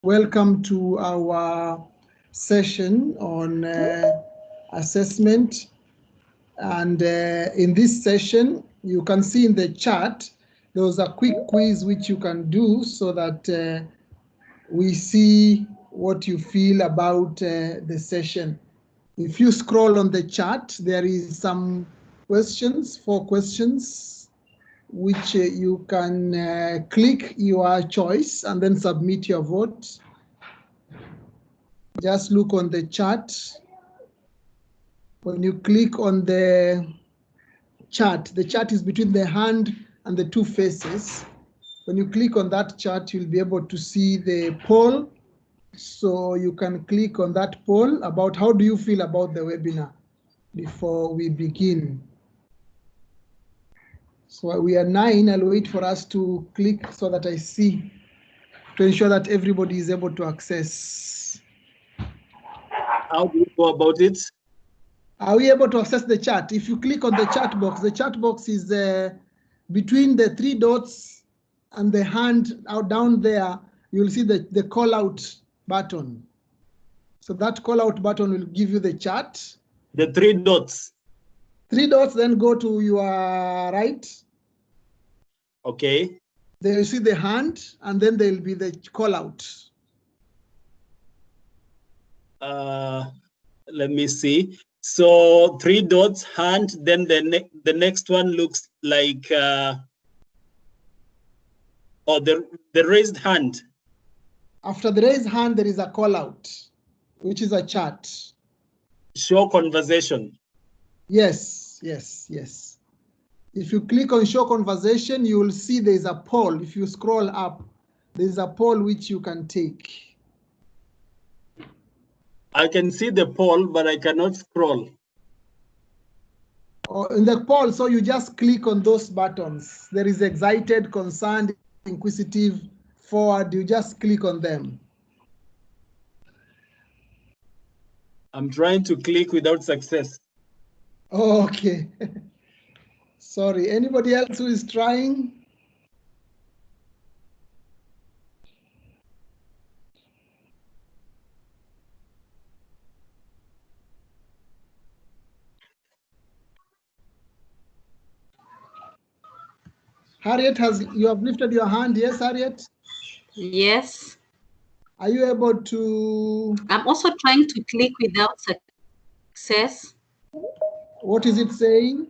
Welcome to our session on assessment. And in this session, you can see in the chat, there was a quick quiz which you can do so that we see what you feel about the session. If you scroll on the chat, there is some questions, 4 questions, which you can click your choice and then submit your vote. Just look on the chat. When you click on the chat is between the hand and the 2 faces. When you click on that chat, you'll be able to see the poll. So you can click on that poll about how do you feel about the webinar before we begin. So we are 9. I'll wait for us to click so that I see, to ensure that everybody is able to access. How do you go about it? Are we able to access the chat? If you click on the chat box is between the 3 dots and the hand out down there, you'll see the call out button. So that call out button will give you the chat. The 3 dots. 3 dots, then go to your right. Okay. There you see the hand, and then there will be the call out. Let me see. So 3 dots, hand, then the next one looks like the raised hand. After the raised hand, there is a call out, which is a chat. Show conversation. Yes. If you click on show conversation, you will see there's a poll. If you scroll up, there's a poll which you can take. I can see the poll, but I cannot scroll. In the poll, so you just click on those buttons. There is excited, concerned, inquisitive, forward. You just click on them. I'm trying to click without success. Oh, okay. Sorry, anybody else who is trying? Harriet, you have lifted your hand? Yes, Harriet? Yes. Are you able to? I'm also trying to click without success. What is it saying?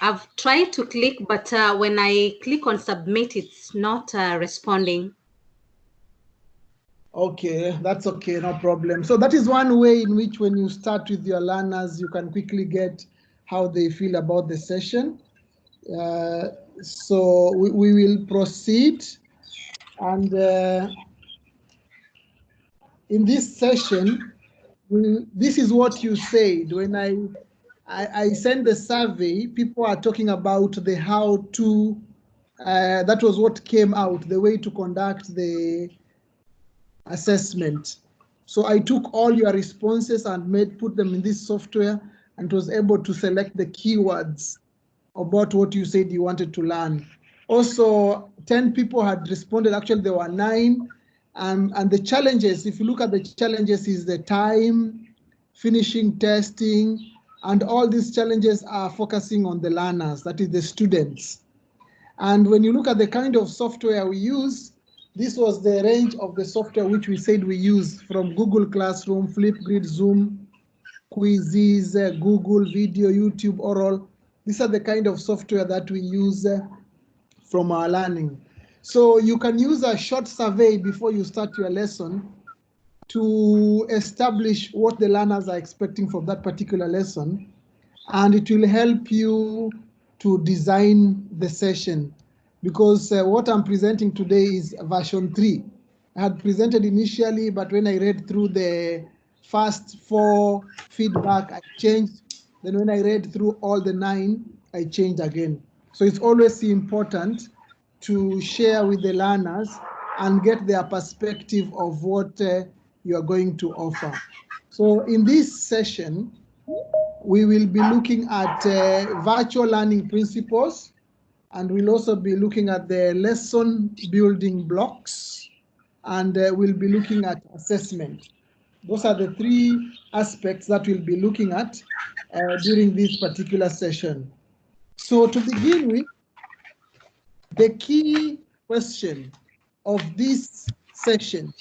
I've tried to click, but when I click on submit, it's not responding. Okay, that's okay, no problem. So that is one way in which when you start with your learners, you can quickly get how they feel about the session. So we will proceed. And in this session, this is what you said. When I sent the survey, people are talking about the how to, that was what came out, the way to conduct the assessment. So I took all your responses and put them in this software and was able to select the keywords about what you said you wanted to learn. Also, 10 people had responded. Actually, there were 9. And the challenges, if you look at the challenges, is the time, finishing testing, and all these challenges are focusing on the learners, that is the students. And when you look at the kind of software we use, this was the range of the software which we said we use, from Google Classroom, Flipgrid, Zoom, Quizzes, Google Video, YouTube, Oral. These are the kind of software that we use from our learning. So you can use a short survey before you start your lesson to establish what the learners are expecting from that particular lesson, and it will help you to design the session. Because what I'm presenting today is version 3. I had presented initially, but when I read through the first 4 feedback, I changed. Then when I read through all the 9, I changed again. So it's always important to share with the learners and get their perspective of what you are going to offer. So in this session, we will be looking at virtual learning principles and we'll also be looking at the lesson building blocks, and we'll be looking at assessment. Those are the three aspects that we'll be looking at during this particular session. So to begin with, the key question of this session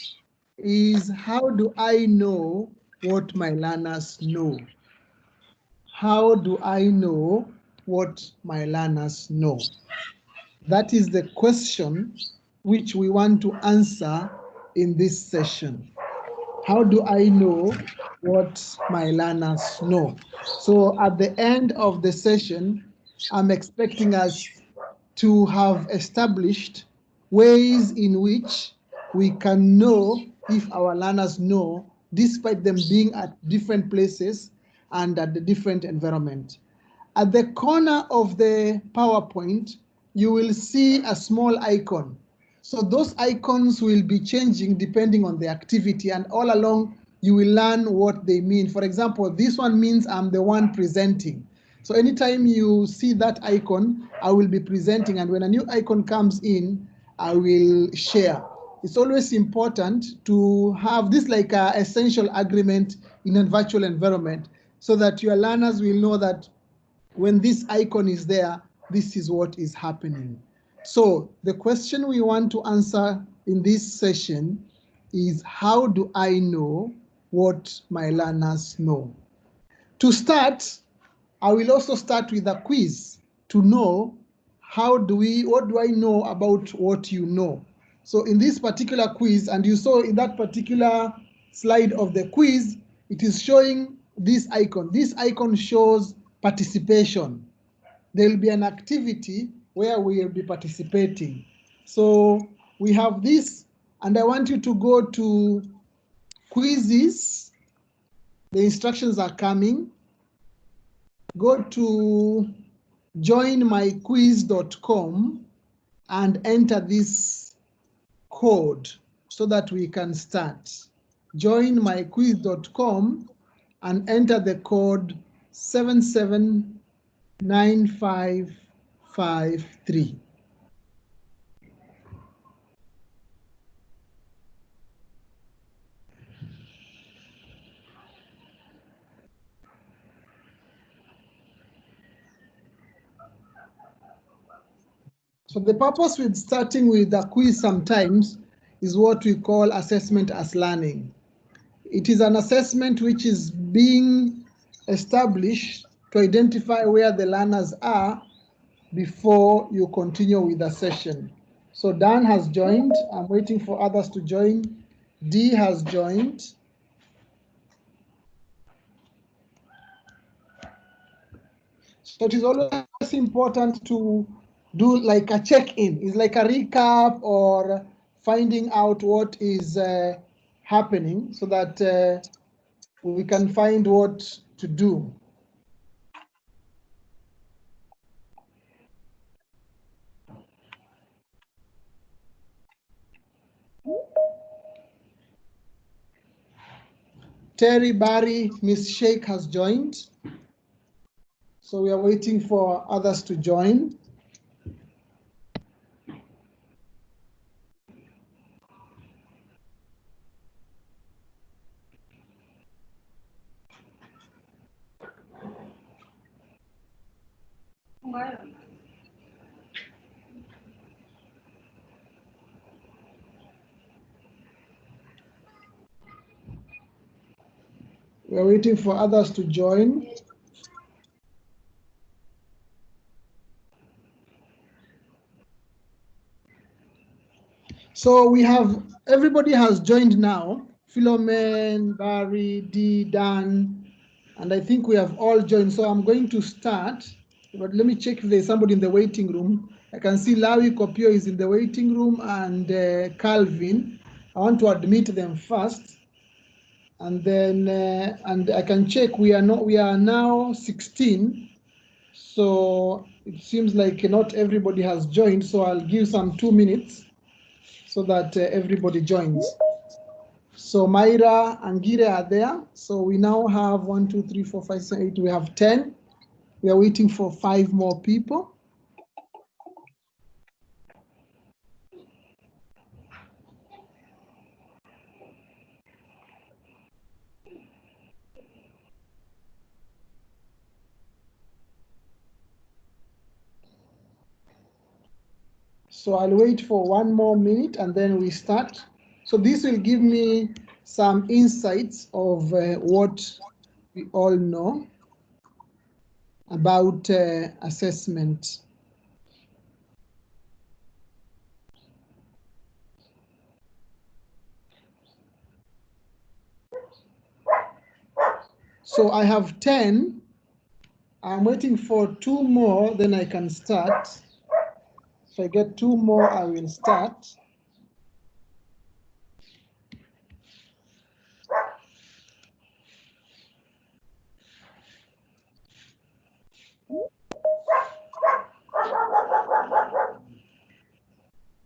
is, how do I know what my learners know? How do I know what my learners know? That is the question which we want to answer in this session. How do I know what my learners know? So at the end of the session, I'm expecting us to have established ways in which we can know if our learners know, despite them being at different places and at the different environment. At the corner of the PowerPoint, you will see a small icon. So those icons will be changing depending on the activity, and all along you will learn what they mean. For example, this one means I'm the one presenting. So anytime you see that icon, I will be presenting, and when a new icon comes in, I will share. It's always important to have this like an essential agreement in a virtual environment, so that your learners will know that when this icon is there, this is what is happening. So the question we want to answer in this session is, how do I know what my learners know? To start, I will also start with a quiz to know what do I know about what you know. So in this particular quiz, and you saw in that particular slide of the quiz, it is showing this icon. This icon shows participation. There will be an activity where we will be participating. So we have this, and I want you to go to quizzes. The instructions are coming. Go to joinmyquiz.com and enter this code so that we can start. Joinmyquiz.com and enter the code 779553. So the purpose with starting with a quiz sometimes is what we call assessment as learning. It is an assessment which is being established to identify where the learners are before you continue with the session. So Dan has joined. I'm waiting for others to join. D has joined. So it is always important to do like a check-in. It's like a recap or finding out what is happening, so that we can find what to do. Terry, Barry, Miss Sheikh has joined. So we are waiting for others to join. We are waiting for others to join. So we have, everybody has joined now. Philomen, Barry, D, Dan, and I think we have all joined. So I'm going to start, but let me check if there's somebody in the waiting room. I can see Lawi Kopio is in the waiting room, and Calvin. I want to admit them first, and then and I can check. We are now 16. So it seems like not everybody has joined. So I'll give some 2 minutes so that everybody joins. So Myra and Gire are there. So we now have 1, 2, 3, 4, 5, 6, 8. We have 10. We are waiting for 5 more people. So I'll wait for 1 more minute and then we start. So this will give me some insights of what we all know about assessment. So I have 10. I'm waiting for 2 more, then I can start. If I get 2 more, I will start.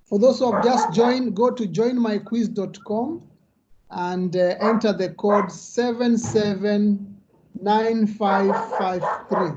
For those who have just joined, go to joinmyquiz.com and enter the code 779553.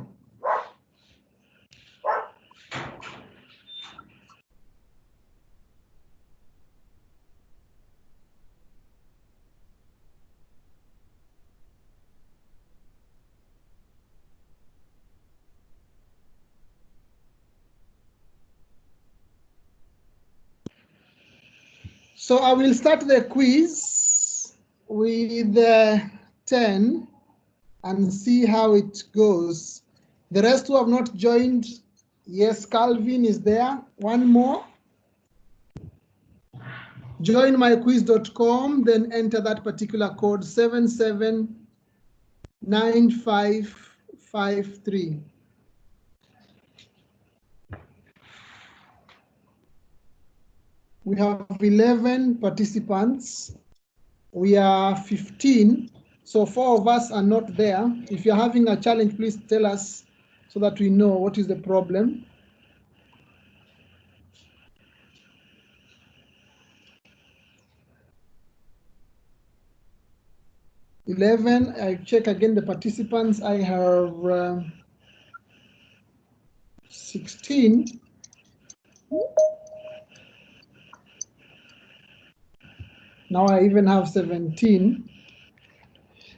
So I will start the quiz with 10 and see how it goes. The rest who have not joined, yes, Calvin is there. 1 more. Joinmyquiz.com, then enter that particular code 779553. We have 11 participants. We are 15, so 4 of us are not there. If you're having a challenge, please tell us so that we know what is the problem. I check again the participants. I have 16. Now I even have 17.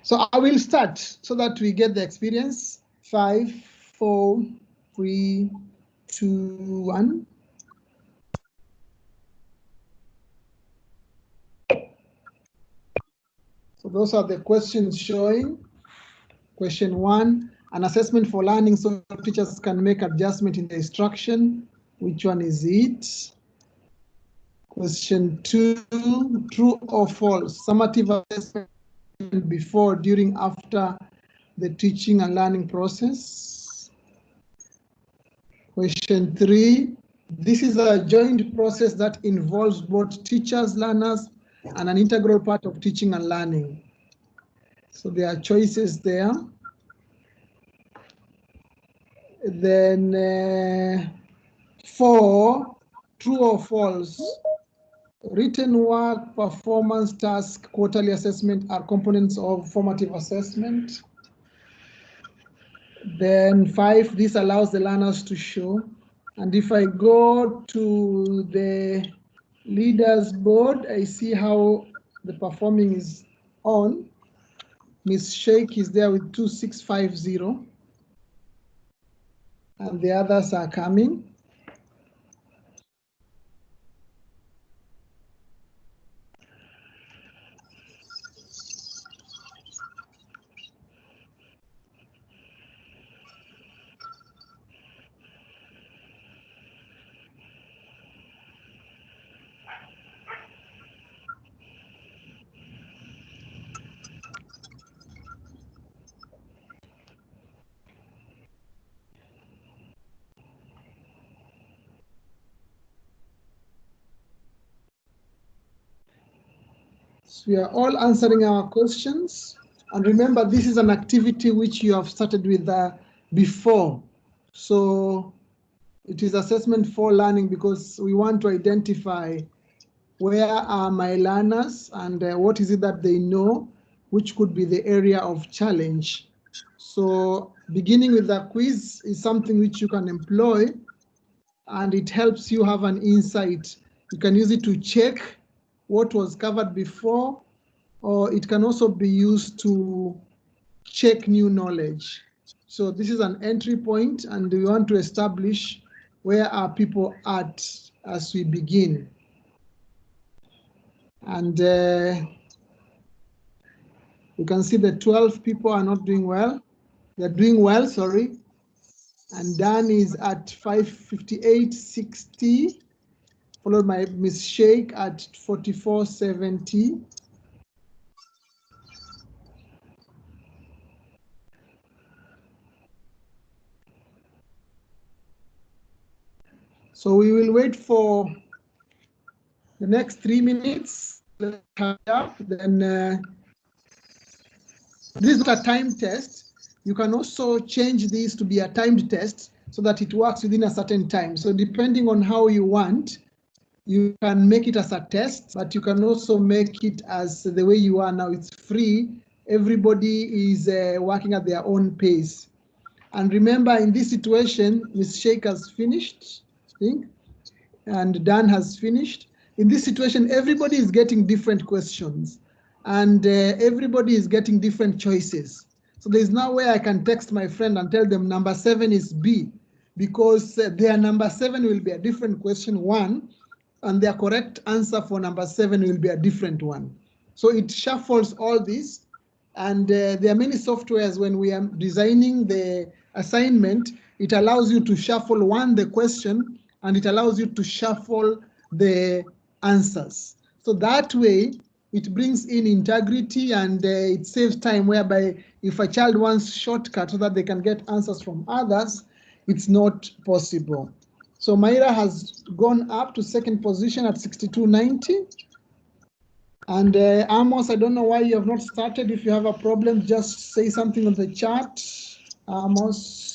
So I will start so that we get the experience. 5, 4, 3, 2, 1. So those are the questions showing. Question 1, an assessment for learning so teachers can make adjustment in the instruction. Which one is it? Question 2, true or false? Summative assessment before, during, after the teaching and learning process. Question 3, this is a joint process that involves both teachers, learners, and an integral part of teaching and learning. So there are choices there. Then 4, true or false? Written work, performance, task, quarterly assessment are components of formative assessment. Then 5, this allows the learners to show. And if I go to the leaders board, I see how the performing is on. Miss Sheikh is there with 2650. And the others are coming. So we are all answering our questions. And remember, this is an activity which you have started with before. So it is assessment for learning because we want to identify where are my learners and what is it that they know, which could be the area of challenge. So beginning with the quiz is something which you can employ, and it helps you have an insight. You can use it to check what was covered before, or it can also be used to check new knowledge. So this is an entry point, and we want to establish where are people at as we begin. And you can see the 12 people are not doing well. They're doing well, sorry. And Dan is at 558.60, followed by Miss Sheikh at 44.70. So we will wait for the next 3 minutes. Let's hurry up. Then this is not a time test. You can also change this to be a timed test so that it works within a certain time. So depending on how you want, you can make it as a test, but you can also make it as the way you are now. It's free. Everybody is working at their own pace. And remember, in this situation, Ms. Sheikh has finished, I think, and Dan has finished. In this situation, everybody is getting different questions, and everybody is getting different choices. So there's no way I can text my friend and tell them number 7 is B, because their number 7 will be a different question, 1, and their correct answer for number 7 will be a different one. So it shuffles all this, and there are many softwares when we are designing the assignment, it allows you to shuffle the question, and it allows you to shuffle the answers. So that way, it brings in integrity, and it saves time, whereby if a child wants shortcut so that they can get answers from others, it's not possible. So Myra has gone up to second position at 62.90. And Amos, I don't know why you have not started. If you have a problem, just say something on the chat. Amos.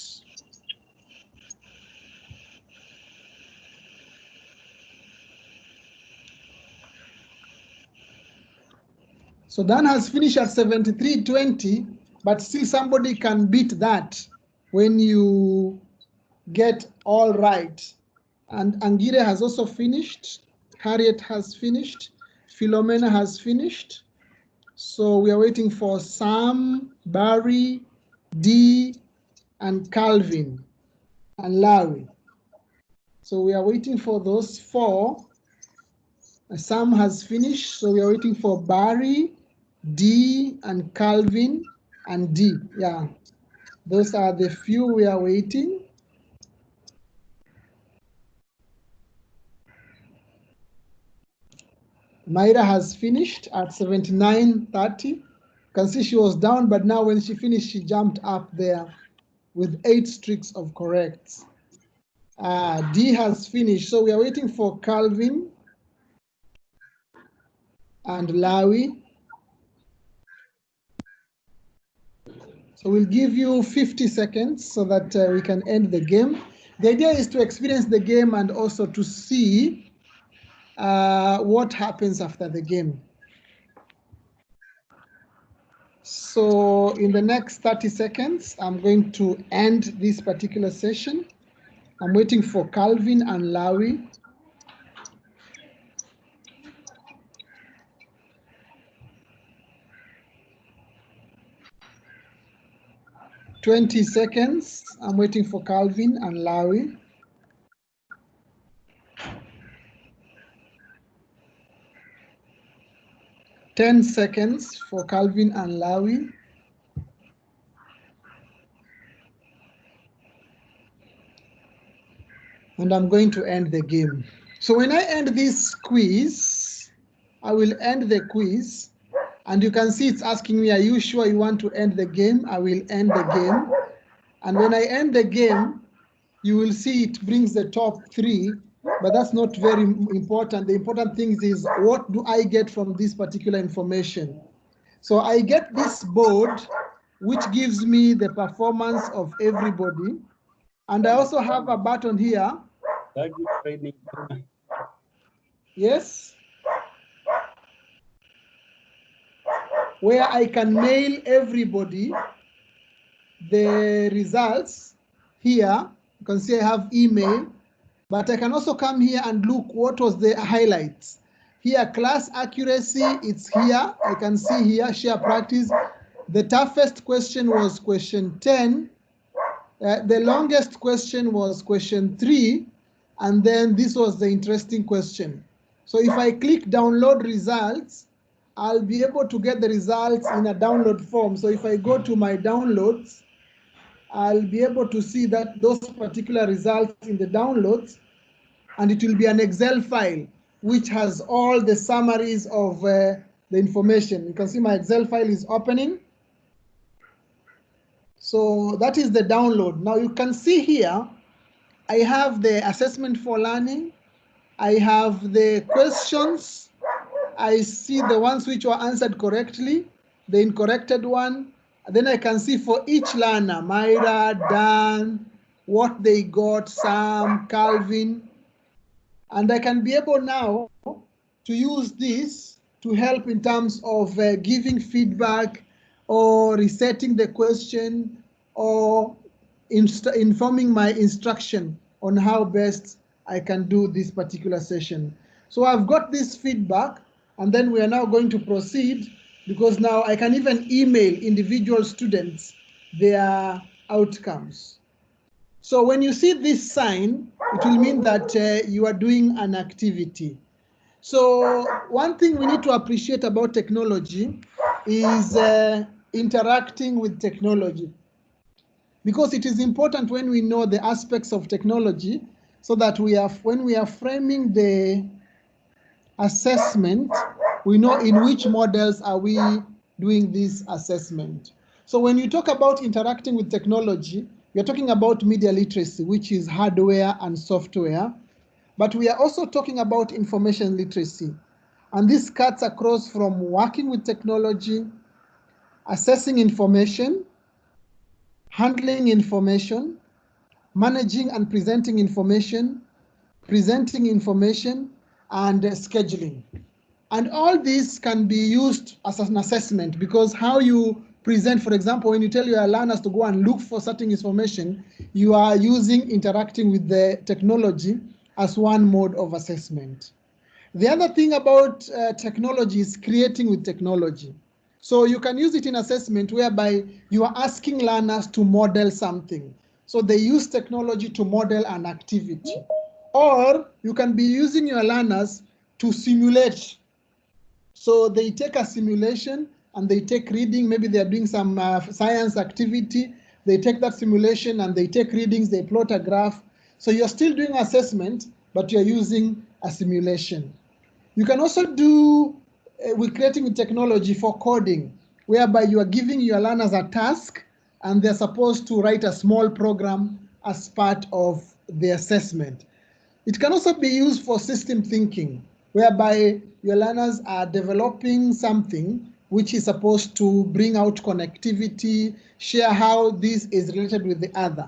So Dan has finished at 73.20, but still somebody can beat that when you get all right. And Angire has also finished. Harriet has finished. Philomena has finished. So we are waiting for Sam, Barry, Dee, and Calvin, and Larry. So we are waiting for those 4. Sam has finished, so we are waiting for Barry, Dee, and Calvin, and Dee. Yeah, those are the few we are waiting. Myra has finished at 79.30. You can see she was down, but now when she finished, she jumped up there with 8 streaks of corrects. Dee has finished, so we are waiting for Calvin and Lawi. So we'll give you 50 seconds so that we can end the game. The idea is to experience the game and also to see what happens after the game. So in the next 30 seconds, I'm going to end this particular session. I'm waiting for Calvin and Lawi. $20 seconds. I'm waiting for Calvin and Lawi. $10 seconds for Calvin and Lawi. And I'm going to end the game. So when I end this quiz, I will end the quiz. And you can see it's asking me, are you sure you want to end the game? I will end the game. And when I end the game, you will see it brings the top 3, but that's not very important. The important thing is, what do I get from this particular information? So I get this board, which gives me the performance of everybody. And I also have a button here. Yes. Where I can mail everybody the results here. You can see I have email, but I can also come here and look what was the highlights. Here, class accuracy, it's here. I can see here, share practice. The toughest question was question 10. The longest question was question 3. And then this was the interesting question. So if I click download results, I'll be able to get the results in a download form. So if I go to my downloads, I'll be able to see that those particular results in the downloads, and it will be an Excel file which has all the summaries of the information. You can see my Excel file is opening. So that is the download. Now you can see here, I have the assessment for learning. I have the questions. I see the ones which were answered correctly, the incorrected one. Then I can see for each learner, Myra, Dan, what they got, Sam, Calvin. And I can be able now to use this to help in terms of giving feedback or resetting the question or informing my instruction on how best I can do this particular session. So I've got this feedback, and then we are now going to proceed, because now I can even email individual students their outcomes. So when you see this sign, it will mean that you are doing an activity. So one thing we need to appreciate about technology is interacting with technology, because it is important when we know the aspects of technology, so that when we are framing the assessment, we know in which models are we doing this assessment. So when you talk about interacting with technology, we are talking about media literacy, which is hardware and software, but we are also talking about information literacy. And this cuts across from working with technology, assessing information, handling information, managing and presenting information, and scheduling. And all these can be used as an assessment, because how you present, for example, when you tell your learners to go and look for certain information, you are using interacting with the technology as one mode of assessment. The other thing about technology is creating with technology. So you can use it in assessment whereby you are asking learners to model something. So they use technology to model an activity. Or you can be using your learners to simulate. So they take a simulation and they take reading, maybe they're doing some science activity, they take that simulation and they take readings, they plot a graph. So you're still doing assessment, but you're using a simulation. You can also do with creating with technology for coding, whereby you are giving your learners a task and they're supposed to write a small program as part of the assessment. It can also be used for system thinking, whereby your learners are developing something which is supposed to bring out connectivity, share how this is related with the other.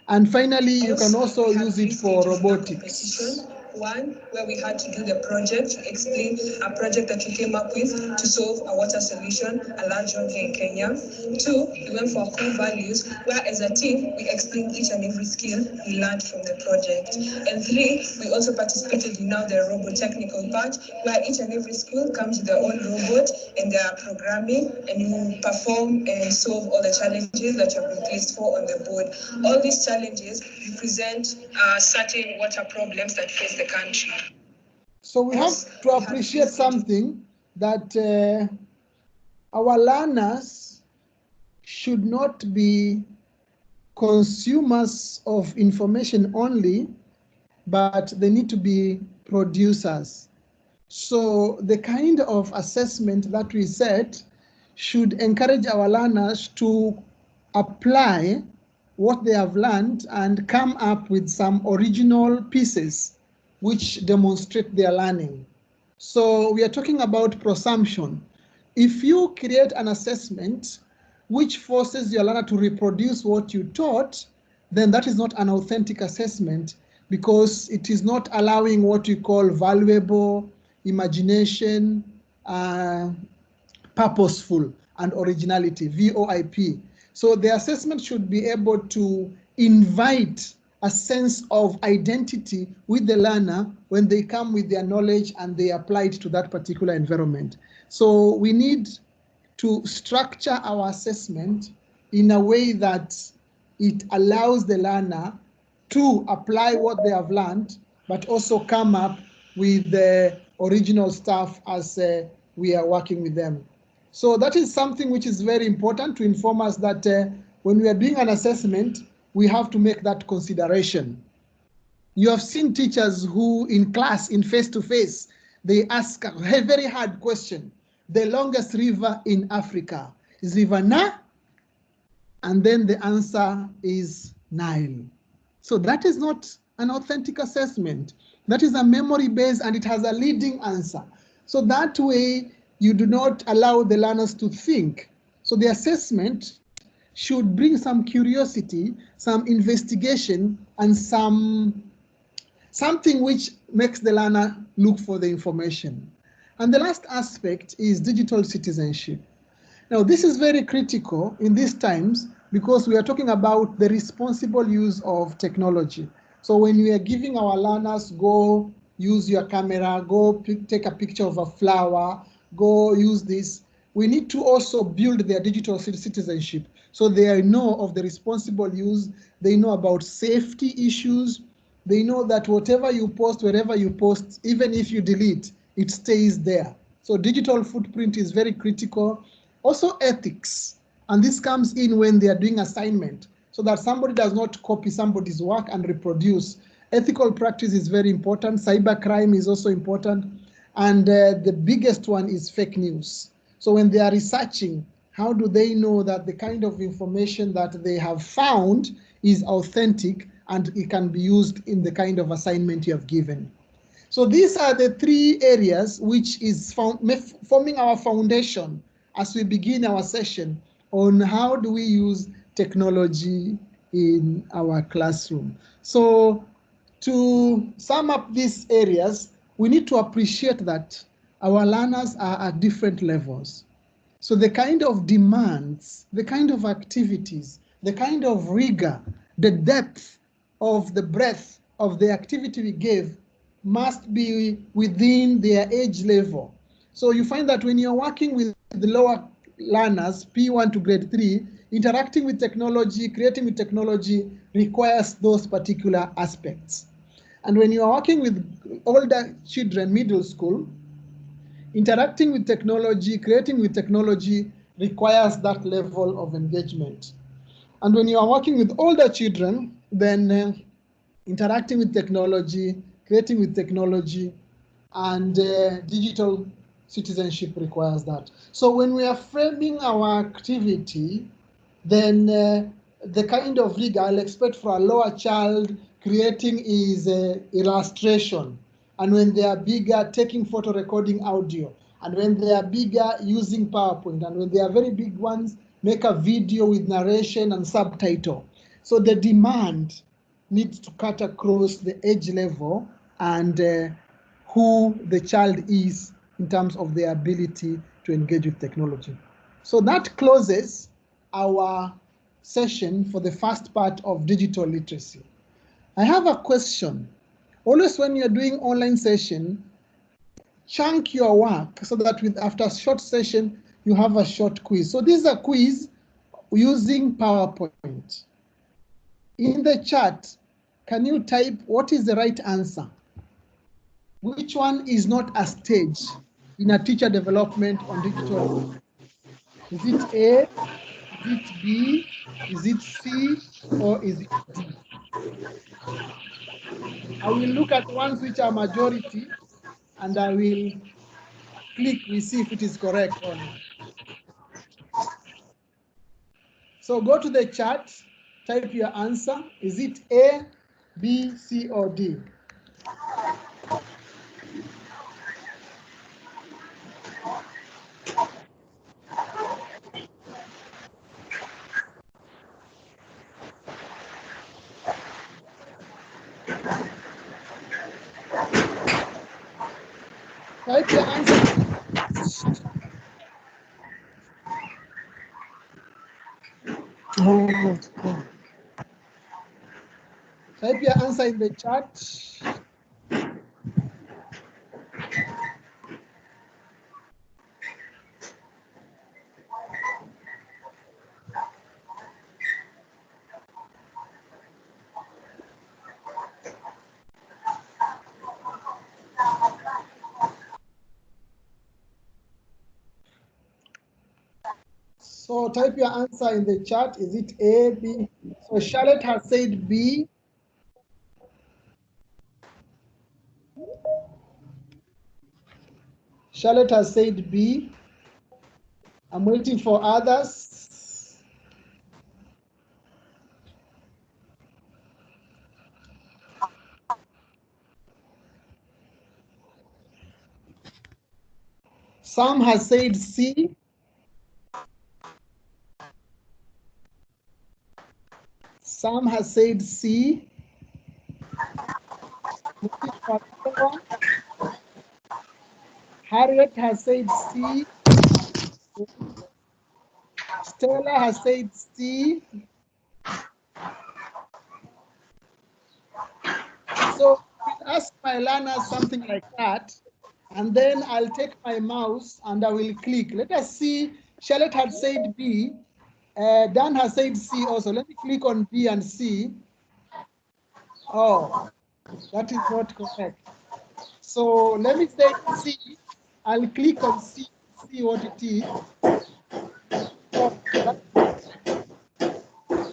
And finally, you can also use it for robotics. One, where we had to do the project, explain a project that we came up with to solve a water solution, a large one here in Kenya. Two, we went for core values, where as a team, we explained each and every skill we learned from the project. And three, we also participated in now the robot technical part, where each and every school comes with their own robot and their programming, and you perform and solve all the challenges that you have been placed for on the board. All these challenges represent certain water problems that face the country. So we have to appreciate something, that our learners should not be consumers of information only, but they need to be producers. So the kind of assessment that we set should encourage our learners to apply what they have learned and come up with some original pieces which demonstrate their learning. So we are talking about prosumption. If you create an assessment which forces your learner to reproduce what you taught, then that is not an authentic assessment, because it is not allowing what we call valuable imagination, purposeful, and originality, VOIP. So the assessment should be able to invite a sense of identity with the learner when they come with their knowledge and they apply it to that particular environment. So we need to structure our assessment in a way that it allows the learner to apply what they have learned but also come up with the original stuff as we are working with them. So that is something which is very important to inform us that when we are doing an assessment, we have to make that consideration. You have seen teachers who in class, in face-to-face, they ask a very hard question. The longest river in Africa is River Na, and then the answer is Nile. So that is not an authentic assessment. That is a memory base and it has a leading answer. So that way you do not allow the learners to think. So the assessment should bring some curiosity, some investigation, and something which makes the learner look for the information. And the last aspect is digital citizenship. Now, this is very critical in these times because we are talking about the responsible use of technology. So when we are giving our learners, go use your camera, go take a picture of a flower, go use this, we need to also build their digital citizenship so they know of the responsible use, they know about safety issues, they know that whatever you post, wherever you post, even if you delete, it stays there. So digital footprint is very critical. Also ethics, and this comes in when they are doing assignment, so that somebody does not copy somebody's work and reproduce. Ethical practice is very important. Cybercrime is also important. And the biggest one is fake news. So when they are researching, how do they know that the kind of information that they have found is authentic and it can be used in the kind of assignment you have given? So these are the three areas which is forming our foundation as we begin our session on how do we use technology in our classroom. So to sum up these areas, we need to appreciate that our learners are at different levels. So the kind of demands, the kind of activities, the kind of rigor, the depth of the breadth of the activity we gave must be within their age level. So you find that when you're working with the lower learners, P1 to grade 3, interacting with technology, creating with technology requires those particular aspects. And when you are working with older children, middle school, interacting with technology, creating with technology requires that level of engagement. And when you are working with older children, then interacting with technology, creating with technology, and digital citizenship requires that. So when we are framing our activity, then the kind of rigor I'll expect for a lower child creating is illustration. And when they are bigger, taking photo, recording audio. And when they are bigger, using PowerPoint. And when they are very big ones, make a video with narration and subtitle. So the demand needs to cut across the age level and who the child is in terms of their ability to engage with technology. So that closes our session for the first part of digital literacy. I have a question. Always when you're doing online session, chunk your work so that after a short session, you have a short quiz. So this is a quiz using PowerPoint. In the chat, can you type what is the right answer? Which one is not a stage in a teacher development on digital? Is it A, is it B, is it C, or is it D? I will look at ones which are majority and I will click, we see if it is correct or not. So go to the chat, type your answer. Is it A, B, C, or D? Type your answer. Type your answer in the chat. So type your answer in the chat. Is it A, B? So Charlotte has said B. Charlotte has said B. I'm waiting for others. Sam has said C. Sam has said C. Harriet has said C. Stella has said C. So I'll ask my learners something like that, and then I'll take my mouse and I will click. Let us see. Charlotte had said B. Dan has said C also. Let me click on B and C. Oh, that is not correct. So let me say C. I'll click on C, see what it is.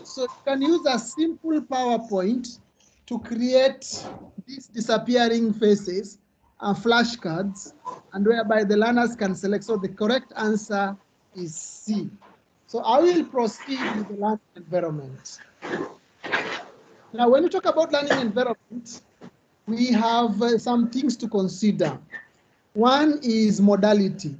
So you can use a simple PowerPoint to create these disappearing faces and flashcards, and whereby the learners can select. So the correct answer is C. So I will proceed with the learning environment. Now, when we talk about learning environment, we have some things to consider. One is modality.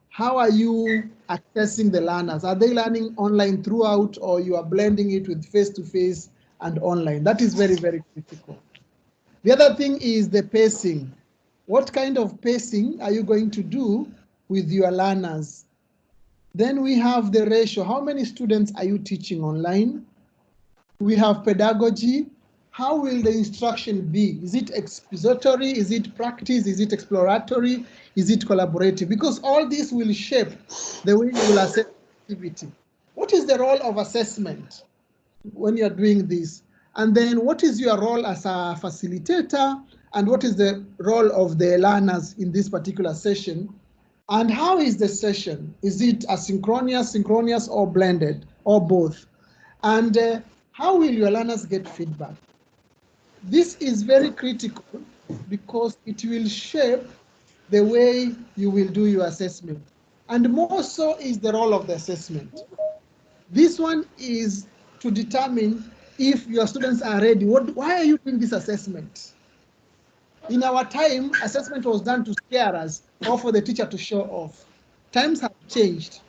How are you accessing the learners? Are they learning online throughout, or you are blending it with face-to-face and online? That is very, very critical. The other thing is the pacing. What kind of pacing are you going to do with your learners? Then we have the ratio. How many students are you teaching online? We have pedagogy. How will the instruction be? Is it expository? Is it practice? Is it exploratory? Is it collaborative? Because all this will shape the way you will assess activity. What is the role of assessment when you're doing this? And then what is your role as a facilitator? And what is the role of the learners in this particular session? And how is the session? Is it asynchronous, synchronous, or blended, or both? And how will your learners get feedback? This is very critical because it will shape the way you will do your assessment. And more so is the role of the assessment. This one is to determine if your students are ready. Why are you doing this assessment? In our time, assessment was done to scare us or for the teacher to show off. Times have changed.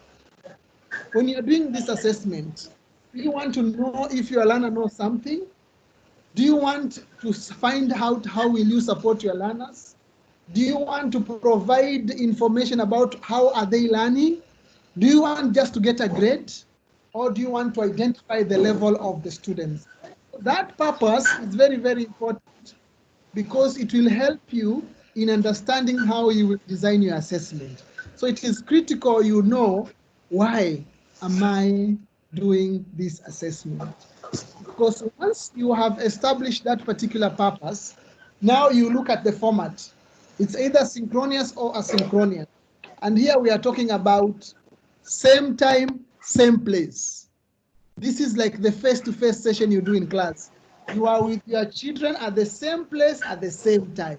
When you're doing this assessment, do you want to know if your learner knows something? Do you want to find out how will you support your learners? Do you want to provide information about how are they learning? Do you want just to get a grade? Or do you want to identify the level of the students? That purpose is very, very important because it will help you in understanding how you will design your assessment. So it is critical you know, why am I doing this assessment? Because once you have established that particular purpose, now you look at the format. It's either synchronous or asynchronous. And here we are talking about same time, same place. This is like the face-to-face session you do in class. You are with your children at the same place at the same time.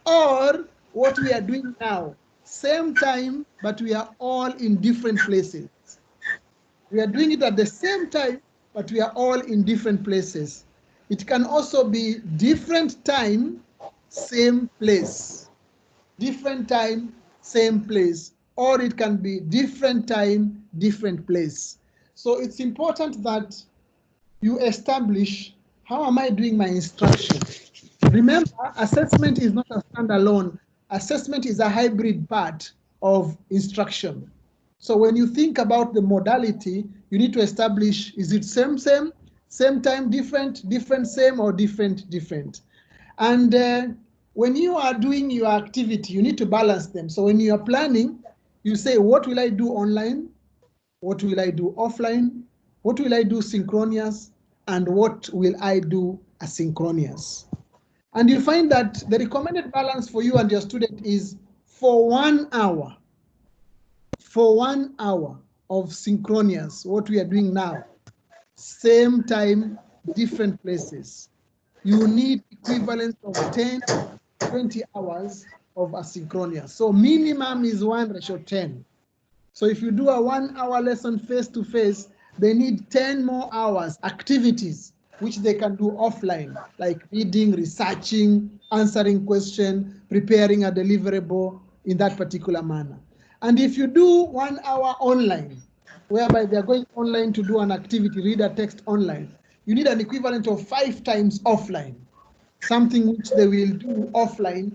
Or what we are doing now, same time, but we are all in different places. We are doing it at the same time, but we are all in different places. It can also be different time, same place. Different time, same place. Or it can be different time, different place. So it's important that you establish, how am I doing my instruction? Remember, assessment is not a standalone. Assessment is a hybrid part of instruction. So when you think about the modality, you need to establish, is it same time, different, same, or different? And when you are doing your activity, you need to balance them. So when you are planning, you say, what will I do online? What will I do offline? What will I do synchronous? And what will I do asynchronous? And you find that the recommended balance for you and your student is for 1 hour. For 1 hour, of synchronous, what we are doing now. Same time, different places. You need equivalent of 10, 20 hours of asynchronous. So minimum is 1:10. So if you do a 1 hour lesson face-to-face, they need 10 more hours activities, which they can do offline, like reading, researching, answering questions, preparing a deliverable in that particular manner. And if you do 1 hour online, whereby they're going online to do an activity, read a text online, you need an equivalent of 5 times offline, something which they will do offline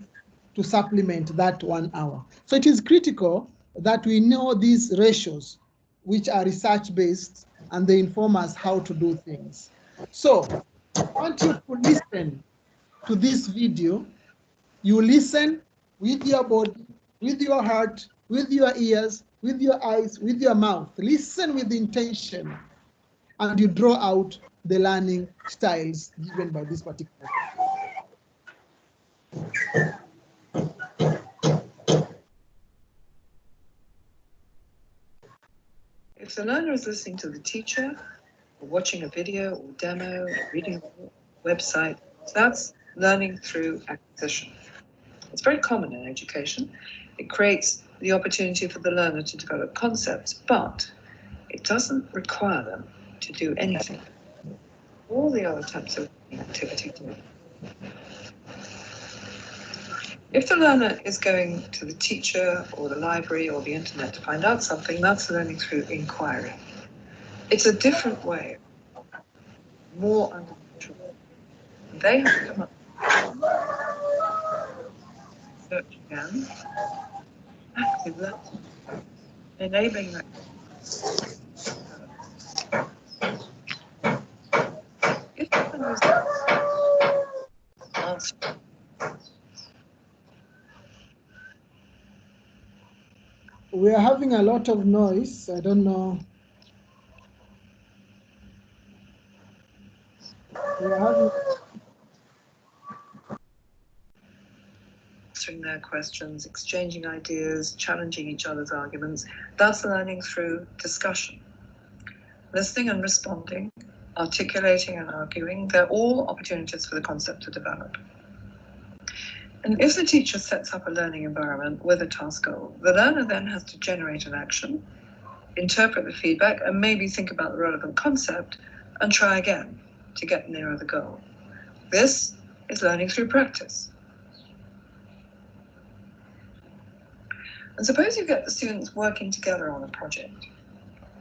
to supplement that 1 hour. So it is critical that we know these ratios, which are research-based, and they inform us how to do things. So I want you to listen to this video. You listen with your body, with your heart, with your ears, with your eyes, with your mouth. Listen with intention, and you draw out the learning styles given by this particular. If the learner is listening to the teacher, or watching a video or demo, or reading a website, that's learning through acquisition. It's very common in education. It creates the opportunity for the learner to develop concepts, but it doesn't require them to do anything. All the other types of activity do. If the learner is going to the teacher or the library or the internet to find out something, that's learning through inquiry. It's a different way, more under control. They have to come up with search again, active learning, enabling that. If the learner is answering, We are having a lot of noise. I don't know. We are having. answering their questions, exchanging ideas, challenging each other's arguments, that's learning through discussion. Listening and responding, articulating and arguing, they're all opportunities for the concept to develop. And if the teacher sets up a learning environment with a task goal, the learner then has to generate an action, interpret the feedback, and maybe think about the relevant concept and try again to get nearer the goal. This is learning through practice. And suppose you get the students working together on a project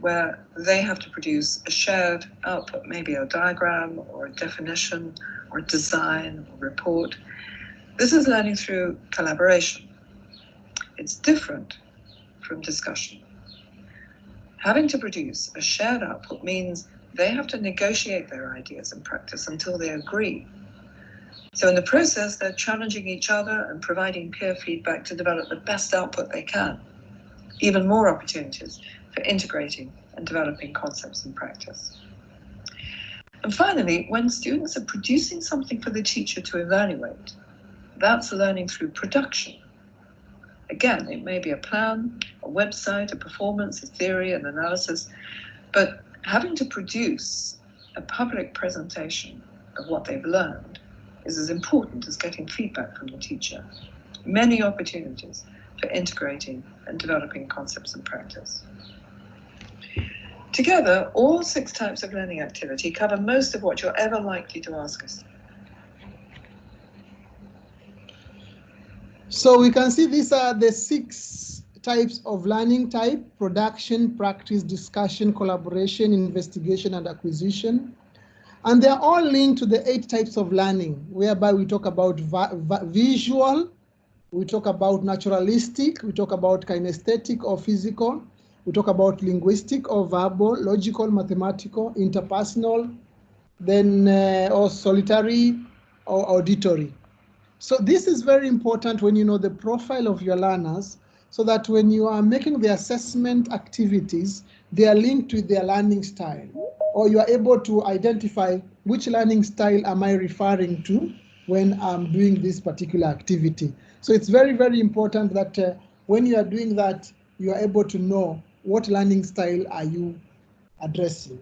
where they have to produce a shared output, maybe a diagram or a definition or a design or report. This is learning through collaboration. It's different from discussion. Having to produce a shared output means they have to negotiate their ideas in practice until they agree. So in the process, they're challenging each other and providing peer feedback to develop the best output they can. Even more opportunities for integrating and developing concepts in practice. And finally, when students are producing something for the teacher to evaluate, that's learning through production. Again, it may be a plan, a website, a performance, a theory, an analysis, but having to produce a public presentation of what they've learned is as important as getting feedback from the teacher. Many opportunities for integrating and developing concepts in practice. Together, all 6 types of learning activity cover most of what you're ever likely to ask us. So we can see these are the 6 types of learning type: production, practice, discussion, collaboration, investigation, and acquisition. And they're all linked to the 8 types of learning, whereby we talk about visual, we talk about naturalistic, we talk about kinesthetic or physical, we talk about linguistic or verbal, logical, mathematical, interpersonal, then or solitary or auditory. So this is very important when you know the profile of your learners, so that when you are making the assessment activities, they are linked to their learning style, or you are able to identify which learning style am I referring to when I'm doing this particular activity. So it's very, very important that when you are doing that, you are able to know what learning style are you addressing.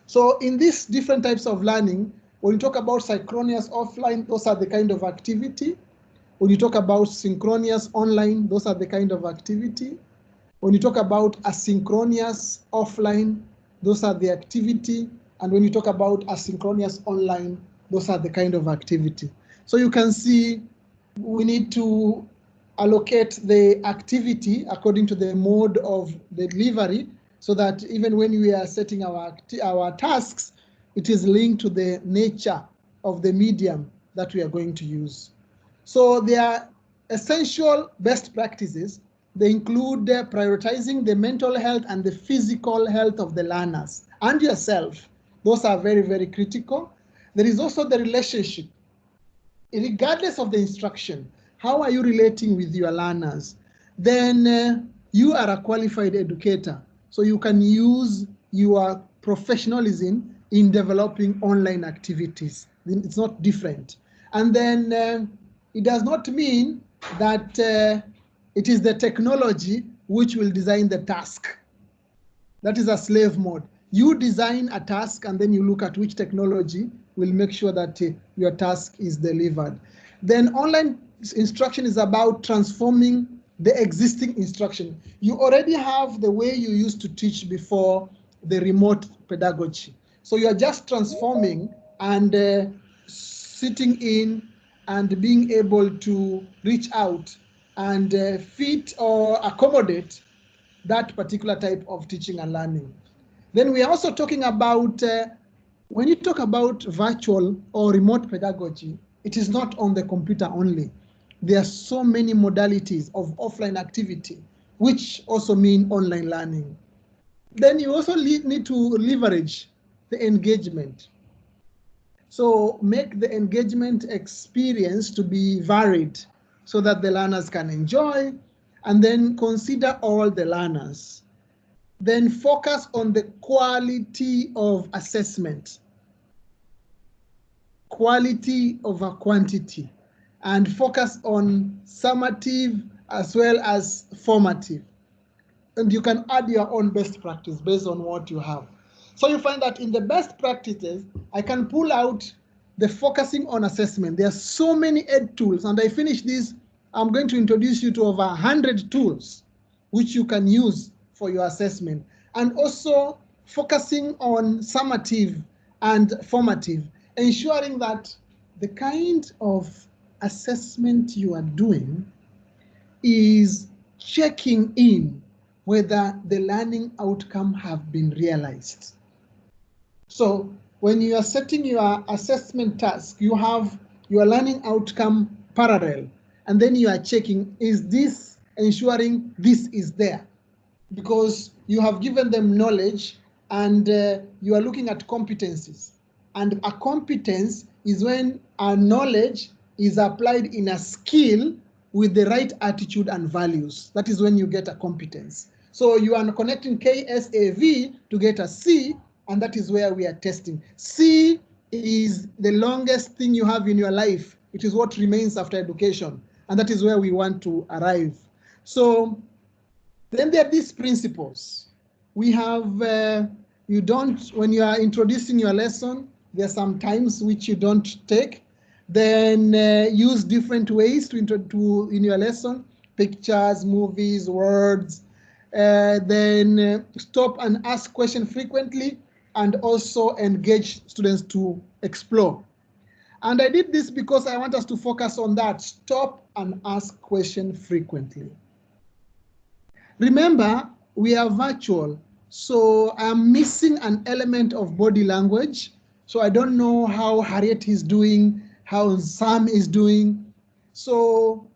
So in these different types of learning, when you talk about synchronous offline, those are the kind of activity. When you talk about synchronous online, those are the kind of activity. When you talk about asynchronous offline, those are the activity. And when you talk about asynchronous online, those are the kind of activity. So you can see we need to allocate the activity according to the mode of the delivery, so that even when we are setting our tasks, it is linked to the nature of the medium that we are going to use. So there are essential best practices. They include prioritizing the mental health and the physical health of the learners and yourself. Those are very, very critical. There is also the relationship. Regardless of the instruction, how are you relating with your learners? Then you are a qualified educator, so you can use your professionalism in developing online activities. It's not different. And then it does not mean that it is the technology which will design the task. That is a slave mode. You design a task and then you look at which technology will make sure that your task is delivered. Then online instruction is about transforming the existing instruction. You already have the way you used to teach before the remote pedagogy. So you are just transforming and sitting in and being able to reach out and fit or accommodate that particular type of teaching and learning. Then we are also talking about, when you talk about virtual or remote pedagogy, it is not on the computer only. There are so many modalities of offline activity, which also mean online learning. Then you also need to leverage the engagement. So make the engagement experience to be varied so that the learners can enjoy, and then consider all the learners. Then focus on the quality of assessment, quality over quantity, and focus on summative as well as formative. And you can add your own best practice based on what you have. So you find that in the best practices, I can pull out the focusing on assessment. There are so many ed tools, and I finish this, I'm going to introduce you to over 100 tools which you can use for your assessment. And also focusing on summative and formative, ensuring that the kind of assessment you are doing is checking in whether the learning outcome have been realized. So when you are setting your assessment task, you have your learning outcome parallel, and then you are checking, is this ensuring this is there? Because you have given them knowledge and you are looking at competencies. And a competence is when a knowledge is applied in a skill with the right attitude and values. That is when you get a competence. So you are connecting KSAV to get a C, and that is where we are testing. C is the longest thing you have in your life. It is what remains after education, and that is where we want to arrive. So then there are these principles. We have, when you are introducing your lesson, there are some times which you don't take. Then use different ways to in your lesson, pictures, movies, words. Then stop and ask questions frequently, and also engage students to explore. And I did this because I want us to focus on that. Stop and ask questions frequently. Remember, we are virtual, so I'm missing an element of body language. So I don't know how Harriet is doing, how Sam is doing. So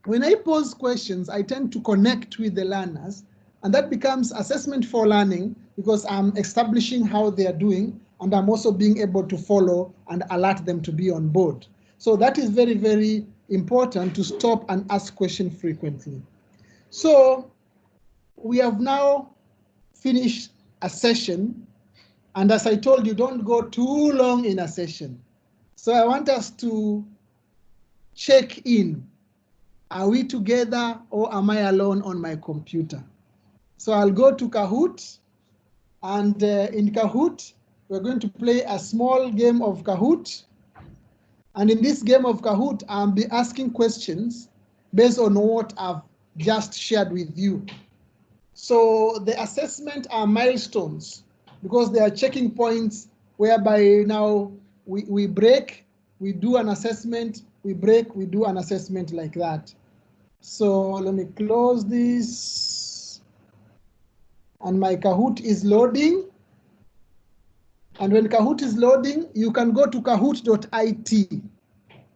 when I pose questions, I tend to connect with the learners, and that becomes assessment for learning because I'm establishing how they are doing, and I'm also being able to follow and alert them to be on board. So that is very, very important, to stop and ask questions frequently. So we have now finished a session, and as I told you, don't go too long in a session. So I want us to check in. Are we together, or am I alone on my computer? So I'll go to Kahoot, and in Kahoot, we're going to play a small game of Kahoot. And in this game of Kahoot, I'll be asking questions based on what I've just shared with you. So the assessment are milestones because they are checking points whereby now we break, we do an assessment, we break, we do an assessment like that. So let me close this. And my Kahoot is loading. And when Kahoot is loading, you can go to kahoot.it.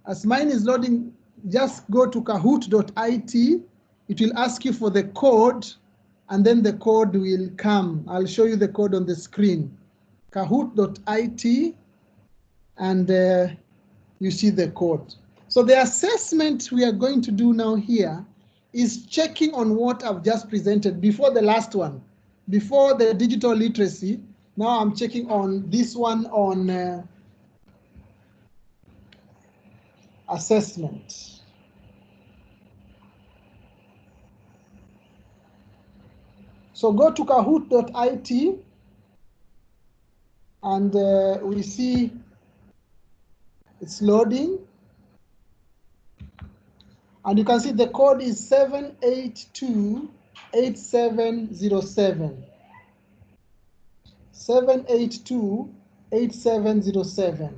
As mine is loading, just go to kahoot.it. It will ask you for the code, and then the code will come. I'll show you the code on the screen. Kahoot.it, and you see the code. So the assessment we are going to do now here is checking on what I've just presented before the last one, before the digital literacy. Now I'm checking on this one on assessment. So go to kahoot.it, and we see it's loading. And you can see the code is 7828707. 7828707.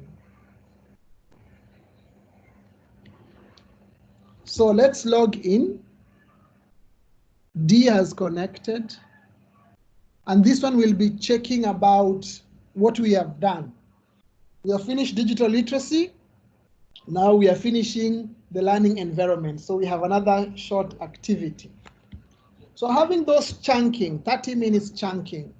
So let's log in. D has connected. And this one will be checking about what we have done. We have finished digital literacy. Now we are finishing the learning environment. So we have another short activity. So having those chunking, 30 minutes chunking.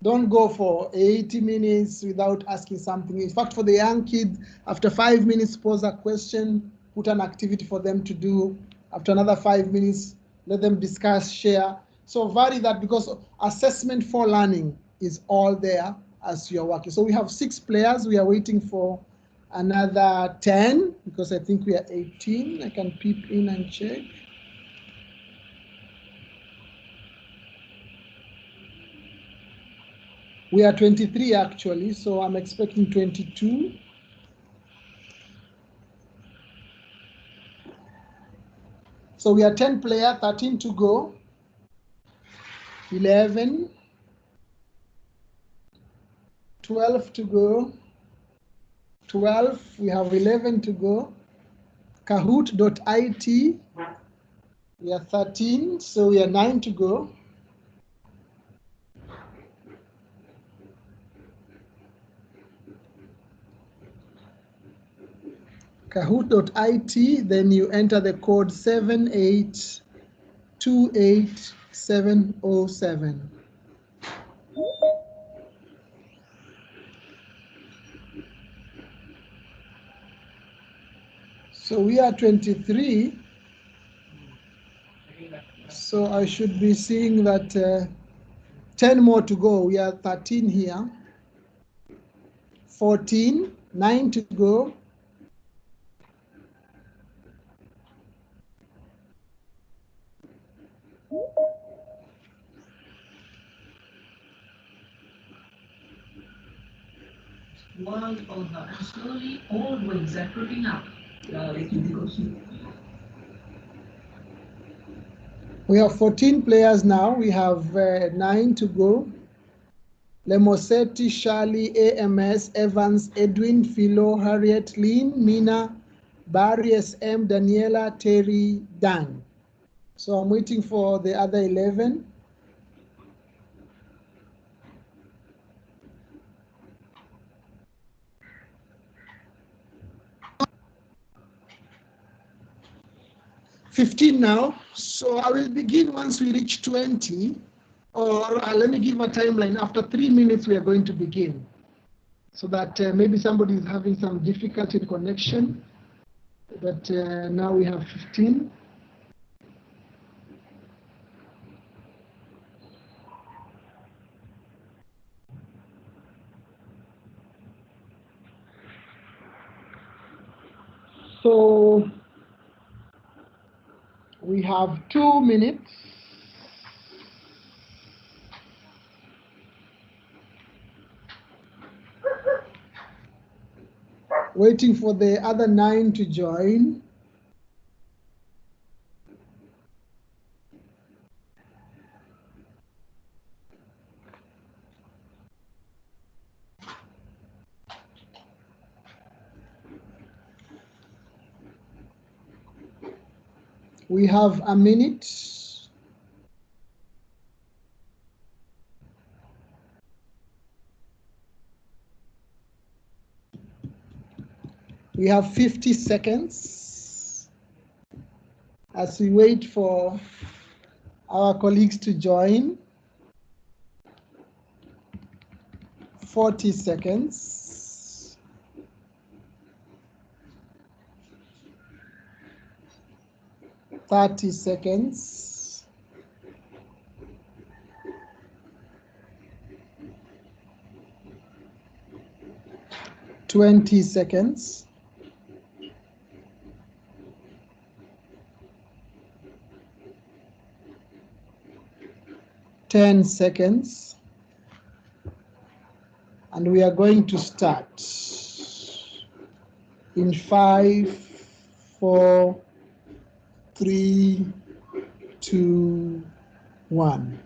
Don't go for 80 minutes without asking something. In fact, for the young kids, after 5 minutes, pose a question, put an activity for them to do. After another 5 minutes, let them discuss, share. So vary that, because assessment for learning is all there as you're working. So we have 6 players. We are waiting for another 10, because I think we are 18. I can peep in and check. We are 23 actually, so I'm expecting 22. So we are 10 players, 13 to go. 11, 12 to go. 12, we have 11 to go. Kahoot.it, we are 13, so we are 9 to go. Kahoot.it, then you enter the code 7828707. So we are 23. So I should be seeing that 10 more to go. We are 13 here. 14, 9 to go. World over, and slowly all wings are creeping up. We have 14 players now. We have 9 to go. Lemosetti, Charlie, AMS, Evans, Edwin, Philo, Harriet, Lynn, Mina, Barry, SM, Daniela, Terry, Dan. So I'm waiting for the other 11. $15 now. So I will begin once we reach 20, or let me give a timeline. After 3 minutes, we are going to begin. So that maybe somebody is having some difficulty in connection, but now we have 15. So we have 2 minutes. Waiting for the other 9 to join. We have a minute. We have 50 seconds as we wait for our colleagues to join. 40 seconds. 30 seconds. 20 seconds. 10 seconds. And we are going to start in 5, 4, 3, 2, 1.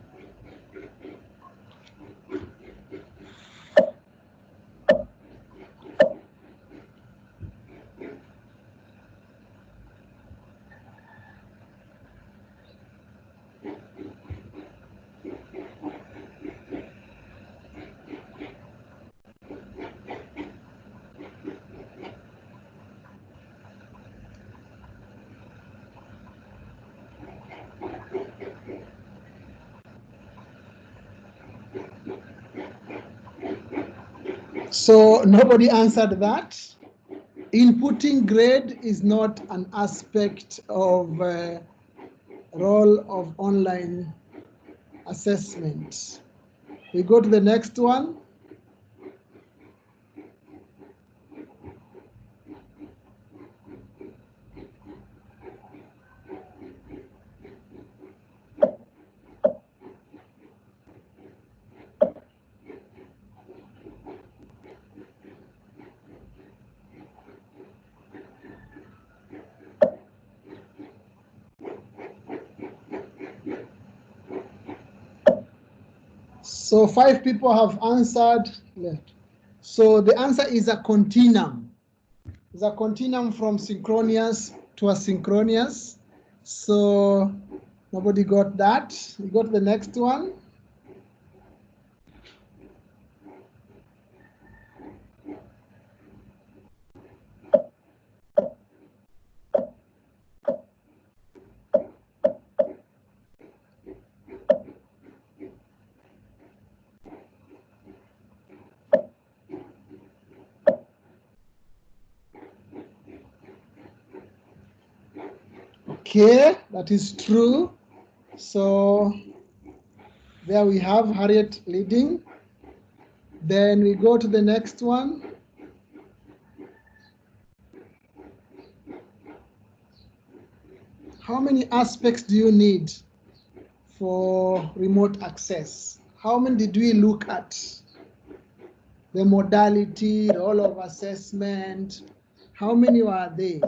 So nobody answered that. Inputting grade is not an aspect of role of online assessment. We go to the next one. So 5 people have answered. So the answer is a continuum. It's a continuum from synchronous to asynchronous. So nobody got that. We got the next one. Okay, that is true. So there we have Harriet leading. Then we go to the next one. How many aspects do you need for remote access? How many did we look at? The modality, the role of assessment, how many were they?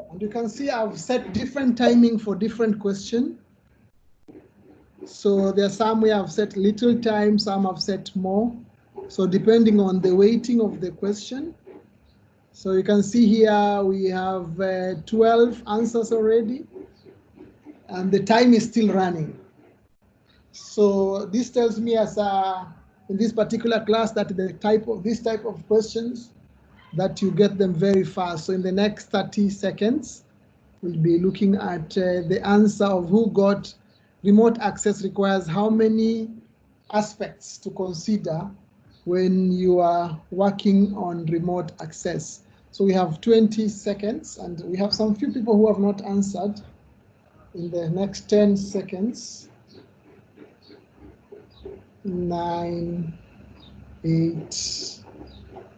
And you can see I've set different timing for different questions. So there are some where I've set little time, some I've set more. So depending on the weighting of the question. So you can see here we have 12 answers already, and the time is still running. So this tells me as in this particular class that this type of questions that you get them very fast. So in the next 30 seconds, we'll be looking at the answer of who got remote access requires how many aspects to consider when you are working on remote access. So we have 20 seconds, and we have some few people who have not answered. In the next 10 seconds, 9, 8,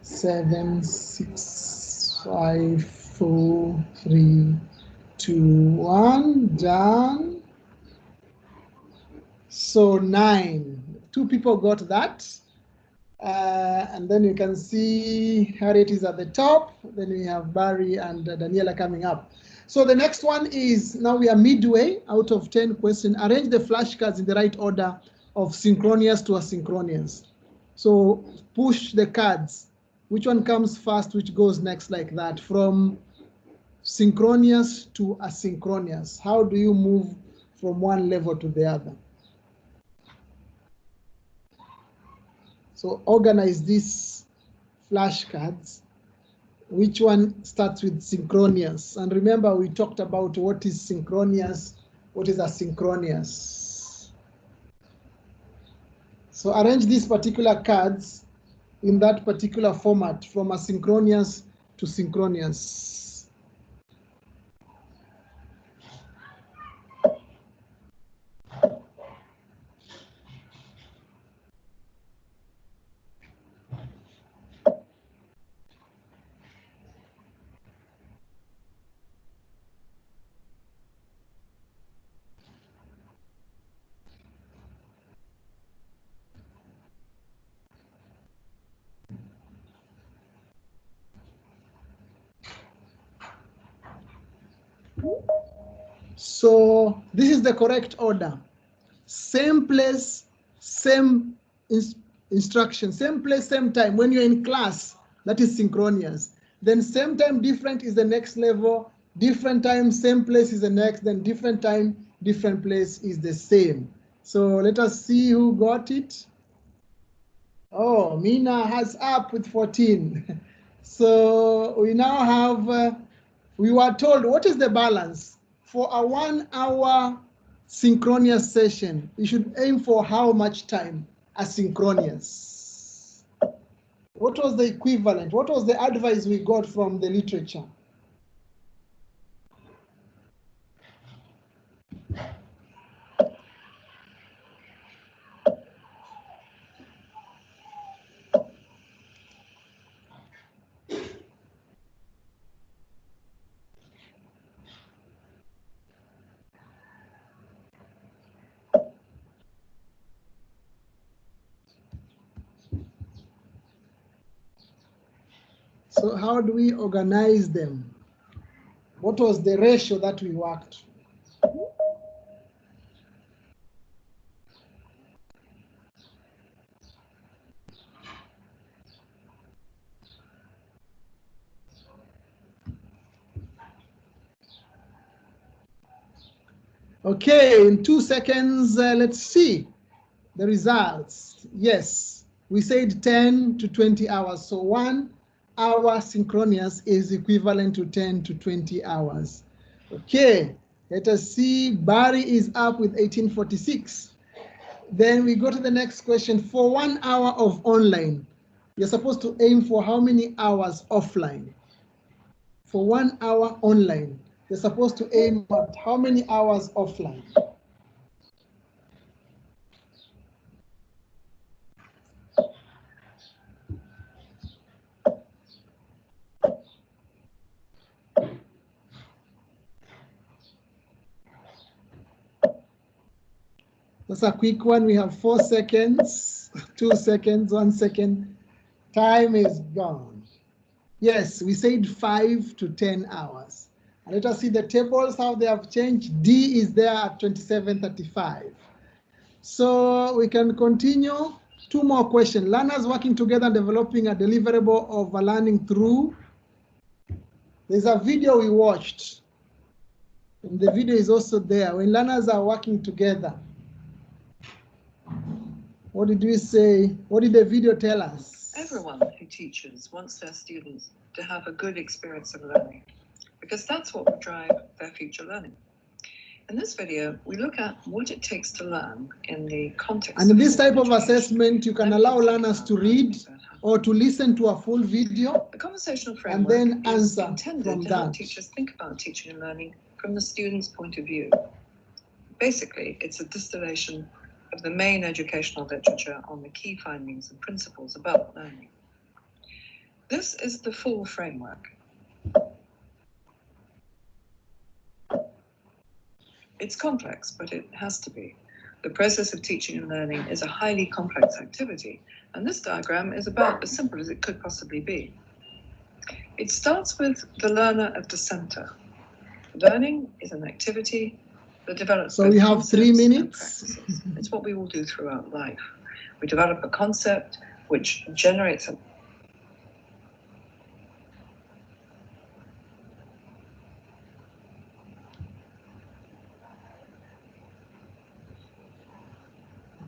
7, 6, 5, 4, 3, 2, 1, done. So 9. 2 people got that. And then you can see Harriet is at the top. Then we have Barry and Daniela coming up. So the next one is, now we are midway out of 10 questions. Arrange the flashcards in the right order of synchronous to asynchronous. So push the cards. Which one comes first, which goes next, like that, from synchronous to asynchronous. How do you move from one level to the other? So organize these flashcards. Which one starts with synchronous? And remember, we talked about what is synchronous, what is asynchronous. So arrange these particular cards in that particular format, from asynchronous to synchronous. So this is the correct order. Same place, same instruction, same place, same time. When you're in class, that is synchronous. Then same time different is the next level, different time, same place is the next, then different time, different place is the same. So let us see who got it. Oh, Mina has up with 14. So we now have, we were told, what is the balance? For a 1 hour synchronous session, you should aim for how much time asynchronous? What was the equivalent? What was the advice we got from the literature? So how do we organize them? What was the ratio that we worked? Okay, in 2 seconds, let's see the results. Yes, we said 10 to 20 hours. So 1 hour synchronous is equivalent to 10 to 20 hours. Okay, let us see. Barry is up with 1846. Then we go to the next question. For 1 hour of online, you're supposed to aim for how many hours offline? For 1 hour online, you're supposed to aim at how many hours offline? That's a quick one. We have 4 seconds, 2 seconds, 1 second. Time is gone. Yes, we said 5 to 10 hours. And let us see the tables, how they have changed. D is there at 27:35. So we can continue. 2 more questions. Learners working together and developing a deliverable of a learning through. There's a video we watched. And the video is also there. When learners are working together. What did we say? What did the video tell us? Everyone who teaches wants their students to have a good experience of learning, because that's what will drive their future learning. In this video, we look at what it takes to learn in the context. And in this type of assessment, you can allow learners to read or to listen to a full video, the conversational framework and then is answer intended from to help that. teachers think about teaching and learning from the student's point of view. Basically, it's a distillation of the main educational literature on the key findings and principles about learning. This is the full framework. It's complex, but it has to be. The process of teaching and learning is a highly complex activity, and this diagram is about as simple as it could possibly be. It starts with the learner at the center. Learning is an activity that develops. So we have 3 minutes. It's what we will do throughout life. We develop a concept which generates a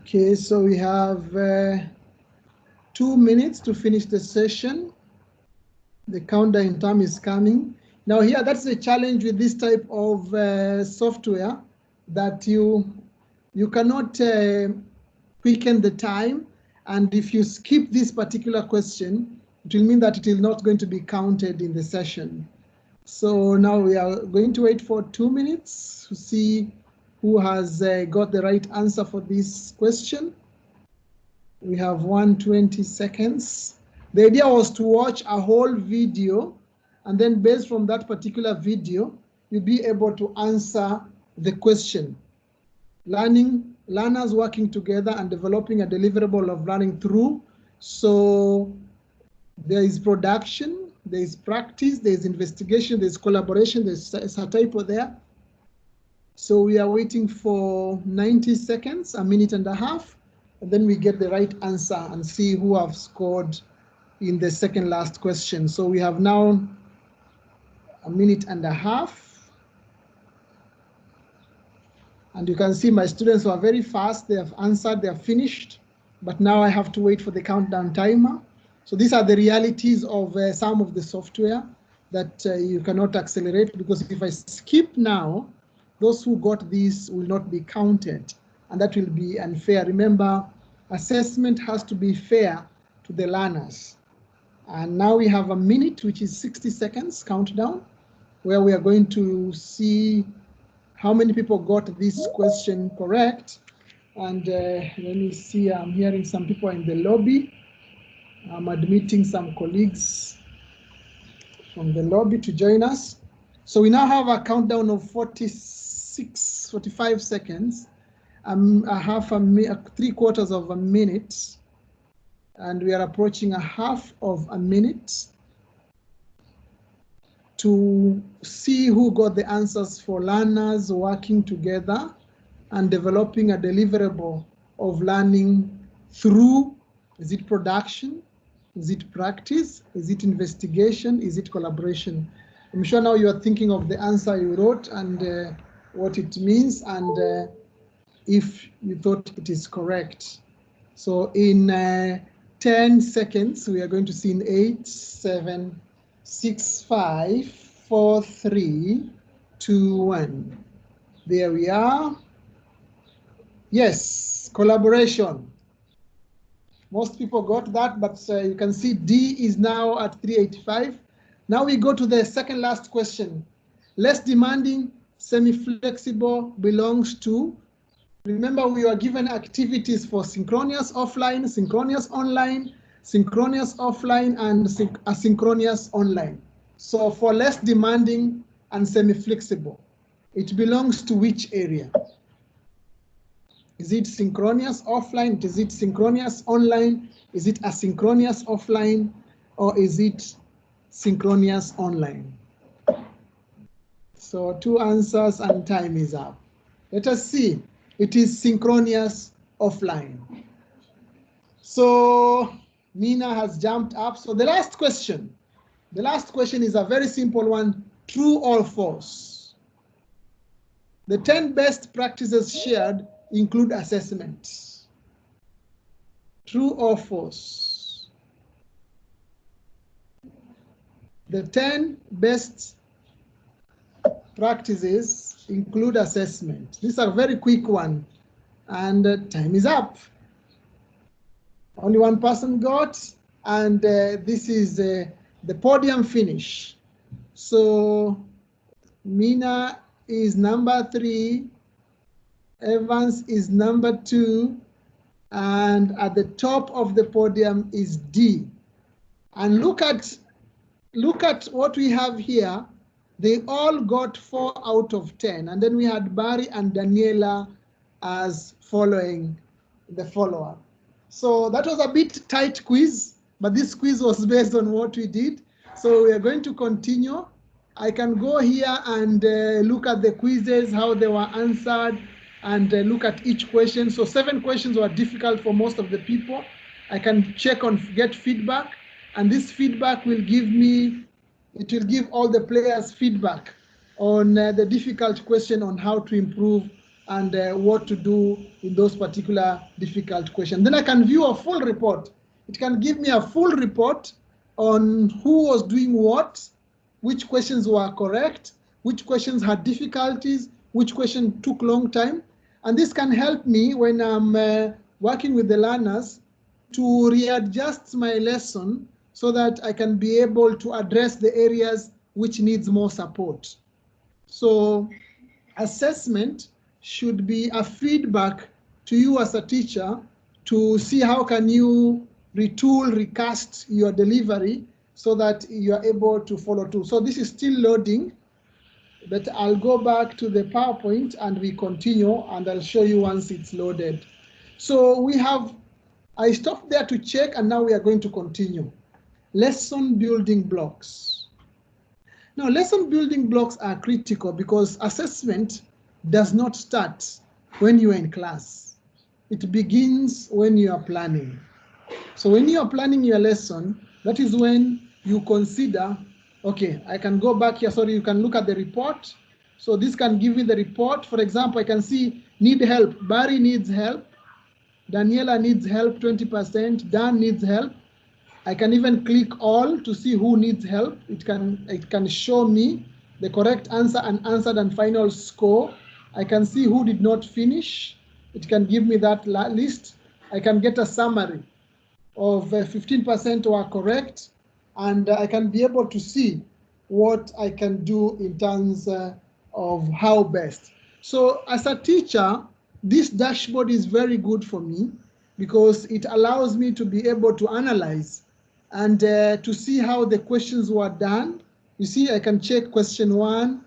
Okay, so we have 2 minutes to finish the session. The countdown time is coming. Now here, that's the challenge with this type of software, that you cannot quicken the time. And if you skip this particular question, it will mean that it is not going to be counted in the session. So now we are going to wait for 2 minutes to see who has got the right answer for this question. We have 120 seconds. The idea was to watch a whole video, and then based from that particular video, you'll be able to answer the question. Learners working together and developing a deliverable of learning through. So there is production, there is practice, there is investigation, there is collaboration, there's a typo there. So we are waiting for 90 seconds, a minute and a half, and then we get the right answer and see who have scored in the second last question. So we have now a minute and a half. And you can see my students who are very fast. They have answered, they have finished, but now I have to wait for the countdown timer. So these are the realities of some of the software that you cannot accelerate, because if I skip now, those who got this will not be counted, and that will be unfair. Remember, assessment has to be fair to the learners. And now we have a minute, which is 60 seconds countdown, where we are going to see how many people got this question correct. And let me see, I'm hearing some people in the lobby. I'm admitting some colleagues from the lobby to join us. So we now have a countdown of 45 seconds, three quarters of a minute, and we are approaching a half of a minute to see who got the answers for learners working together and developing a deliverable of learning through. Is it production? Is it practice? Is it investigation? Is it collaboration? I'm sure now you are thinking of the answer you wrote and what it means, and if you thought it is correct. So in 10 seconds, we are going to see in 8, 7, 6, 5, 4, 3, 2, 1. There we are. Yes, collaboration. Most people got that, but you can see D is now at 385. Now we go to the second last question. Less demanding, semi-flexible belongs to. Remember, we were given activities for synchronous offline, synchronous online, synchronous offline, and asynchronous online. So for less demanding and semi-flexible, it belongs to which area? Is it synchronous offline? Is it synchronous online? Is it asynchronous offline? Or is it synchronous online? So 2 answers and time is up. Let us see. It is synchronous offline. So Nina has jumped up. So the last question is a very simple one, true or false. The 10 best practices shared include assessment. True or false? The 10 best practices include assessment. These are very quick one, and time is up. Only one person got, and this is the podium finish. So Mina is number 3, Evans is number 2, and at the top of the podium is D. And look at what we have here. They all got 4 out of 10. And then we had Barry and Daniela as following the follower. So that was a bit tight quiz, but this quiz was based on what we did. So we are going to continue. I can go here and look at the quizzes, how they were answered, and look at each question. So 7 questions were difficult for most of the people. I can check on get feedback, and this feedback will give me, it will give all the players feedback on the difficult question on how to improve and what to do in those particular difficult questions. Then I can view a full report. It can give me a full report on who was doing what, which questions were correct, which questions had difficulties, which question took long time. And this can help me when I'm working with the learners to readjust my lesson so that I can be able to address the areas which needs more support. So assessment should be a feedback to you as a teacher to see how can you retool, recast your delivery so that you are able to follow through. So this is still loading, but I'll go back to the PowerPoint and we continue, and I'll show you once it's loaded. So we have, I stopped there to check, and now we are going to continue. Lesson building blocks. Now, lesson building blocks are critical because assessment does not start when you are in class. It begins when you are planning. So when you are planning your lesson, that is when you consider, okay, I can go back here. Sorry, you can look at the report. So this can give me the report. For example, I can see need help. Barry needs help. Daniela needs help, 20%. Dan needs help. I can even click all to see who needs help. It can show me the correct answer and answered and final score. I can see who did not finish. It can give me that list. I can get a summary of 15% were correct, and I can be able to see what I can do in terms of how best. So as a teacher, this dashboard is very good for me because it allows me to be able to analyze and to see how the questions were done. You see, I can check question 1,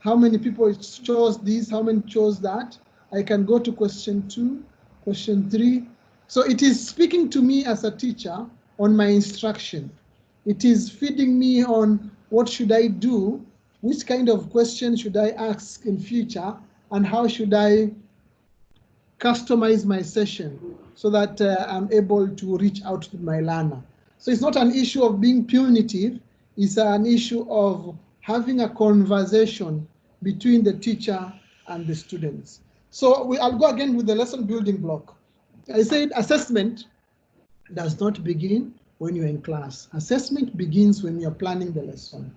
how many people chose this, how many chose that. I can go to question 2, question 3. So it is speaking to me as a teacher on my instruction. It is feeding me on what should I do, which kind of question should I ask in future, and how should I customize my session so that I'm able to reach out to my learner. So it's not an issue of being punitive, it's an issue of having a conversation between the teacher and the students. So I'll go again with the lesson building block. I said assessment does not begin when you're in class. Assessment begins when you're planning the lesson.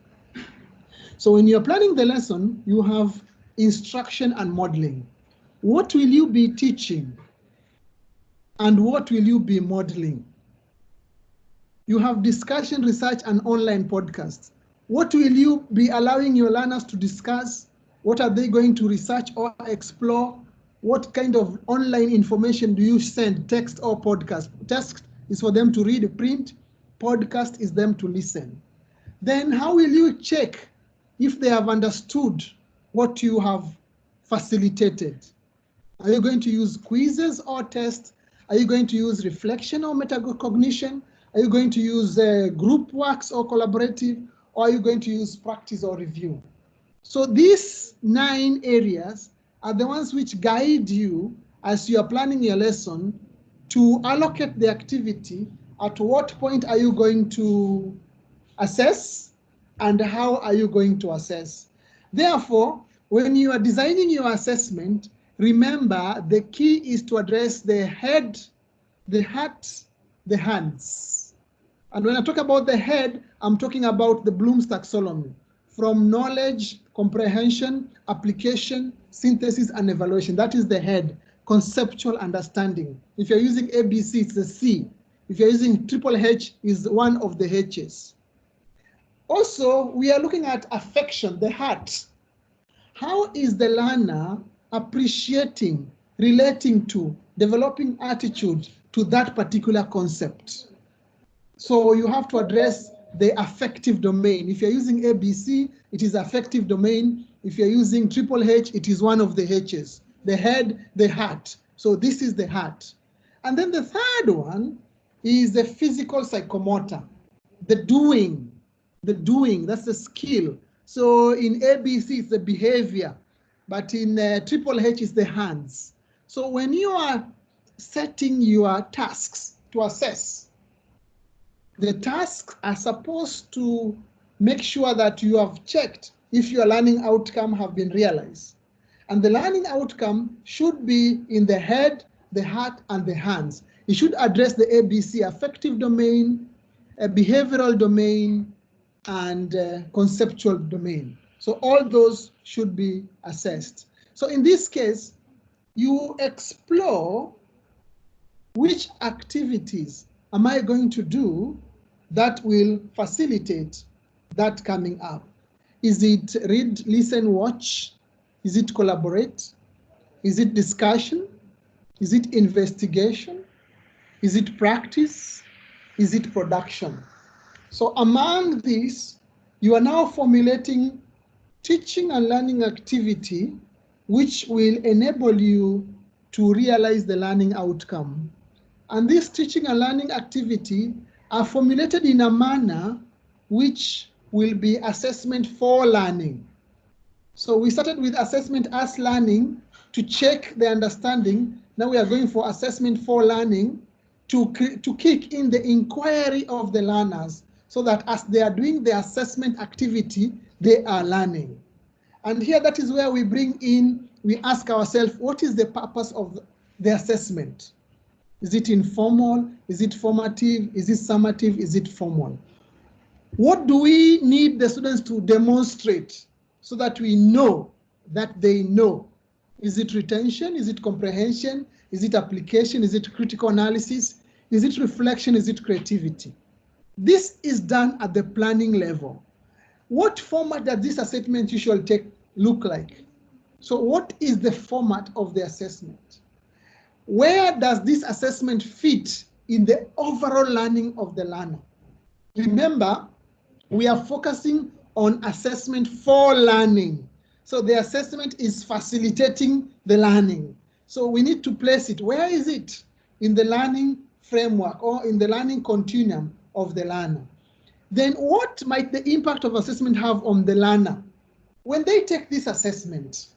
So when you're planning the lesson, you have instruction and modeling. What will you be teaching? And what will you be modeling? You have discussion, research, and online podcasts. What will you be allowing your learners to discuss? What are they going to research or explore? What kind of online information do you send, text or podcast? Text is for them to read, print. Podcast is them to listen. Then how will you check if they have understood what you have facilitated? Are you going to use quizzes or tests? Are you going to use reflection or metacognition? Are you going to use group works or collaborative? Or are you going to use practice or review? So these 9 areas are the ones which guide you as you are planning your lesson to allocate the activity. At what point are you going to assess and how are you going to assess? Therefore, when you are designing your assessment, remember the key is to address the head, the heart, the hands. And when I talk about the head, I'm talking about the Bloom's taxonomy, from knowledge, comprehension, application, synthesis, and evaluation. That is the head, conceptual understanding. If you're using ABC, it's the C. If you're using triple H, is one of the H's. Also, we are looking at affection, the heart. How is the learner appreciating, relating to, developing attitude to that particular concept? So you have to address the affective domain. If you're using ABC, it is affective domain. If you're using triple H, it is one of the H's, the head, the heart. So this is the heart. And then the third one is the physical psychomotor, the doing, that's the skill. So in ABC, it's the behavior, but in triple H, it's the hands. So when you are setting your tasks to assess, the tasks are supposed to make sure that you have checked if your learning outcome have been realized. And the learning outcome should be in the head, the heart, and the hands. It should address the ABC, affective domain, a behavioral domain, and conceptual domain. So all those should be assessed. So in this case, you explore which activities am I going to do that will facilitate that coming up? Is it read, listen, watch? Is it collaborate? Is it discussion? Is it investigation? Is it practice? Is it production? So among these, you are now formulating teaching and learning activity which will enable you to realize the learning outcome. And this teaching and learning activity are formulated in a manner which will be assessment for learning. So we started with assessment as learning to check the understanding. Now we are going for assessment for learning to kick in the inquiry of the learners so that as they are doing the assessment activity, they are learning. And here that is where we bring in, we ask ourselves, what is the purpose of the assessment? Is it informal? Is it formative? Is it summative? Is it formal? What do we need the students to demonstrate so that we know that they know? Is it retention? Is it comprehension? Is it application? Is it critical analysis? Is it reflection? Is it creativity? This is done at the planning level. What format does this assessment usually look like? So what is the format of the assessment? Where does this assessment fit in the overall learning of the learner? Remember, we are focusing on assessment for learning. So the assessment is facilitating the learning. So we need to place it. Where is it? In the learning framework or in the learning continuum of the learner. Then what might the impact of assessment have on the learner? When they take this assessment,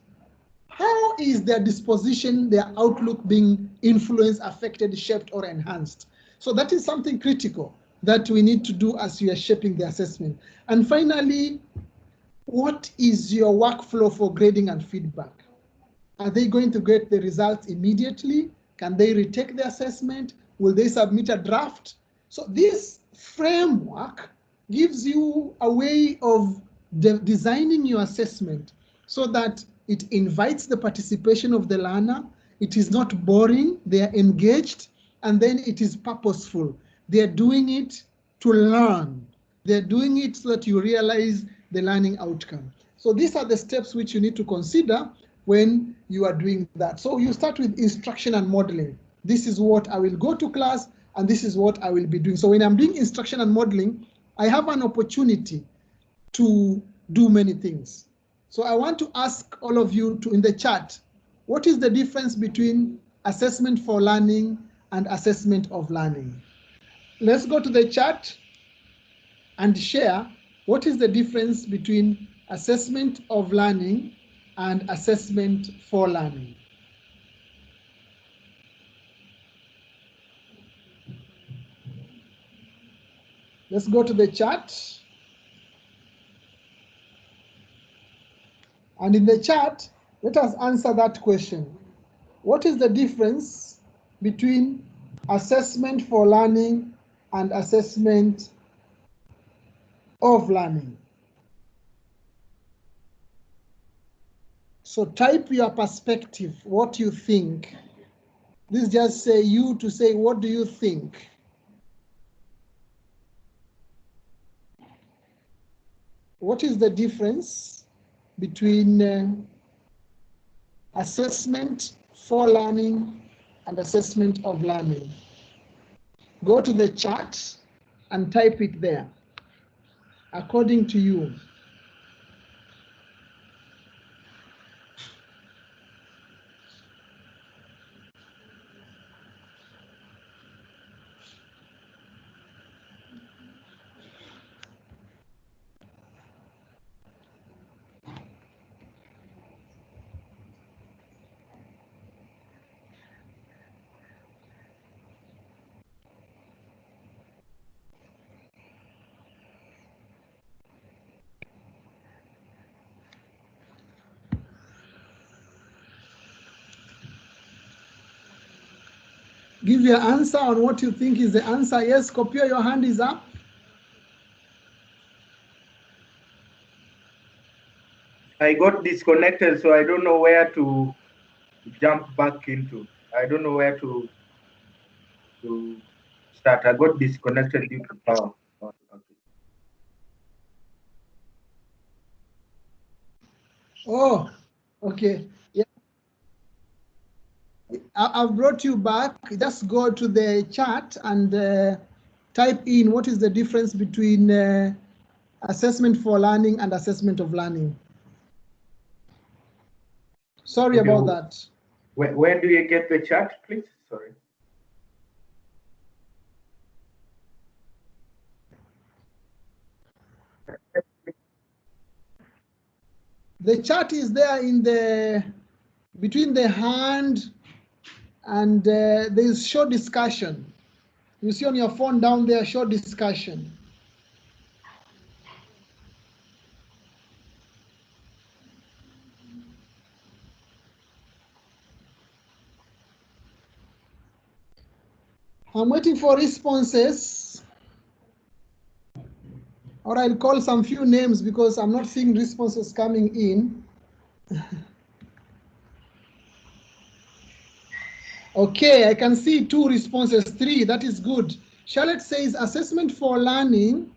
how is their disposition, their outlook being influenced, affected, shaped, or enhanced? So that is something critical that we need to do as we are shaping the assessment. And finally, what is your workflow for grading and feedback? Are they going to get the results immediately? Can they retake the assessment? Will they submit a draft? So this framework gives you a way of designing your assessment so that it invites the participation of the learner. It is not boring, they are engaged, and then it is purposeful. They are doing it to learn. They're doing it so that you realize the learning outcome. So these are the steps which you need to consider when you are doing that. So you start with instruction and modeling. This is what I will go to class, and this is what I will be doing. So when I'm doing instruction and modeling, I have an opportunity to do many things. So I want to ask all of you to, in the chat, what is the difference between assessment for learning and assessment of learning? Let's go to the chat and share what is the difference between assessment of learning and assessment for learning. Let's go to the chat. And in the chat, let us answer that question. What is the difference between assessment for learning and assessment of learning? So type your perspective, what you think. This just say you to say, what do you think? What is the difference between assessment for learning and assessment of learning? Go to the chat and type it there. according to you? Give your answer on what you think is the answer. Yes, Kopio, your hand is up. I got disconnected, so I don't know where to jump back into. I don't know where to start. I got disconnected due to power. Okay. Oh, okay. Yeah. I've brought you back. Just go to the chat and type in what is the difference between assessment for learning and assessment of learning. Sorry Okay, about that. Where do you get the chat, please? Sorry. The chat is there in the between the hand and there is show discussion. You see on your phone down there, show discussion. I'm waiting for responses, or I'll call some few names because I'm not seeing responses coming in. Okay, I can see 2 responses, 3, that is good. Charlotte says assessment for learning.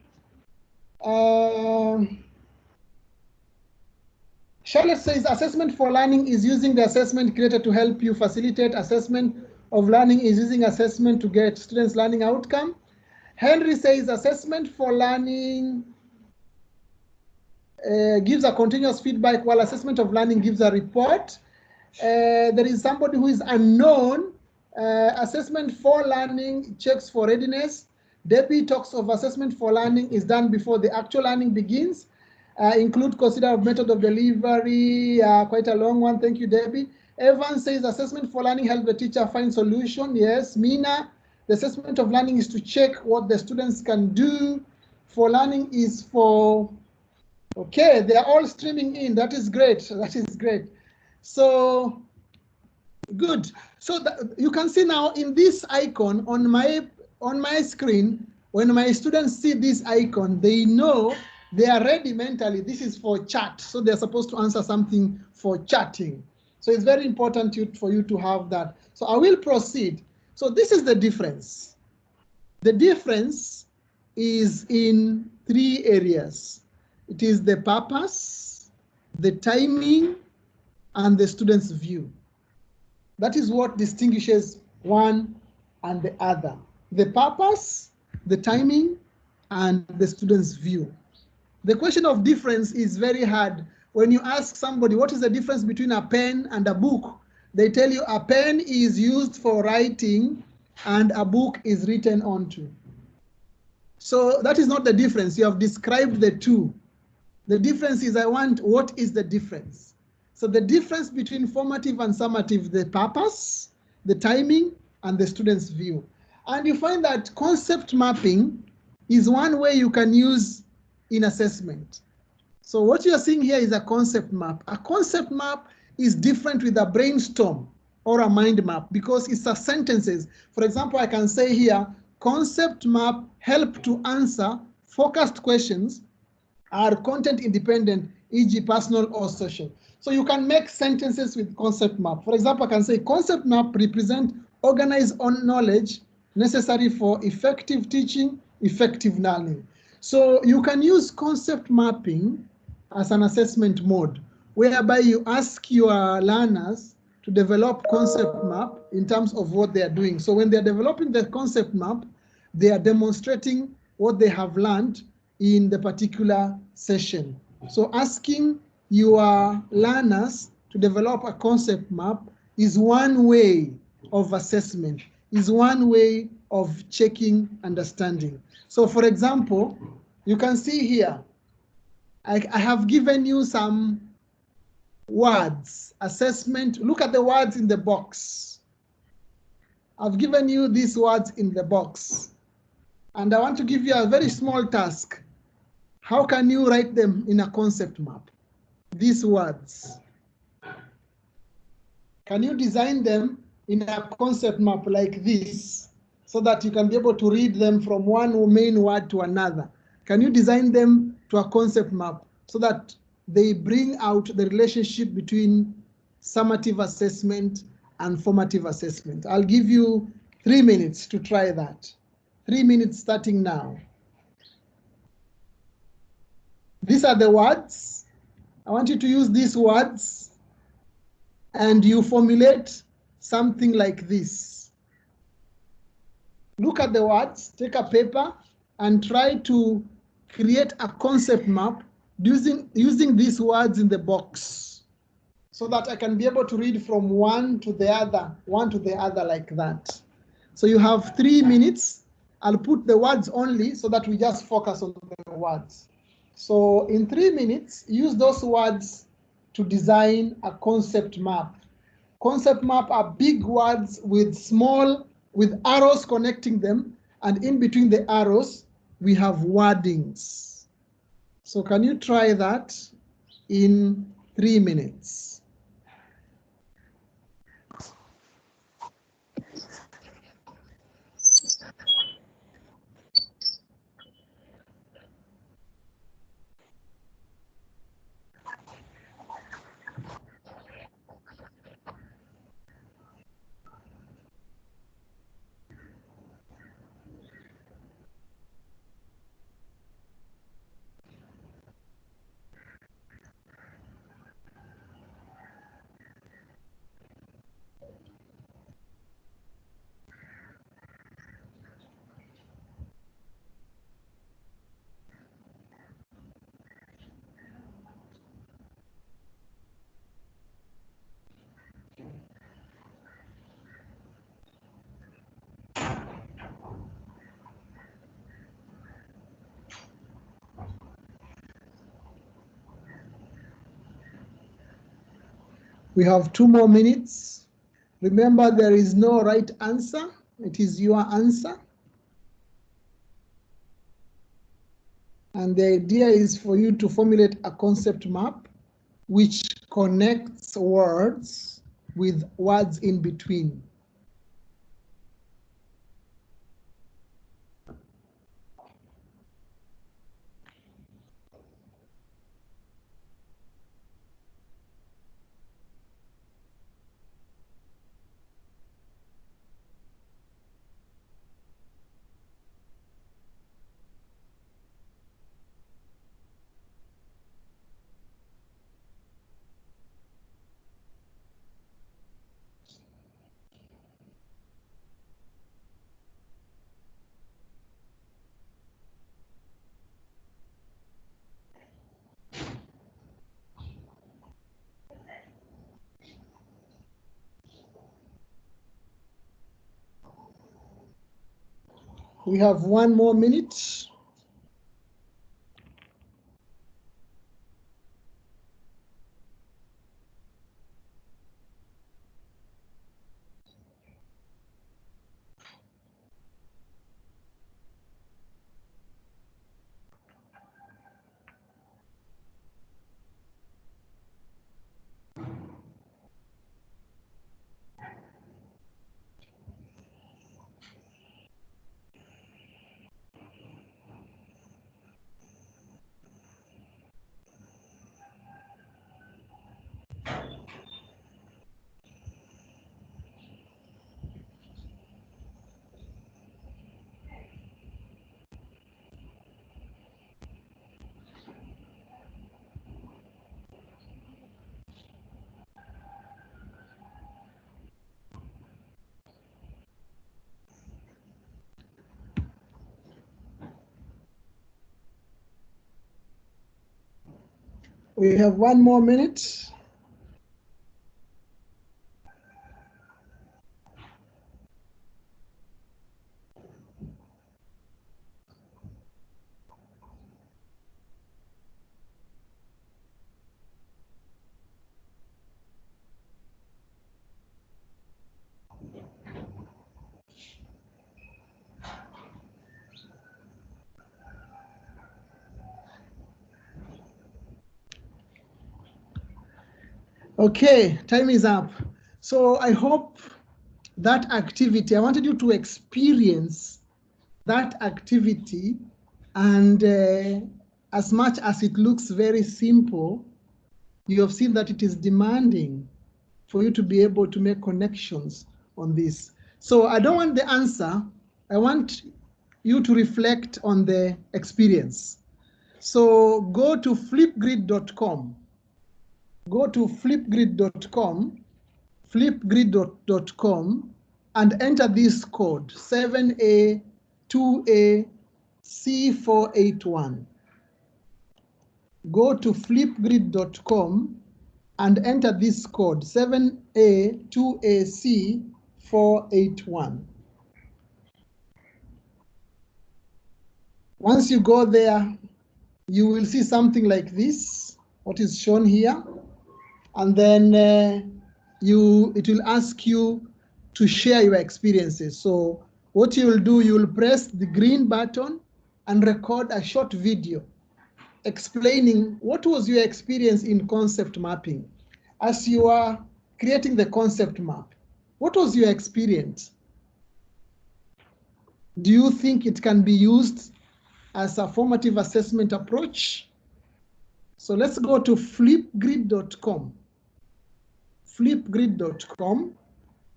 Charlotte says assessment for learning is using the assessment creator to help you facilitate. Assessment of learning is using assessment to get students' learning outcome. Henry says assessment for learning gives a continuous feedback, while assessment of learning gives a report. There is somebody who is unknown. Assessment for learning checks for readiness. Debbie talks of assessment for learning is done before the actual learning begins. Include consider method of delivery, quite a long one. Thank you, Debbie. Evan says assessment for learning help the teacher find solution. Yes. Mina, the assessment of learning is to check what the students can do. For learning is for, okay, they are all streaming in. That is great. That is great. So good. So you can see now in this icon on my screen, when my students see this icon, they know they are ready mentally. This is for chat. So they're supposed to answer something for chatting. So it's very important for you to have that. So I will proceed. So this is the difference. The difference is in 3 areas. It is the purpose, the timing, and the student's view. That is what distinguishes one and the other. The purpose, the timing, and the student's view. The question of difference is very hard. When you ask somebody, what is the difference between a pen and a book? They tell you a pen is used for writing and a book is written onto. So that is not the difference. You have described the two. The difference is what is the difference? So the difference between formative and summative, the purpose, the timing, and the student's view. And you find that concept mapping is one way you can use in assessment. So what you're seeing here is a concept map. A concept map is different with a brainstorm or a mind map because it's a sentences. For example, I can say here, concept map help to answer focused questions are content independent, e.g. personal or social. So you can make sentences with concept map. For example, I can say concept map represent organized knowledge necessary for effective teaching, effective learning. So you can use concept mapping as an assessment mode, whereby you ask your learners to develop concept map in terms of what they are doing. So when they're developing the concept map, they are demonstrating what they have learned in the particular session. So asking your learners to develop a concept map is one way of assessment, is one way of checking understanding. So for example, you can see here, I have given you some words, assessment. Look at the words in the box. I've given you these words in the box. And I want to give you a very small task. How can you write them in a concept map? These words. Can you design them in a concept map like this so that you can be able to read them from one main word to another? Can you design them to a concept map so that they bring out the relationship between summative assessment and formative assessment? I'll give you 3 minutes to try that. 3 minutes starting now. These are the words. I want you to use these words and you formulate something like this. Look at the words, take a paper and try to create a concept map using these words in the box so that I can be able to read from one to the other like that. So you have 3 minutes. I'll put the words only so that we just focus on the words. So in 3 minutes, use those words to design a concept map. Concept map are big words with arrows connecting them, and in between the arrows, we have wordings. So can you try that in 3 minutes? We have 2 more minutes. Remember, there is no right answer. It is your answer. And the idea is for you to formulate a concept map which connects words with words in between. We have 1 more minute. We have 1 more minute. Okay, time is up. So I hope that activity, I wanted you to experience that activity, and as much as it looks very simple, you have seen that it is demanding for you to be able to make connections on this. So I don't want the answer, I want you to reflect on the experience. So go to flipgrid.com. Go to flipgrid.com, flipgrid.com, and enter this code 7A2AC481. Go to flipgrid.com and enter this code 7A2AC481. Once you go there, you will see something like this, what is shown here. And then it will ask you to share your experiences. So what you will do, you will press the green button and record a short video explaining what was your experience in concept mapping. As you are creating the concept map, what was your experience? Do you think it can be used as a formative assessment approach? So let's go to flipgrid.com. Flipgrid.com,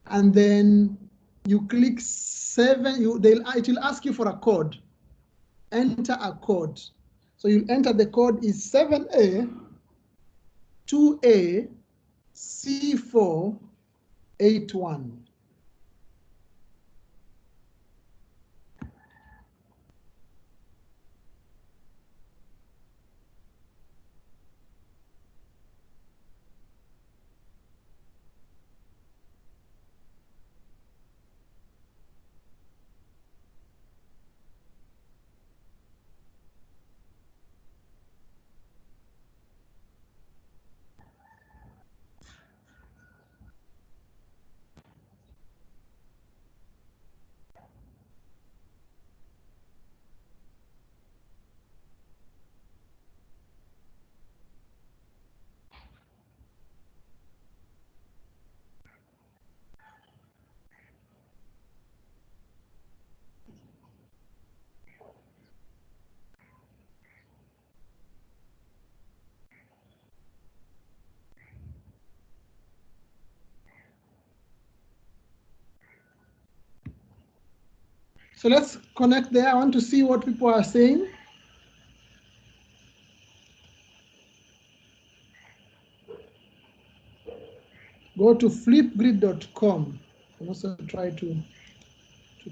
and then you click 7. It will ask you for a code. Enter a code. So you enter the code is 7A2AC481. So let's connect there. I want to see what people are saying. Go to flipgrid.com. And also try to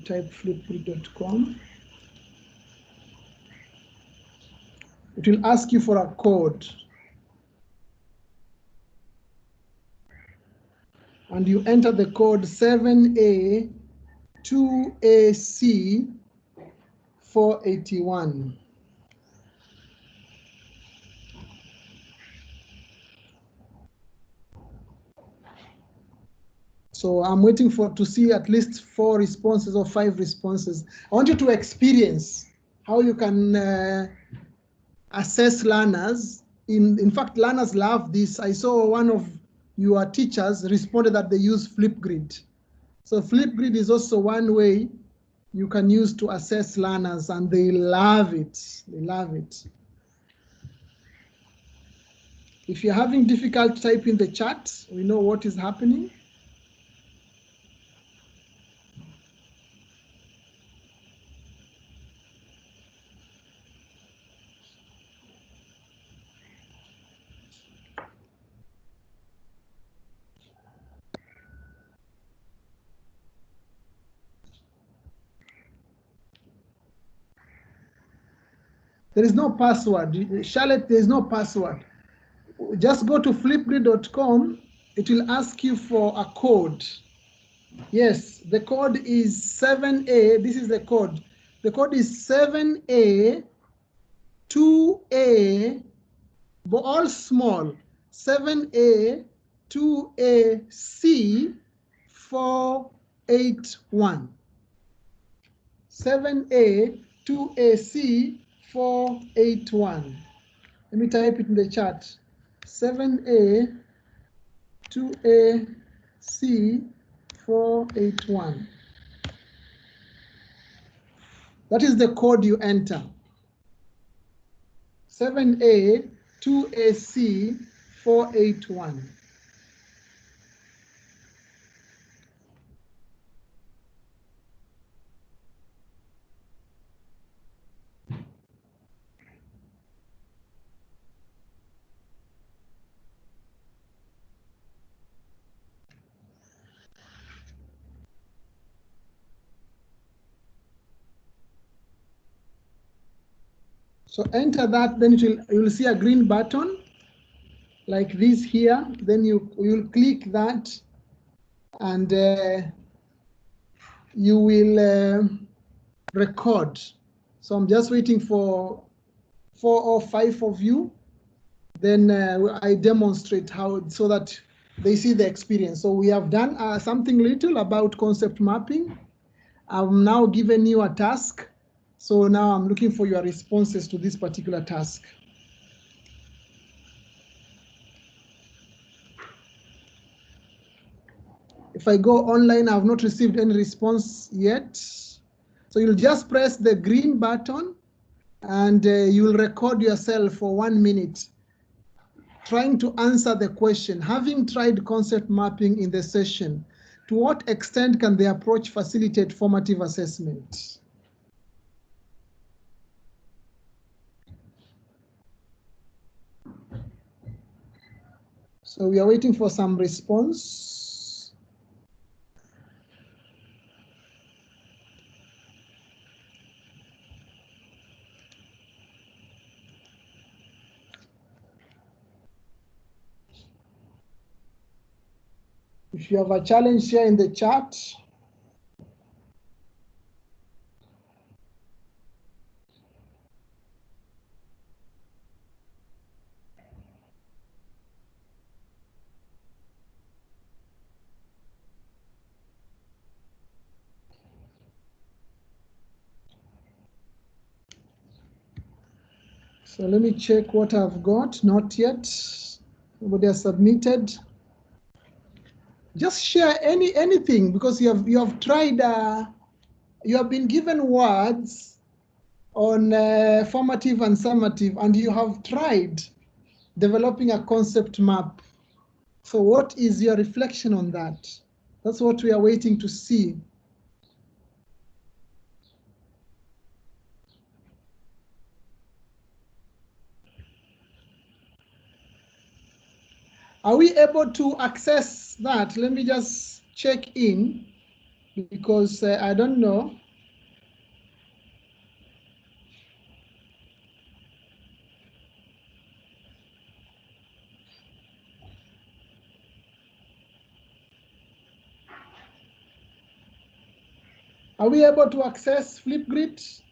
type flipgrid.com. It will ask you for a code. And you enter the code 7A2AC481. So I'm waiting to see at least 4 responses or 5 responses. I want you to experience how you can assess learners. In fact, learners love this. I saw one of your teachers responded that they use Flipgrid. So Flipgrid is also one way you can use to assess learners, and they love it. They love it. If you're having difficulty typing the chat, we know what is happening. There is no password. Charlotte, there is no password. just go to flipgrid.com. It will ask you for a code. Yes, the code is 7A. This is the code. The code is 7A, 2A, but all small. 7A, 2AC, 481. 7A, 2AC, 481. Let me type it in the chat. 7A, 2AC, 481. That is the code you enter. 7A, 2AC, 481. So enter that, then you'll see a green button like this here. Then you'll click that, and you will record. So I'm just waiting for 4 or 5 of you. Then I demonstrate how, so that they see the experience. So we have done something little about concept mapping. I've now given you a task. So now I'm looking for your responses to this particular task. If I go online, I have not received any response yet. So you'll just press the green button, and you'll record yourself for 1 minute trying to answer the question. Having tried concept mapping in the session, to what extent can the approach facilitate formative assessment? So we are waiting for some response. If you have a challenge, share in the chat. So let me check what I've got. Not yet. Nobody has submitted. Just share anything, because you have tried. You have been given words on formative and summative, and you have tried developing a concept map. So what is your reflection on that? That's what we are waiting to see. Are we able to access that? Let me just check in, because I don't know. Are we able to access Flipgrid?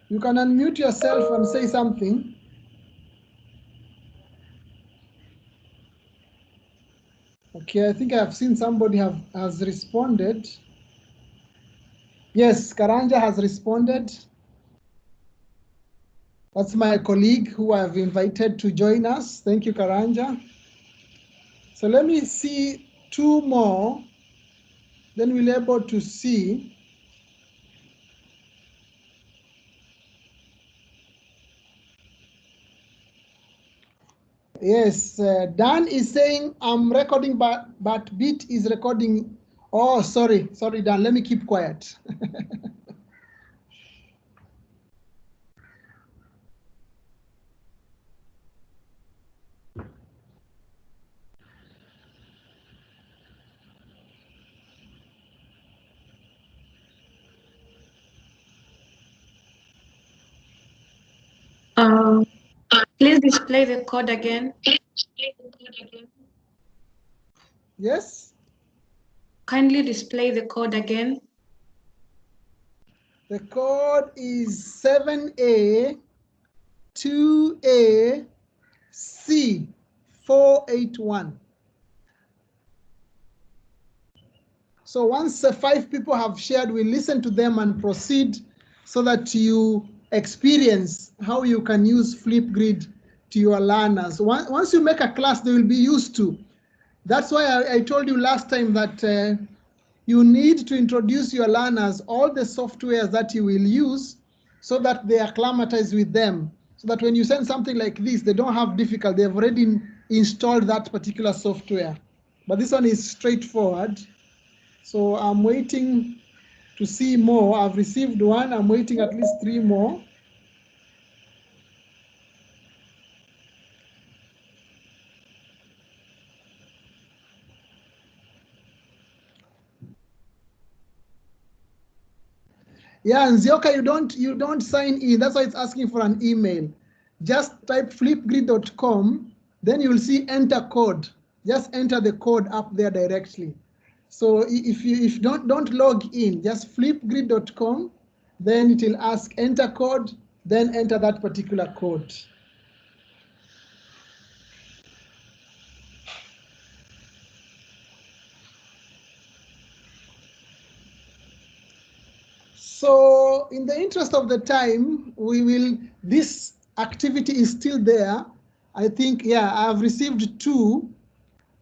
You can unmute yourself and say something. Okay, I think I've seen somebody has responded. Yes, Karanja has responded. That's my colleague who I've invited to join us. Thank you, Karanja. So let me see 2 more, then we'll be able to see. Yes, Dan is saying I'm recording, but Bit is recording. Oh, sorry, Dan, let me keep quiet. Please display the code again. Yes? Kindly display the code again. The code is 7A 2A C 481. So once 5 people have shared, we listen to them and proceed so that you experience how you can use Flipgrid to your learners. Once you make a class, they will be used to. That's why I told you last time that you need to introduce your learners all the softwares that you will use so that they acclimatize with them. So that when you send something like this, they don't have difficulty. They've already installed that particular software. But this one is straightforward. So I'm waiting to see more. I've received one. I'm waiting at least 3 more. Yeah, and Nzioka, you don't sign in. That's why it's asking for an email. Just type flipgrid.com, then you'll see enter code. Just enter the code up there directly. So if you don't log in, just flipgrid.com, then it will ask enter code, then enter that particular code. So in the interest of the time, this activity is still there. I think, yeah, I've received 2.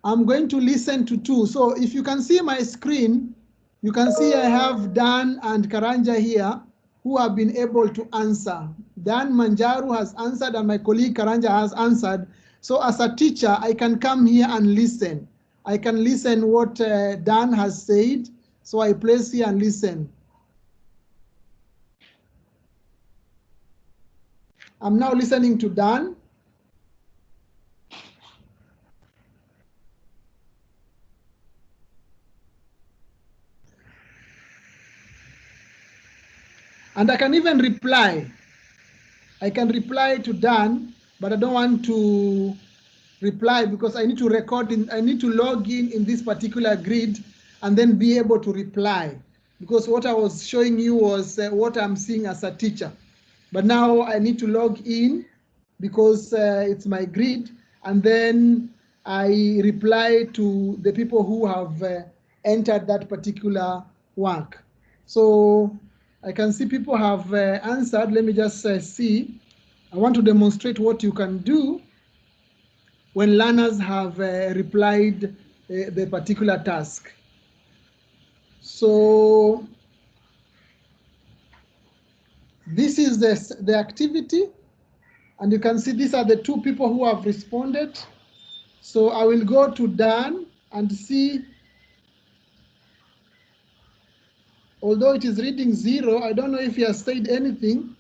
I'm going to listen to 2. So if you can see my screen, you can see I have Dan and Karanja here who have been able to answer. Dan Manjaru has answered and my colleague Karanja has answered. So as a teacher, I can come here and listen. I can listen what Dan has said. So I place here and listen. I'm now listening to Dan. And I can even reply. I can reply to Dan, but I don't want to reply because I need to record I need to log in this particular grid and then be able to reply. Because what I was showing you was what I'm seeing as a teacher. But now I need to log in because it's my grid, and then I reply to the people who have entered that particular work. So I can see people have answered. Let me just see. I want to demonstrate what you can do when learners have replied the particular task. So this is the activity, and you can see these are the 2 people who have responded. So I will go to Dan and see, although it is reading 0, I don't know if he has said anything.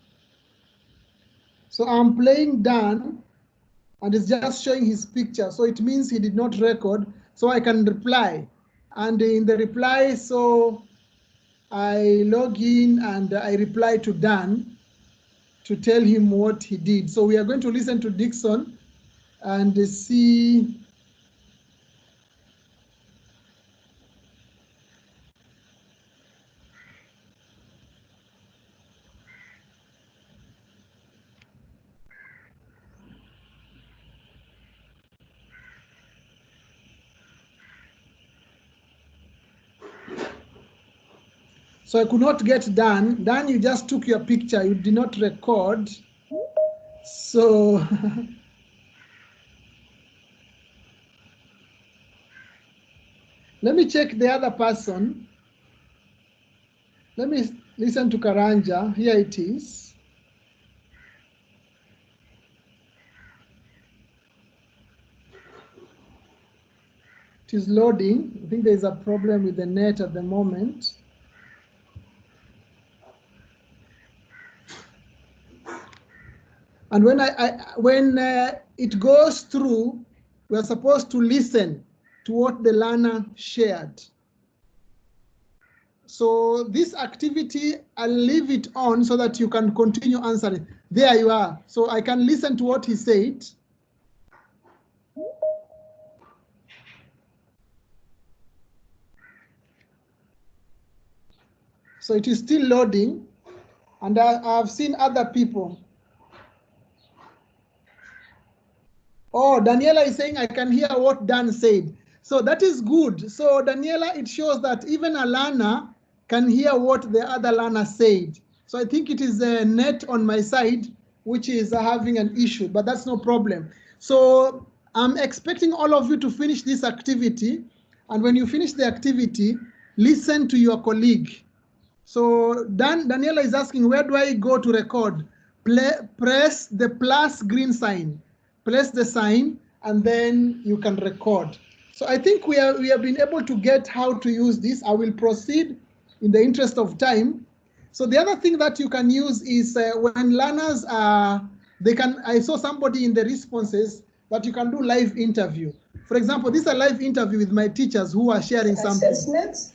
So I'm playing Dan, and it's just showing his picture. So it means he did not record, so I can reply. And in the reply, so I log in and I reply to Dan to tell him what he did. So we are going to listen to Dixon and see. So I could not get Dan. Dan, you just took your picture. You did not record. So let me check the other person. Let me listen to Karanja. Here it is. It is loading. I think there is a problem with the net at the moment. And when it goes through, we are supposed to listen to what the learner shared. So this activity, I'll leave it on so that you can continue answering. There you are. So I can listen to what he said. So it is still loading, and I've seen other people. Oh, Daniela is saying, I can hear what Dan said. So that is good. So Daniela, it shows that even a learner can hear what the other learner said. So I think it is a net on my side, which is having an issue, but that's no problem. So I'm expecting all of you to finish this activity. And when you finish the activity, listen to your colleague. So Daniela is asking, where do I go to record? Press the plus green sign. Press the sign, and then you can record. So I think we have been able to get how to use this. I will proceed in the interest of time. So the other thing that you can use is when learners are, I saw somebody in the responses that you can do live interview. For example, this is a live interview with my teachers who are sharing something. Assessments.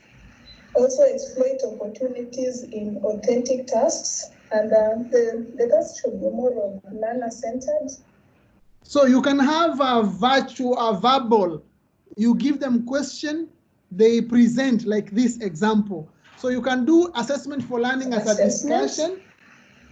Also exploit opportunities in authentic tasks, and the tasks should be more of learner-centered. So you can have a verbal. You give them question, they present like this example. So you can do assessment for learning as a discussion.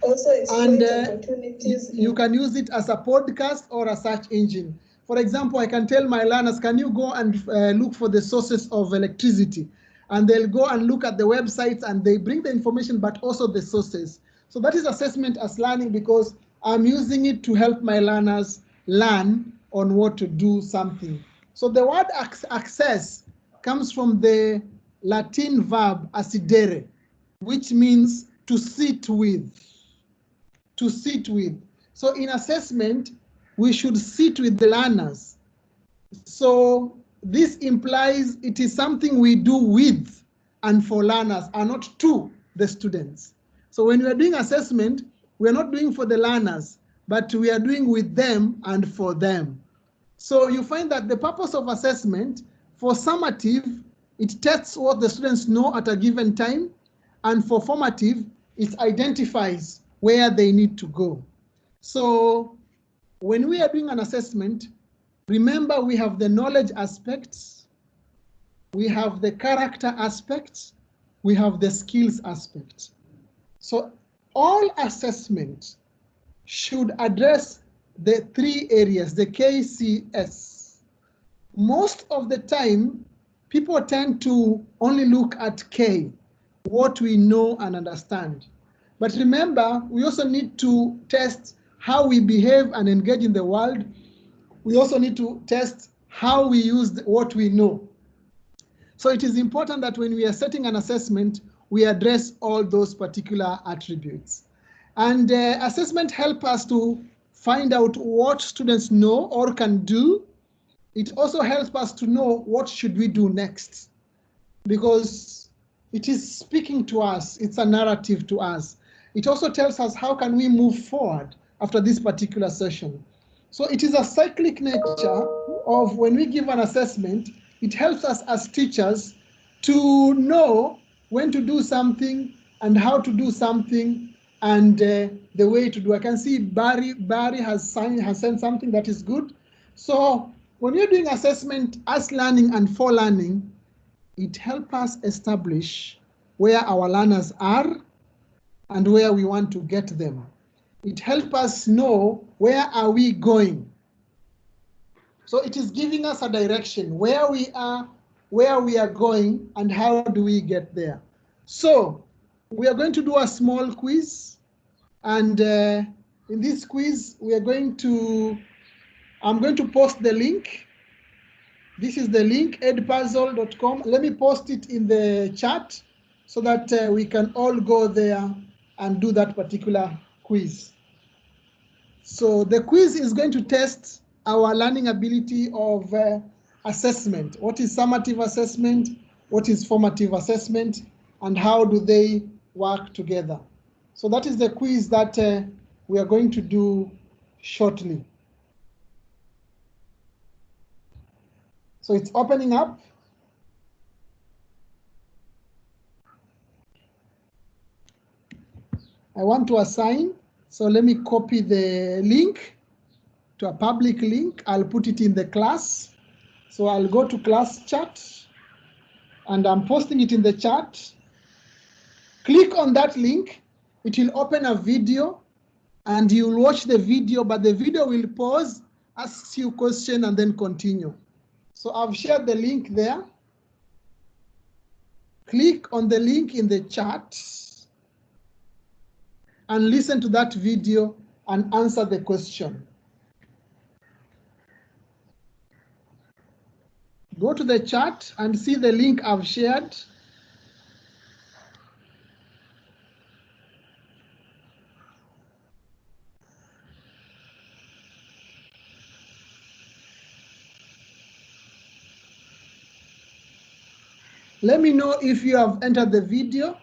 Also exploit opportunities. You can use it as a podcast or a search engine. For example, I can tell my learners, can you go and look for the sources of electricity? And they'll go and look at the websites, and they bring the information, but also the sources. So that is assessment as learning, because I'm using it to help my learners learn on what to do something. So the word access comes from the Latin verb assidere, which means to sit with. To sit with. So in assessment, we should sit with the learners. So this implies it is something we do with and for learners, and not to the students. So when we are doing assessment, we are not doing for the learners, but we are doing with them and for them. So you find that the purpose of assessment, for summative, it tests what the students know at a given time, and for formative, it identifies where they need to go. So when we are doing an assessment, remember we have the knowledge aspects, we have the character aspects, we have the skills aspects. So all assessment should address the three areas, the KCS. Most of the time, people tend to only look at K, what we know and understand. But remember, we also need to test how we behave and engage in the world. We also need to test how we use what we know. So it is important that when we are setting an assessment, we address all those particular attributes. And assessment helps us to find out what students know or can do. It also helps us to know what should we do next, because it is speaking to us, it's a narrative to us. It also tells us how can we move forward after this particular session. So it is a cyclic nature of when we give an assessment, it helps us as teachers to know when to do something and how to do something and the way to do. I can see Barry has sent something that is good. So when you're doing assessment as learning and for learning, it helps us establish where our learners are and where we want to get them. It helps us know where are we going. So it is giving us a direction, where we are going, and how do we get there. So we are going to do a small quiz. And in this quiz, I'm going to post the link. This is the link, edpuzzle.com. Let me post it in the chat so that we can all go there and do that particular quiz. So the quiz is going to test our learning ability of assessment. What is summative assessment? What is formative assessment? And how do they work together? So that is the quiz that we are going to do shortly. So it's opening up. want to assign. So let me copy the link to a public link. I'll put it in the class. So I'll go to class chat and I'm posting it in the chat. Click on that link. It will open a video and you'll watch the video, but the video will pause, ask you a question and then continue. So I've shared the link there. Click on the link in the chat and listen to that video and answer the question. Go to the chat and see the link I've shared. Let me know if you have entered the video.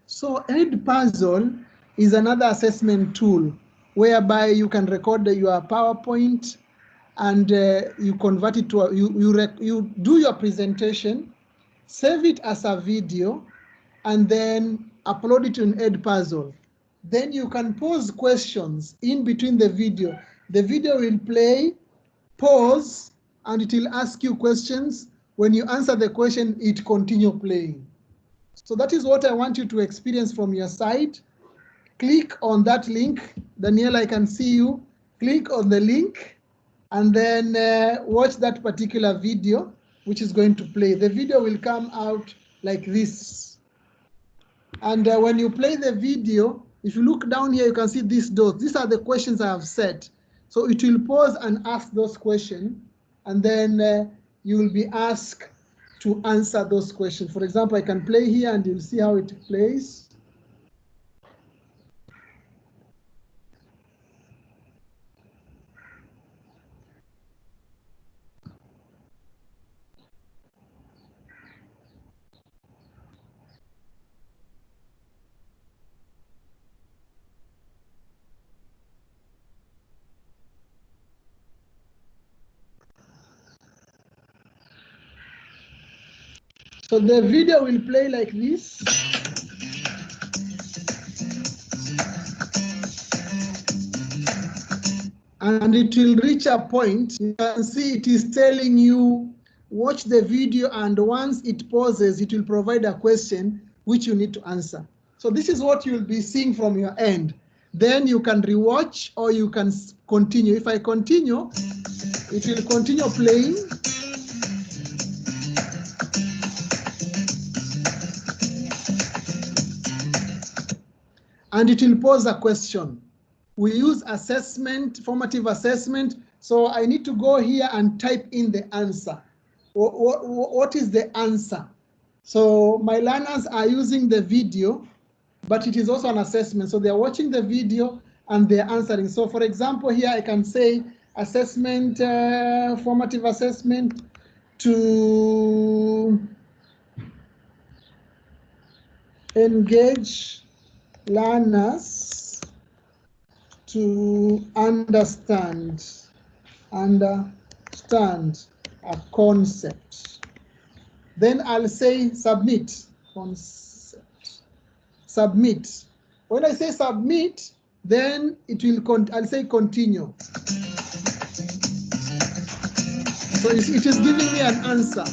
So Edpuzzle is another assessment tool whereby you can record your PowerPoint and you convert it to you do your presentation, save it as a video, and then upload it in Edpuzzle. Then you can pose questions in between the video. The video will play, pause, and it will ask you questions. When you answer the question, it continue playing. So that is what I want you to experience from your side. Click on that link. Daniel, I can see you. Click on the link and then watch that particular video, which is going to play. The video will come out like this. And when you play the video, if you look down here, you can see these dots. These are the questions I have set. So it will pause and ask those questions, and then you will be asked to answer those questions. For example, I can play here and you'll see how it plays. So the video will play like this. And it will reach a point. You can see it is telling you, watch the video, and once it pauses, it will provide a question which you need to answer. So this is what you'll be seeing from your end. Then you can rewatch or you can continue. If I continue, it will continue playing. And it will pose a question. We use assessment, formative assessment. So I need to go here and type in the answer. What is the answer? So my learners are using the video, but it is also an assessment. So they're watching the video and they're answering. So for example, here I can say assessment, formative assessment to engage learners to understand a concept. Then I'll say submit, concept, submit. When I say submit, then it will, I'll say continue. So it is giving me an answer.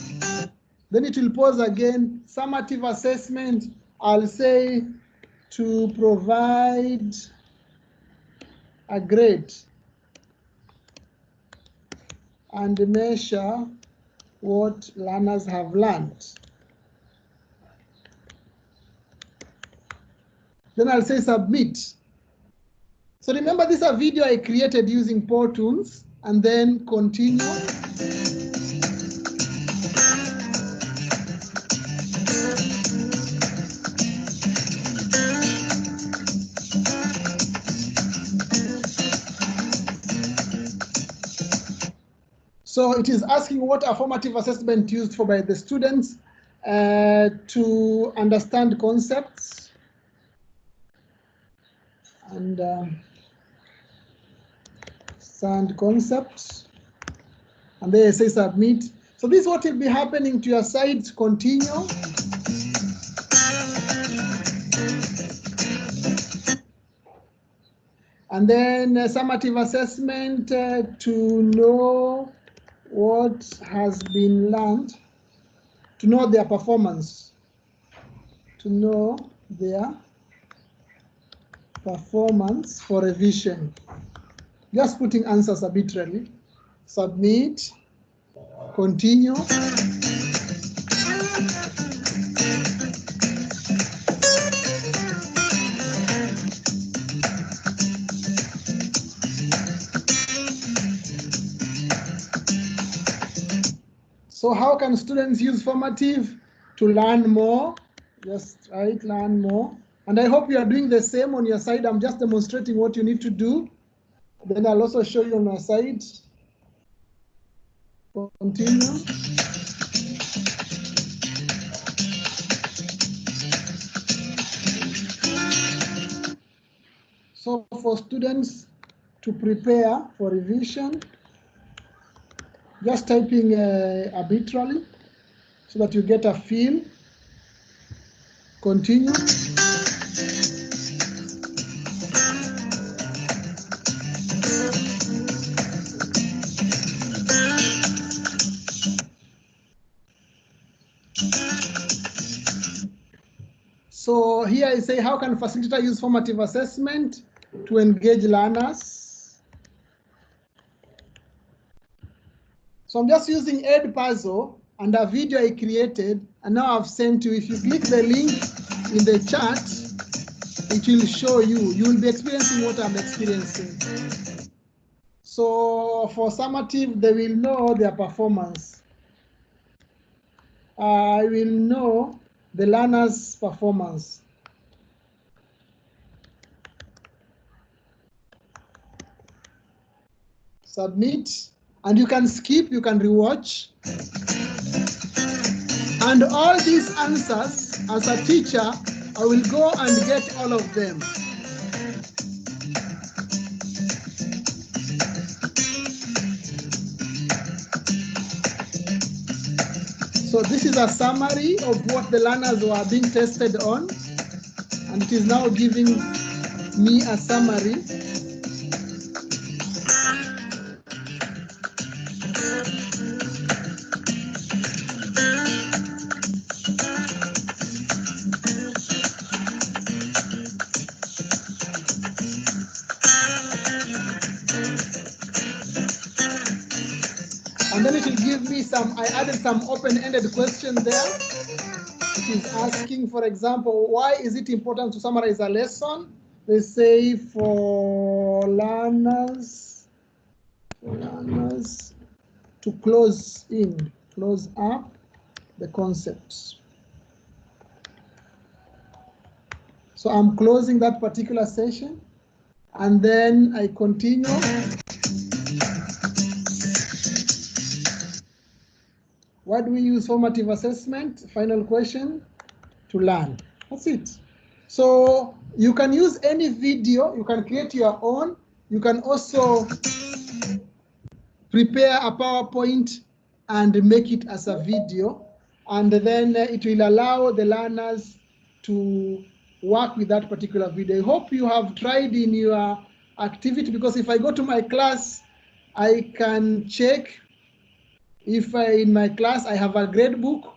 Then it will pause again, summative assessment, I'll say to provide a grade and measure what learners have learned. Then I'll say submit. So remember, this is a video I created using Pro Tools, and then continue. So it is asking what a formative assessment used for by the students to understand concepts and understand concepts, and then I say submit. So this is what will be happening to your sites. Continue. And then summative assessment to know what has been learned, to know their performance, to know their performance for revision. Just putting answers arbitrarily. Submit, continue. So how can students use formative to learn more? Just write learn more. And I hope you are doing the same on your side. I'm just demonstrating what you need to do. Then I'll also show you on my side. Continue. So for students to prepare for revision, just typing arbitrarily so that you get a feel. Continue. So here I say, how can facilitator use formative assessment to engage learners? So I'm just using Edpuzzle and a video I created, and now I've sent you. If you click the link in the chat, it will show you. You will be experiencing what I'm experiencing. So for summative, they will know their performance. I will know the learner's performance. Submit, and you can skip, you can rewatch. And all these answers, as a teacher, I will go and get all of them. So this is a summary of what the learners were being tested on, and it is now giving me a summary. And then it will give me I added some open-ended questions there. It is asking, for example, why is it important to summarize a lesson? They say for learners to close up the concepts. So I'm closing that particular session, and then I continue. Why do we use formative assessment? Final question, to learn. That's it. So you can use any video, you can create your own. You can also prepare a PowerPoint and make it as a video. And then it will allow the learners to work with that particular video. I hope you have tried in your activity, because if I go to my class, I can check if in my class I have a grade book.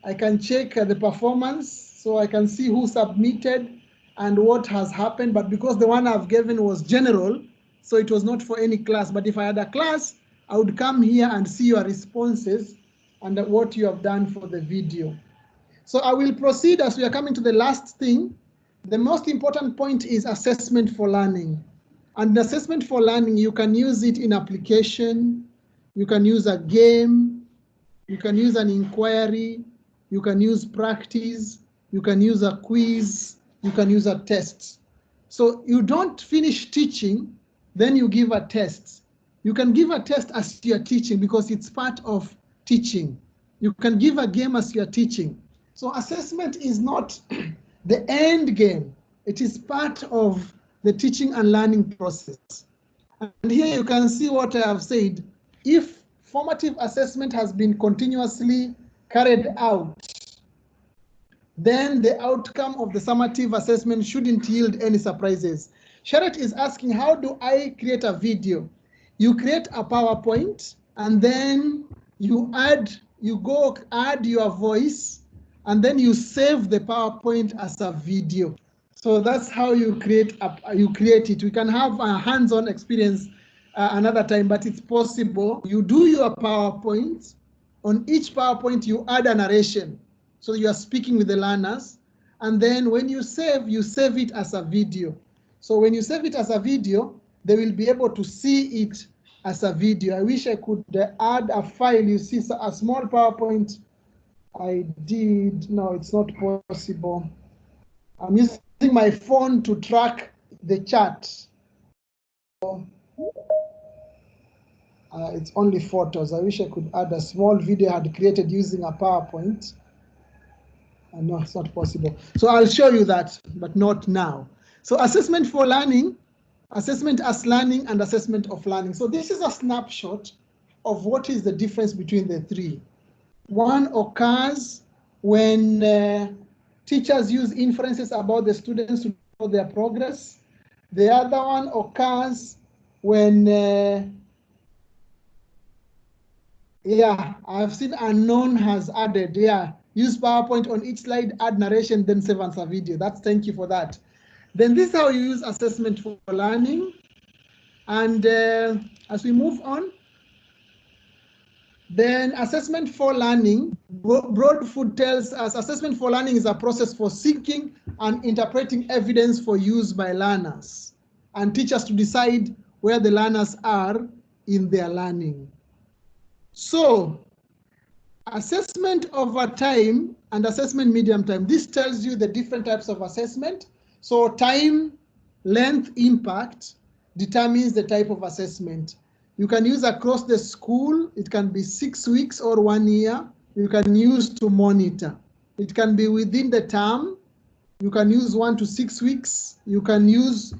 I can check the performance, so I can see who submitted and what has happened. But because the one I've given was general, so it was not for any class. But if I had a class, I would come here and see your responses and what you have done for the video. So I will proceed as we are coming to the last thing. The most important point is assessment for learning. And assessment for learning, you can use it in application, you can use a game, you can use an inquiry, you can use practice, you can use a quiz, you can use a test. So you don't finish teaching, then you give a test. You can give a test as you're teaching because it's part of teaching. You can give a game as you're teaching. So assessment is not the end game. It is part of the teaching and learning process. And here you can see what I have said. If formative assessment has been continuously carried out, then the outcome of the summative assessment shouldn't yield any surprises. Charlotte is asking, how do I create a video? You create a PowerPoint, and then you add your voice, and then you save the PowerPoint as a video. So that's how you create it. We can have a hands-on experience another time, but it's possible. You do your PowerPoint. On each PowerPoint, you add a narration. So you are speaking with the learners. And then when you save it as a video. So when you save it as a video, they will be able to see it as a video. I wish I could add a file. You see a small PowerPoint. I did. No, it's not possible. I'm using my phone to track the chat. It's only photos. I wish I could add a small video I had created using a PowerPoint. No, it's not possible. So I'll show you that, but not now. So assessment for learning, assessment as learning, and assessment of learning. So this is a snapshot of what is the difference between the three. One occurs when teachers use inferences about the students to know their progress. The other one occurs when, I've seen unknown has added, use PowerPoint on each slide, add narration, then save as a video. Thank you for that. Then this is how you use assessment for learning. And as we move on, then assessment for learning, Broadfoot tells us assessment for learning is a process for seeking and interpreting evidence for use by learners and teachers to decide where the learners are in their learning. So assessment over time and assessment medium time, this tells you the different types of assessment. So time, length, impact determines the type of assessment. You can use across the school. It can be 6 weeks or 1 year. You can use to monitor. It can be within the term. You can use 1 to 6 weeks. You can use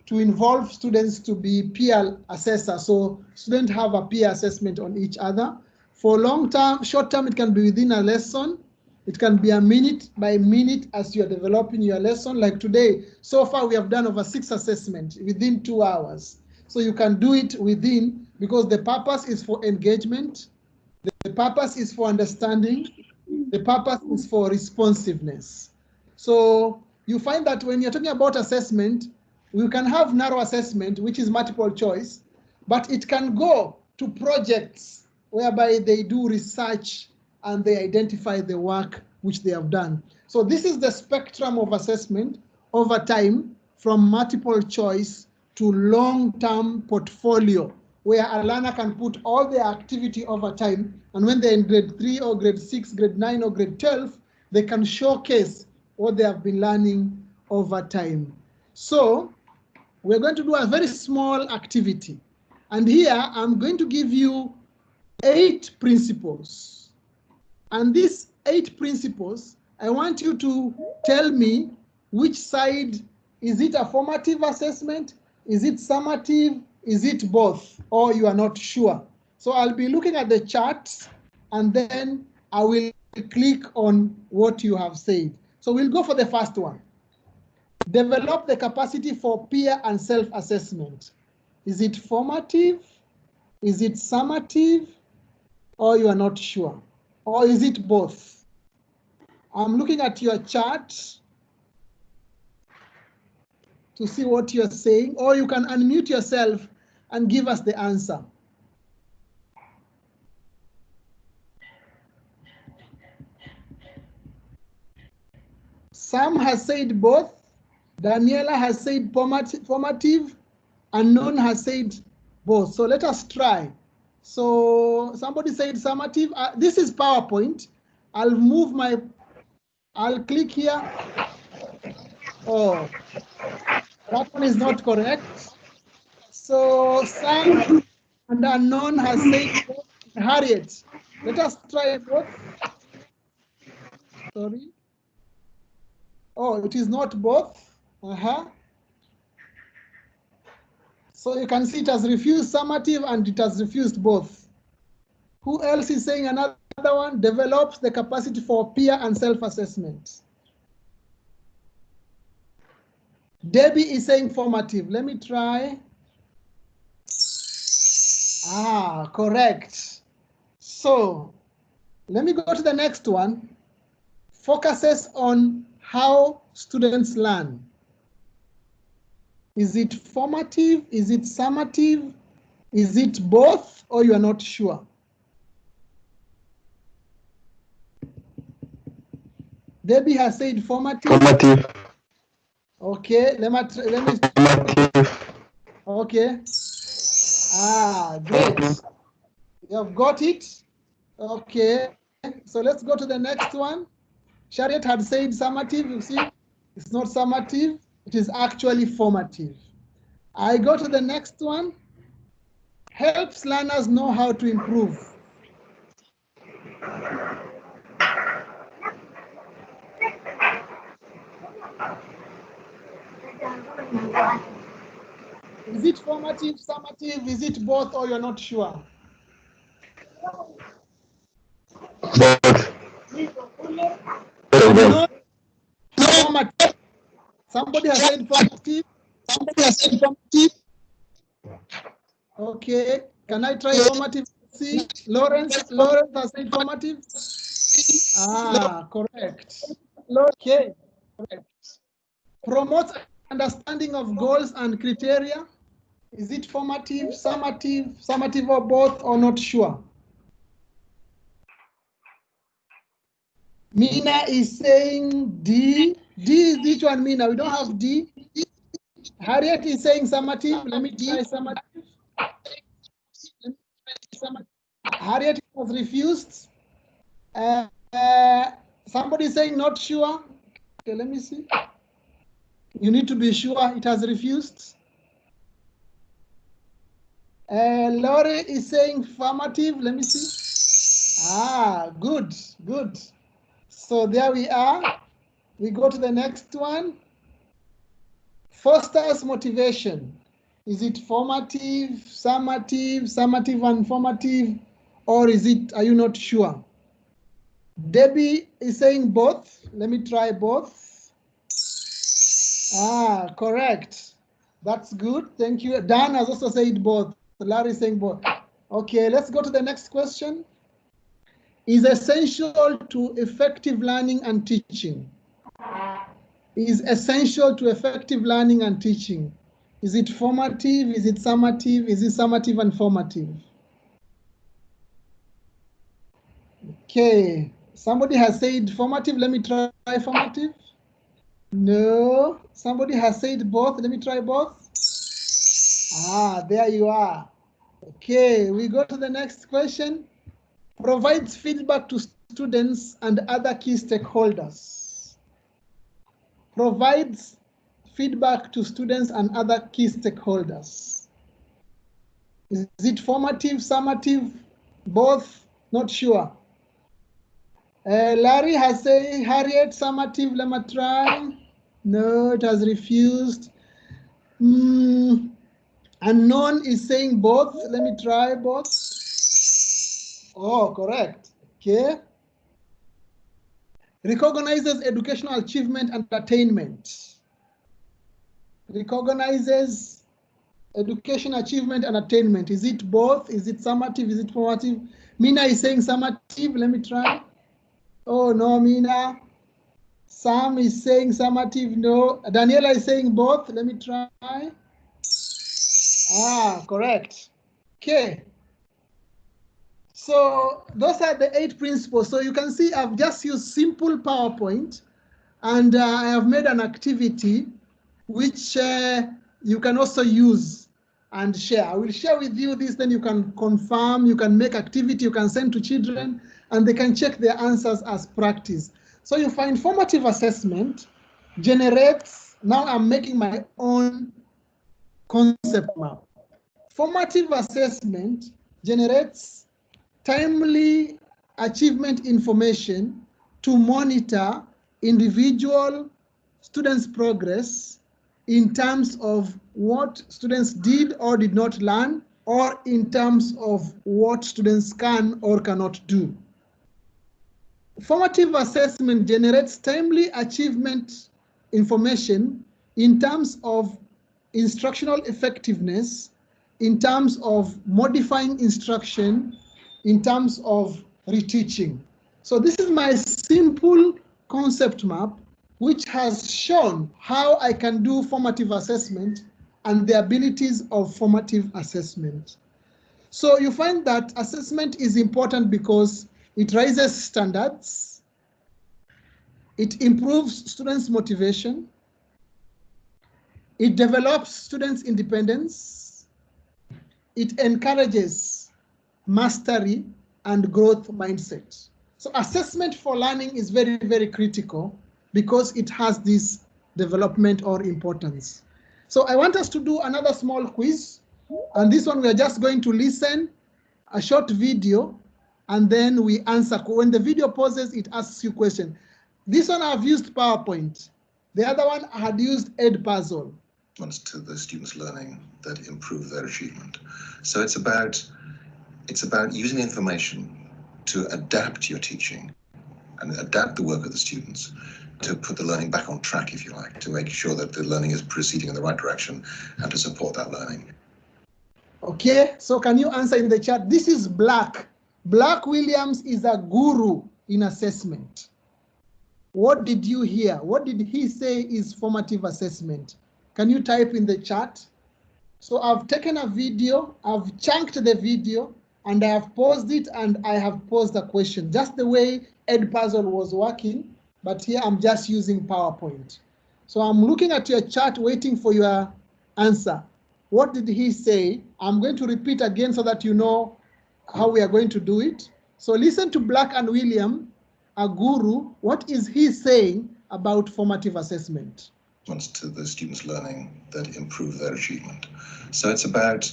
to involve students to be peer assessor. So students have a peer assessment on each other. For long term, short term, it can be within a lesson. It can be a minute by minute as you're developing your lesson. Like today, so far we have done over 6 assessments within 2 hours. So you can do it within, because the purpose is for engagement. The purpose is for understanding. The purpose is for responsiveness. So you find that when you're talking about assessment, we can have narrow assessment, which is multiple choice, but it can go to projects whereby they do research and they identify the work which they have done. So this is the spectrum of assessment over time, from multiple choice to long-term portfolio, where a learner can put all their activity over time, and when they're in grade 3 or grade 6, grade 9 or grade 12, they can showcase what they have been learning over time. So we're going to do a very small activity. And here I'm going to give you 8 principles. And these 8 principles, I want you to tell me which side. Is it a formative assessment? Is it summative? Is it both? Or you are not sure? So I'll be looking at the charts and then I will click on what you have said. So we'll go for the first one. Develop the capacity for peer and self-assessment. Is it formative? Is it summative? Or you are not sure? Or is it both? I'm looking at your chart to see what you're saying, or you can unmute yourself and give us the answer. Sam has said both. Daniela has said formative. Unknown has said both. So let us try. So somebody said summative. This is PowerPoint. I'll click here. Oh, that one is not correct. So Sam and Unknown has said both. Harriet, let us try both. Sorry. Oh, it is not both. So you can see it has refused summative and it has refused both. Who else is saying another one? Develops the capacity for peer and self-assessment. Debbie is saying formative. Let me try. Correct. So let me go to the next one. Focuses on how students learn. Is it formative? Is it summative? Is it both, or you are not sure? Debbie has said formative. Formative. Okay, let me. Formative. Okay. Great. You have got it. Okay. So let's go to the next one. Shariat had said summative. You see, it's not summative. It is actually formative. I go to the next one. Helps learners know how to improve. Is it formative, summative? Is it both, or you're not sure? Both. No, formative. Somebody has said formative. Somebody has said formative. Okay, can I try formative? See, Lawrence has said formative. Correct. Okay, correct. Promotes understanding of goals and criteria. Is it formative, summative, or both, or not sure? Mina is saying D. D is which one, Mina? We don't have D. Harriet is saying summative. Let me try summative. Harriet has refused. Somebody is saying not sure. Okay, let me see. You need to be sure it has refused. Laurie is saying formative. Let me see. Good, good. So there we are. We go to the next one. Fosters motivation. Is it formative, summative and formative, or is it, are you not sure? Debbie is saying both. Let me try both. Correct. That's good. Thank you. Dan has also said both. Larry is saying both. Okay, let's go to the next question. Is essential to effective learning and teaching. Is essential to effective learning and teaching. Is it formative? Is it summative? Is it summative and formative? Okay, somebody has said formative. Let me try formative. No, somebody has said both. Let me try both. There you are. Okay, we go to the next question. Provides feedback to students and other key stakeholders. Provides feedback to students and other key stakeholders. Is it formative, summative, both? Not sure. Larry has said Harriet summative. Let me try. No, it has refused. Unknown is saying both. Let me try both. Oh, correct. Okay. Recognizes educational achievement and attainment. Recognizes education achievement and attainment. Is it both? Is it summative? Is it formative? Mina is saying summative. Let me try. Oh, no, Mina. Sam is saying summative. No. Daniela is saying both. Let me try. Correct. Okay. So those are the 8 principles. So you can see I've just used simple PowerPoint, and I have made an activity which you can also use and share. I will share with you this, then you can confirm, you can make activity, you can send to children, and they can check their answers as practice. So you find formative assessment generates, now I'm making my own concept map. Formative assessment generates timely achievement information to monitor individual students' progress in terms of what students did or did not learn, or in terms of what students can or cannot do. Formative assessment generates timely achievement information in terms of instructional effectiveness, in terms of modifying instruction, in terms of reteaching. So this is my simple concept map, which has shown how I can do formative assessment and the abilities of formative assessment. So you find that assessment is important because it raises standards, it improves students' motivation, it develops students' independence, it encourages mastery and growth mindset. So assessment for learning is very, very critical because it has this development or importance. So I want us to do another small quiz. And this one, we are just going to listen a short video and then we answer. When the video pauses, it asks you question. This one I've used PowerPoint. The other one I had used Edpuzzle. To the students' learning that improve their achievement. So it's about using information to adapt your teaching and adapt the work of the students to put the learning back on track, if you like, to make sure that the learning is proceeding in the right direction and to support that learning. Okay, so can you answer in the chat? This is Black. Black Williams is a guru in assessment. What did you hear? What did he say is formative assessment? Can you type in the chat? So I've taken a video, I've chunked the video, and I have paused it, and I have posed a question, just the way Edpuzzle was working, but here I'm just using PowerPoint. So I'm looking at your chat, waiting for your answer. What did he say? I'm going to repeat again so that you know how we are going to do it. So listen to Black and William, a guru. What is he saying about formative assessment? To the students' learning that improve their achievement. So it's about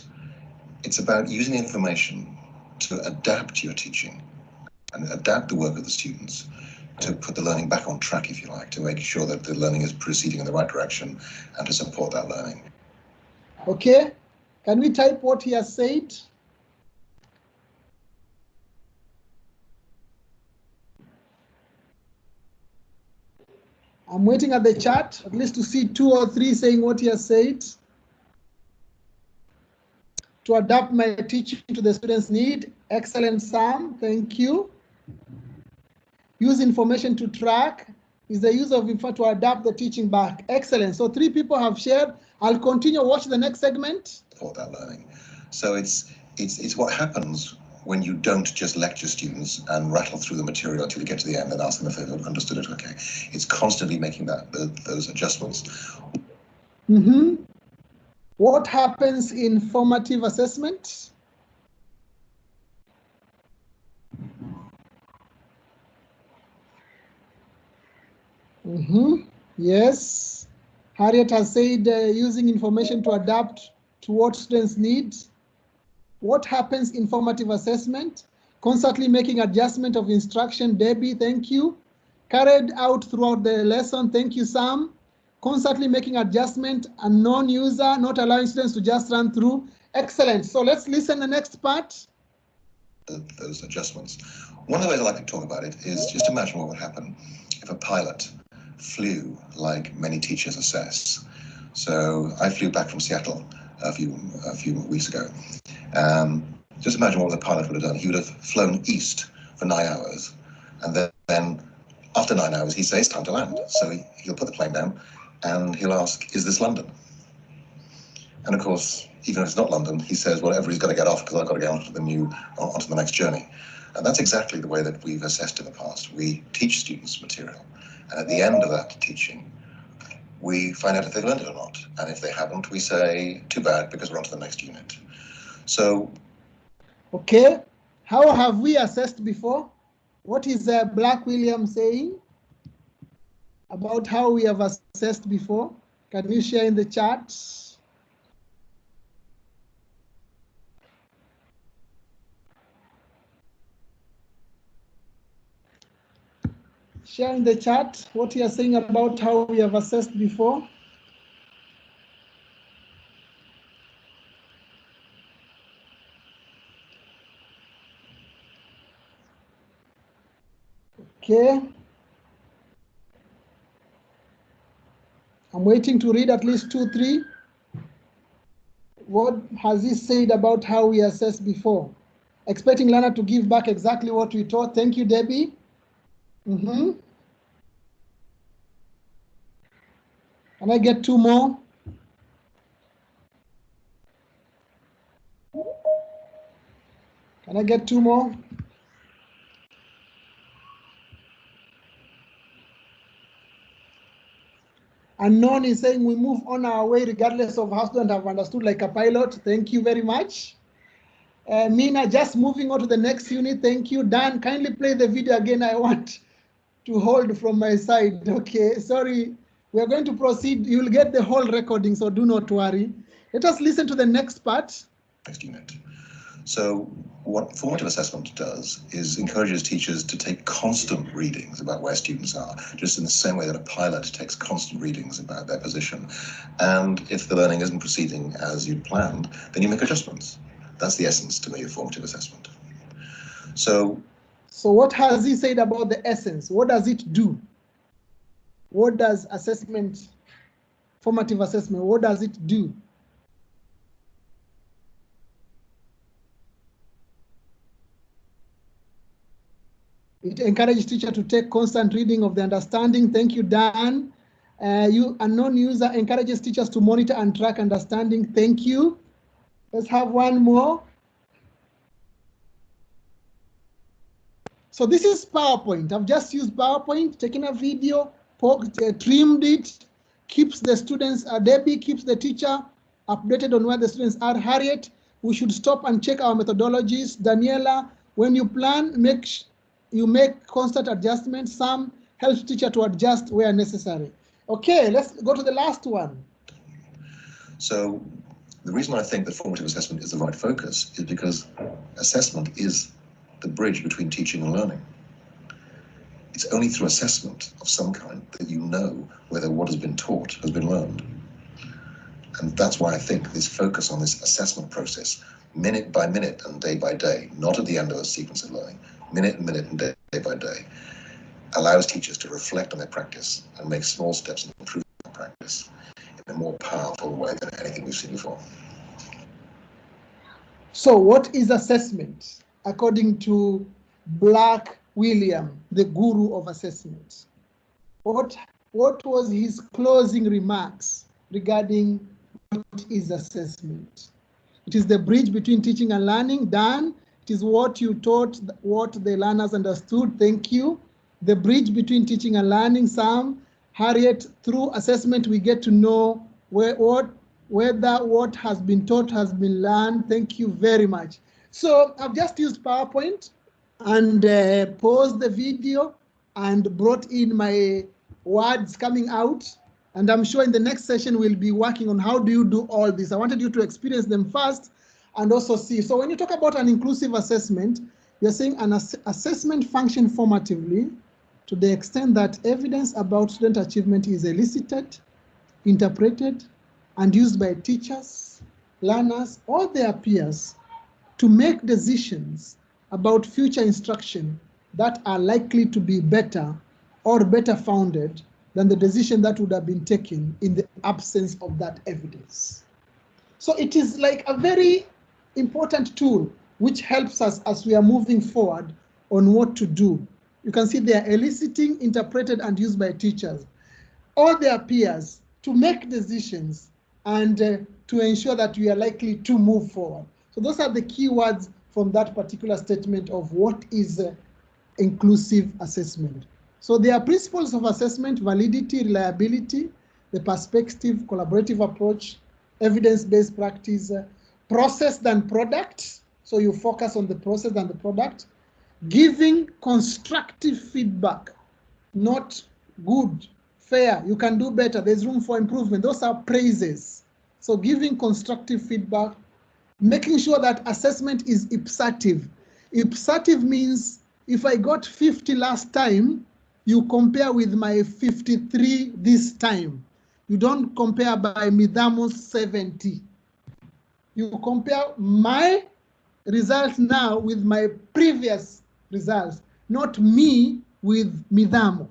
using information to adapt your teaching and adapt the work of the students to put the learning back on track, if you like, to make sure that the learning is proceeding in the right direction and to support that learning. Okay, can we type what he has said? I'm waiting at the chat, at least to see 2 or 3 saying what he has said. To adapt my teaching to the students' need. Excellent, Sam, thank you. Use information to track. Is the use of info to adapt the teaching back. Excellent, so 3 people have shared. I'll continue, watch the next segment. Support that learning. So it's what happens when you don't just lecture students and rattle through the material until you get to the end and ask them if they've understood it okay. It's constantly making those adjustments. What happens in formative assessment? Yes. Harriet has said using information to adapt to what students need. What happens in formative assessment? Constantly making adjustment of instruction. Debbie, thank you. Carried out throughout the lesson. Thank you, Sam. Constantly making adjustment, a non-user, not allowing students to just run through. Excellent. So let's listen to the next part. Those adjustments. One of the ways I like to talk about it is just imagine what would happen if a pilot flew like many teachers assess. So I flew back from Seattle a few weeks ago. Just imagine what the pilot would have done. He would have flown east for 9 hours, and then after 9 hours, he'd say it's time to land. So he'll put the plane down, and he'll ask, "Is this London?" And of course, even if it's not London, he says, "Well, everybody's got to get off because I've got to get onto the next journey." And that's exactly the way that we've assessed in the past. We teach students material, and at the end of that teaching, we find out if they've learned it or not. And if they haven't, we say, "Too bad, because we're on to the next unit." So, okay, how have we assessed before? What is Black William saying about how we have assessed before? Can you share in the chat? Share in the chat what you are saying about how we have assessed before. Okay. I'm I'm waiting to read at least 2, 3. What has he said about how we assessed before? Expecting learner to give back exactly what we taught. Thank you, Debbie. Can I get 2 more? Can I get 2 more? Unknown is saying we move on our way regardless of how students have understood like a pilot. Thank you very much. Mina, just moving on to the next unit. Thank you. Dan, kindly play the video again. I want to hold from my side. Okay, sorry. We are going to proceed. You will get the whole recording, so do not worry. Let us listen to the next part. Next unit. So what formative assessment does is encourages teachers to take constant readings about where students are, just in the same way that a pilot takes constant readings about their position. And if the learning isn't proceeding as you'd planned, then you make adjustments. That's the essence, to me, of formative assessment. So what has he said about the essence? What does it do? What does assessment, formative assessment, what does it do? It encourages teacher to take constant reading of the understanding. Thank you, Dan. You unknown user encourages teachers to monitor and track understanding. Thank you. Let's have one more. So this is PowerPoint. I've just used PowerPoint, taken a video, trimmed it, keeps the students, Debbie keeps the teacher updated on where the students are. Harriet, we should stop and check our methodologies. Daniela, when you plan, you make constant adjustments. Sam helps teacher to adjust where necessary. Okay, let's go to the last one. So the reason I think that formative assessment is the right focus is because assessment is the bridge between teaching and learning. It's only through assessment of some kind that you know whether what has been taught has been learned. And that's why I think this focus on this assessment process, minute by minute and day by day, not at the end of a sequence of learning, minute and day by day, allows teachers to reflect on their practice and make small steps in improving their practice in a more powerful way than anything we've seen before. So what is assessment? According to Black William, the guru of assessment, what was his closing remarks regarding what is assessment? It is the bridge between teaching and learning. Dan, it is what you taught, what the learners understood. Thank you. The bridge between teaching and learning. Sam, Harriet, through assessment, we get to know whether what has been taught has been learned. Thank you very much. So I've just used PowerPoint and paused the video and brought in my words coming out. And I'm sure in the next session, we'll be working on how do you do all this. I wanted you to experience them first and also see. So when you talk about an inclusive assessment, you're saying an assessment function formatively to the extent that evidence about student achievement is elicited, interpreted, and used by teachers, learners, or their peers to make decisions about future instruction that are likely to be better or better founded than the decision that would have been taken in the absence of that evidence. So it is like a very important tool which helps us as we are moving forward on what to do. You can see they are eliciting, interpreted, and used by teachers or their peers to make decisions and to ensure that we are likely to move forward. So those are the key words from that particular statement of what is inclusive assessment. So there are principles of assessment: validity, reliability, the perspective, collaborative approach, evidence-based practice, process than product. So you focus on the process than the product. Giving constructive feedback, not good, fair, you can do better, there's room for improvement. Those are praises. So giving constructive feedback, making sure that assessment is ipsative. Ipsative means if I got 50 last time, you compare with my 53 this time. You don't compare by Midamos 70. You compare my results now with my previous results, not me with Midamo.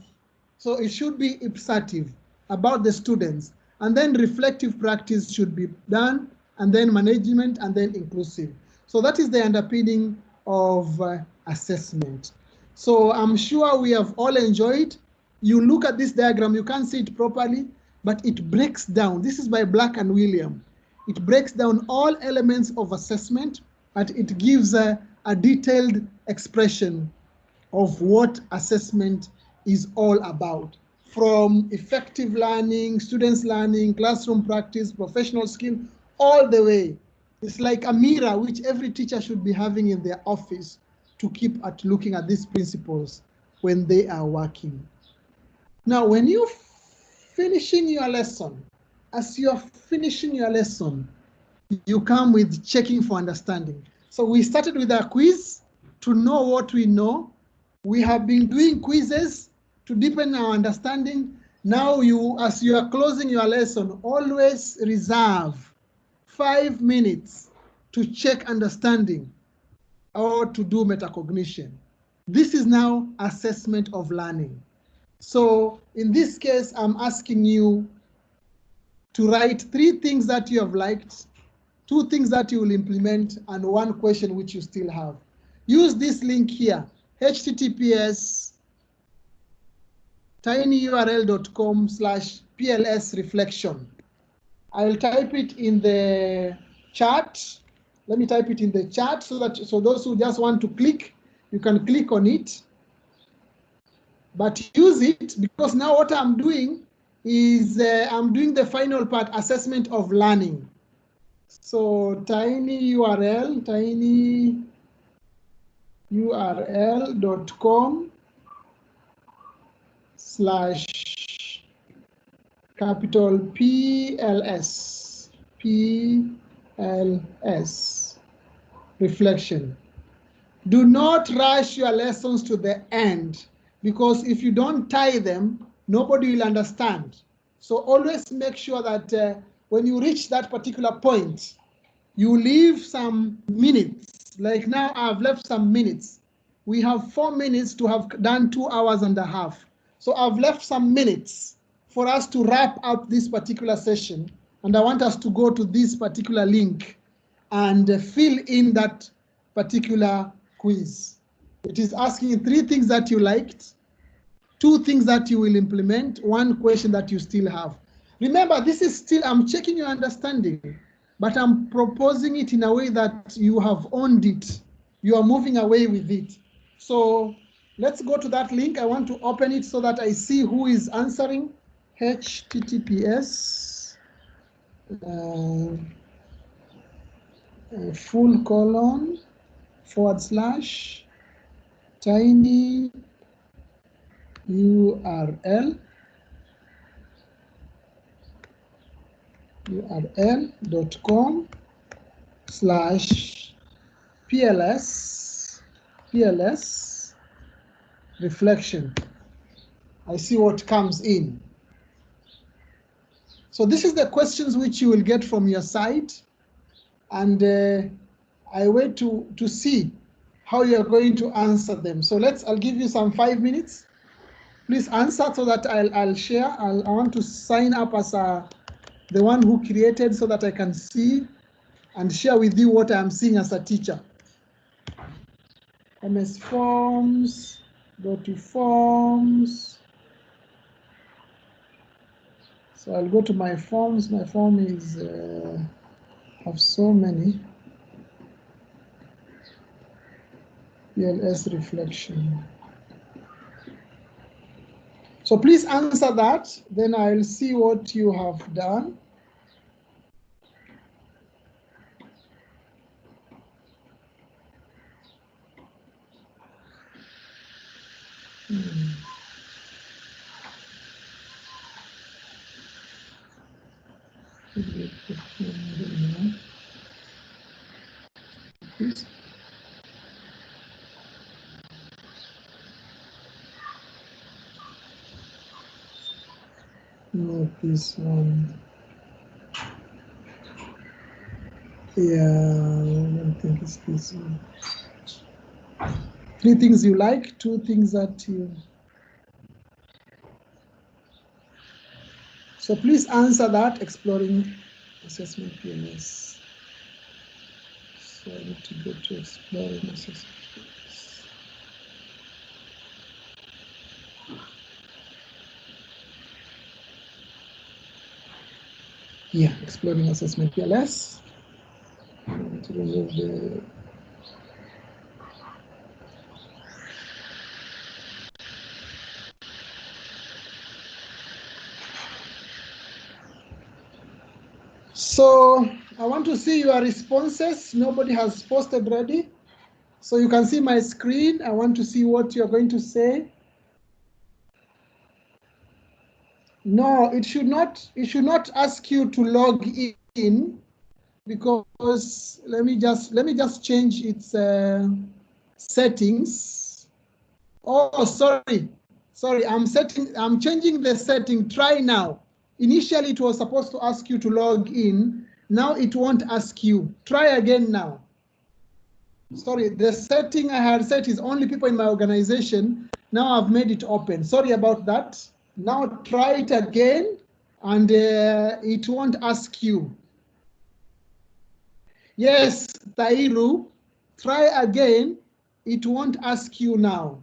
So it should be ipsative about the students and then reflective practice should be done, and then management, and then inclusive. So that is the underpinning of assessment. So I'm sure we have all enjoyed. You look at this diagram, you can't see it properly, but it breaks down. This is by Black and William. It breaks down all elements of assessment, and it gives a detailed expression of what assessment is all about, from effective learning, students learning, classroom practice, professional skill, all the way. It's like a mirror which every teacher should be having in their office to keep at looking at these principles when they are working. Now, when you're finishing your lesson, as you're finishing your lesson, you come with checking for understanding. So we started with a quiz to know what we know. We have been doing quizzes to deepen our understanding. Now as you are closing your lesson, always reserve 5 minutes to check understanding or to do metacognition. This is now assessment of learning. So in this case, I'm asking you to write 3 things that you have liked, 2 things that you will implement, and 1 question which you still have. Use this link here, https:/tinyurl.com/PLS-reflection. I will type it in the chat. Let me type it in the chat so those who just want to click, you can click on it. But use it, because now what I'm doing is I'm doing the final part, assessment of learning. So tinyurl.com/PLS reflection. Do not rush your lessons to the end, because if you don't tie them, nobody will understand. So always make sure that when you reach that particular point, you leave some minutes. Like now, I've left some minutes. We have 4 minutes to have done 2 hours and a half. So I've left some minutes for us to wrap up this particular session. And I want us to go to this particular link and fill in that particular quiz. It is asking 3 things that you liked, 2 things that you will implement, 1 question that you still have. Remember, this is still, I'm checking your understanding, but I'm proposing it in a way that you have owned it. You are moving away with it. So let's go to that link. I want to open it so that I see who is answering. https :/tiny url.com/PLS reflection. I see what comes in. So this is the questions which you will get from your site, and I wait to see how you're going to answer them. So I'll give you some 5 minutes. Please answer so that I'll share. I want to sign up as the one who created so that I can see and share with you what I'm seeing as a teacher. MS Forms, go to Forms. So I'll go to my forms. My form is, have so many. PLS reflection. So please answer that, then I'll see what you have done. Not this one. Yeah, I don't think it's this one. 3 things you like, 2 things that you... So please answer that, exploring assessment PMS. So I need to go to exploring assessment. Yeah, exploring assessment PLS. I need to remove the So I want to see your responses. Nobody has posted ready. So you can see my screen. I want to see what you're going to say. No, it should not ask you to log in, because let me just change its settings. Oh, sorry. I'm changing the setting. Try now. Initially, it was supposed to ask you to log in. Now it won't ask you. Try again now. Sorry, the setting I had set is only people in my organization. Now I've made it open. Sorry about that. Now try it again, and it won't ask you. Yes, Tairu, try again. It won't ask you now.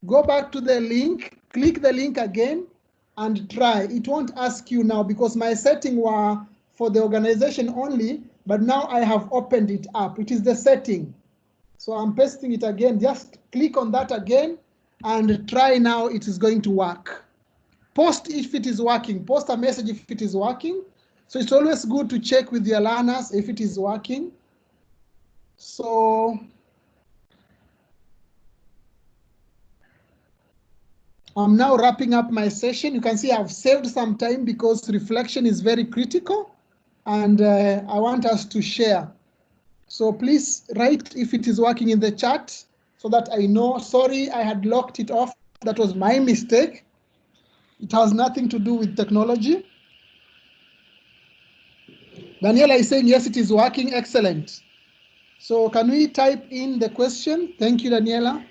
Go back to the link, click the link again, and try. It won't ask you now because my setting were for the organization only, but now I have opened it up. It is the setting. So I'm pasting it again. Just click on that again and try now. It is going to work. Post if it is working. Post a message if it is working. So it's always good to check with your learners if it is working. So I'm now wrapping up my session. You can see I've saved some time because reflection is very critical, and I want us to share. So please write if it is working in the chat so that I know. Sorry, I had locked it off. That was my mistake. It has nothing to do with technology. Daniela is saying, yes, it is working. Excellent. So can we type in the question? Thank you, Daniela.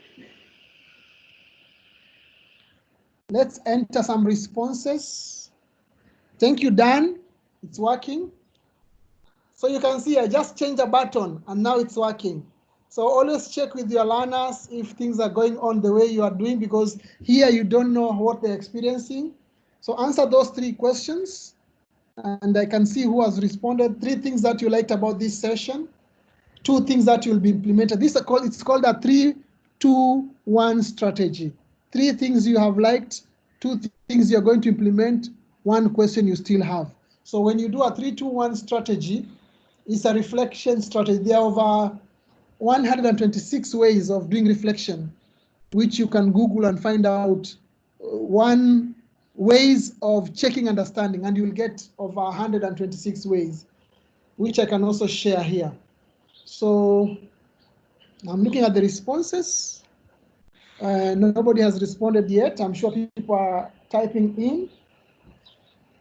Let's enter some responses. Thank you, Dan. It's working. So you can see I just changed a button and now it's working. So always check with your learners if things are going on the way you are doing, because here you don't know what they're experiencing. So answer those 3 questions, and I can see who has responded. 3 things that you liked about this session, 2 things that will be implemented. It's called a 3-2-1 strategy. 3 things you have liked, 2 things you're going to implement, 1 question you still have. So when you do a 3-2-1 strategy, it's a reflection strategy. There are over 126 ways of doing reflection, which you can Google and find out 1 ways of checking understanding, and you'll get over 126 ways, which I can also share here. So I'm looking at the responses. Nobody has responded yet. I'm sure people are typing in.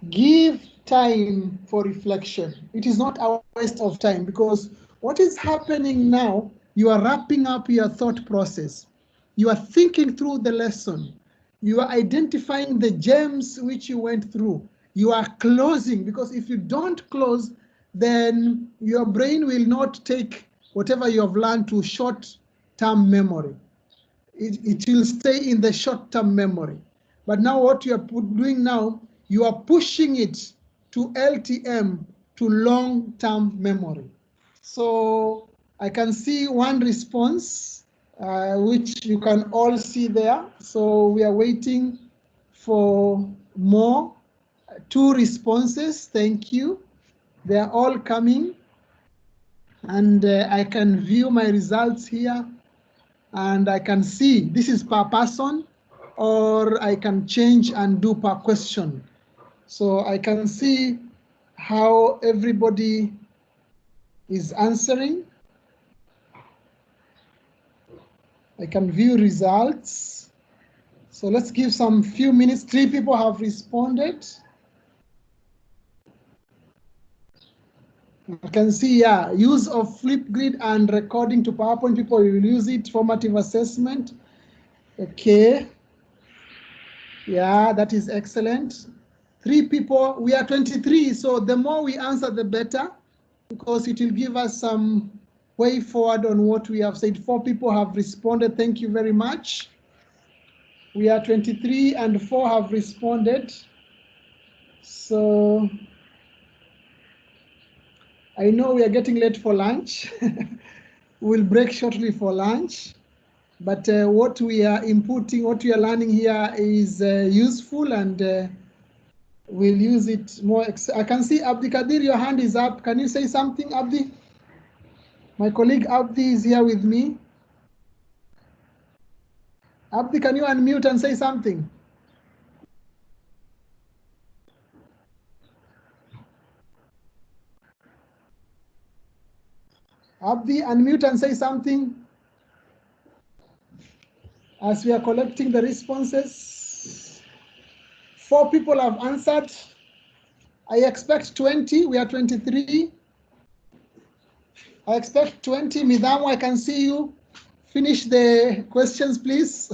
Give time for reflection. It is not a waste of time, because what is happening now, you are wrapping up your thought process. You are thinking through the lesson. You are identifying the gems which you went through. You are closing, because if you don't close, then your brain will not take whatever you have learned to short-term memory. It will stay in the short-term memory. But now what you are doing now, you are pushing it to LTM, to long-term memory. So I can see 1 response, which you can all see there. So we are waiting for more. 2 responses, thank you. They are all coming. And I can view my results here. And I can see this is per person, or I can change and do per question. So I can see how everybody is answering. I can view results. So let's give some few minutes. 3 people have responded. I can see, yeah, use of Flipgrid and recording to PowerPoint. People will use it. Formative assessment. Okay. Yeah, that is excellent. 3 people, we are 23, so the more we answer, the better, because it will give us some way forward on what we have said. 4 people have responded. Thank you very much. We are 23 and 4 have responded. So I know we are getting late for lunch. We'll break shortly for lunch. But what we are inputting, what we are learning here is useful, and we'll use it more. I can see Abdi Kadir, your hand is up. Can you say something, Abdi? My colleague Abdi is here with me. Abdi, can you unmute and say something? Abdi, unmute and say something as we are collecting the responses. 4 people have answered. I expect 20. We are 23. I expect 20. Midamo, I can see you. Finish the questions, please.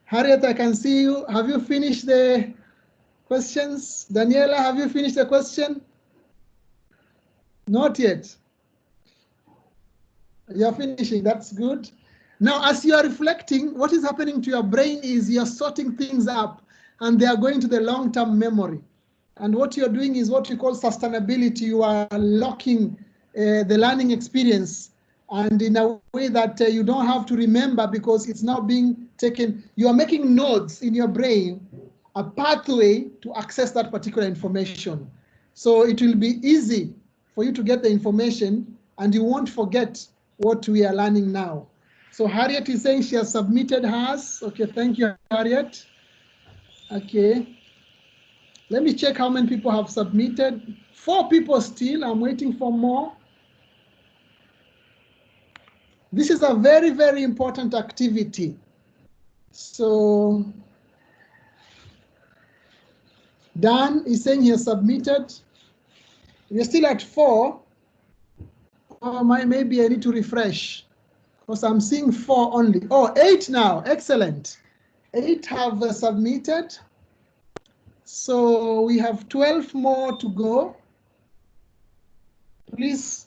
Harriet, I can see you. Have you finished the questions? Daniela, have you finished the question? Not yet. You're finishing, that's good. Now, as you are reflecting, what is happening to your brain is you're sorting things up and they are going to the long-term memory. And what you're doing is what we call sustainability. You are locking the learning experience, and in a way that you don't have to remember, because it's now being taken. You are making nodes in your brain, a pathway to access that particular information. So it will be easy for you to get the information, and you won't forget what we are learning now. So Harriet is saying she has submitted hers. Okay, thank you, Harriet. Okay. Let me check how many people have submitted. 4 people still. I'm waiting for more. This is a very, very important activity. So Dan is saying he has submitted. We're still at 4. Oh, maybe I need to refresh, because I'm seeing 4 only. Oh, 8 now. Excellent. 8 have submitted. So we have 12 more to go. Please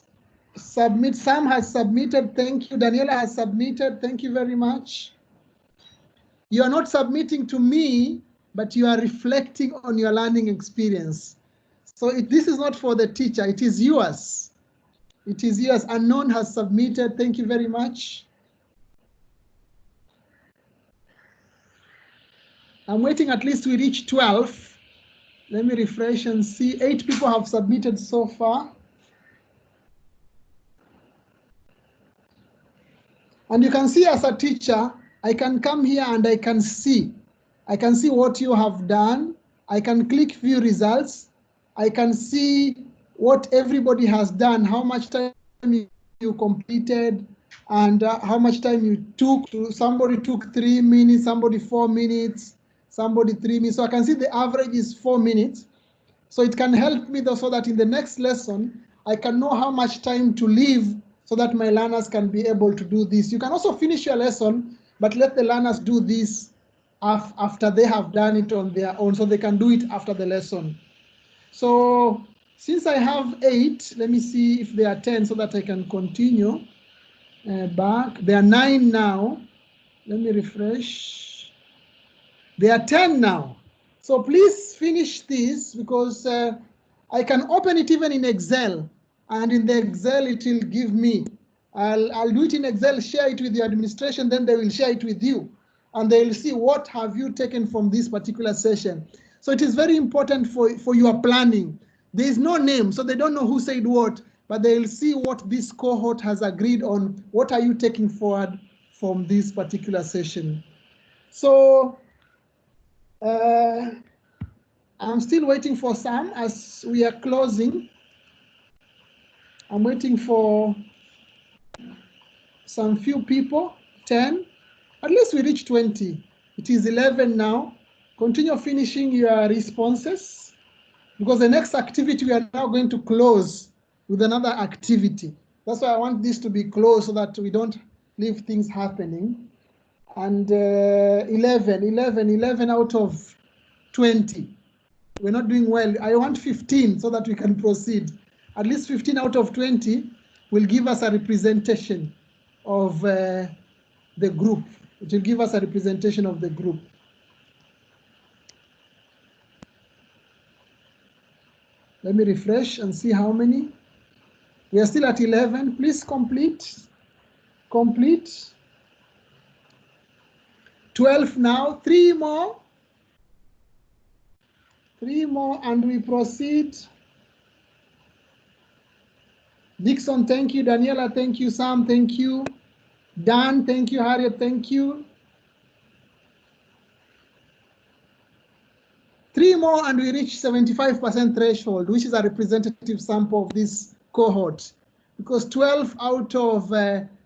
submit. Sam has submitted. Thank you. Daniela has submitted. Thank you very much. You are not submitting to me, but you are reflecting on your learning experience. So this is not for the teacher. It is yours. It is yours. Unknown has submitted. Thank you very much. I'm waiting at least we reach 12. Let me refresh and see. 8 people have submitted so far. And you can see, as a teacher, I can come here and I can see. I can see what you have done. I can click view results. I can see what everybody has done, how much time you completed, and how much time you took. Somebody took 3 minutes, somebody 4 minutes, somebody 3 minutes. So I can see the average is 4 minutes. So it can help me, though, so that in the next lesson, I can know how much time to leave so that my learners can be able to do this. You can also finish your lesson, but let the learners do this after they have done it on their own, so they can do it after the lesson. So since I have 8, let me see if there are 10 so that I can continue back. There are 9 now. Let me refresh. There are 10 now. So please finish this, because I can open it even in Excel, and in the Excel it will give me. I'll do it in Excel, share it with the administration, then they will share it with you, and they will see what have you taken from this particular session. So it is very important for your planning. There is no name, so they don't know who said what, but they will see what this cohort has agreed on. What are you taking forward from this particular session? So I'm still waiting for some as we are closing. I'm waiting for some few people, 10. At least we reach 20. It is 11 now. Continue finishing your responses, because the next activity we are now going to close with another activity. That's why I want this to be closed, so that we don't leave things happening. And 11 out of 20. We're not doing well. I want 15 so that we can proceed. At least 15 out of 20 will give us a representation of the group. It will give us a representation of the group. Let me refresh and see how many. We are still at 11. Please complete. Complete. 12 now. 3 more. 3 more and we proceed. Dixon, thank you. Daniela, thank you. Sam, thank you. Dan, thank you. Harriet, thank you. 3 more and we reach 75% threshold, which is a representative sample of this cohort. Because 12 out of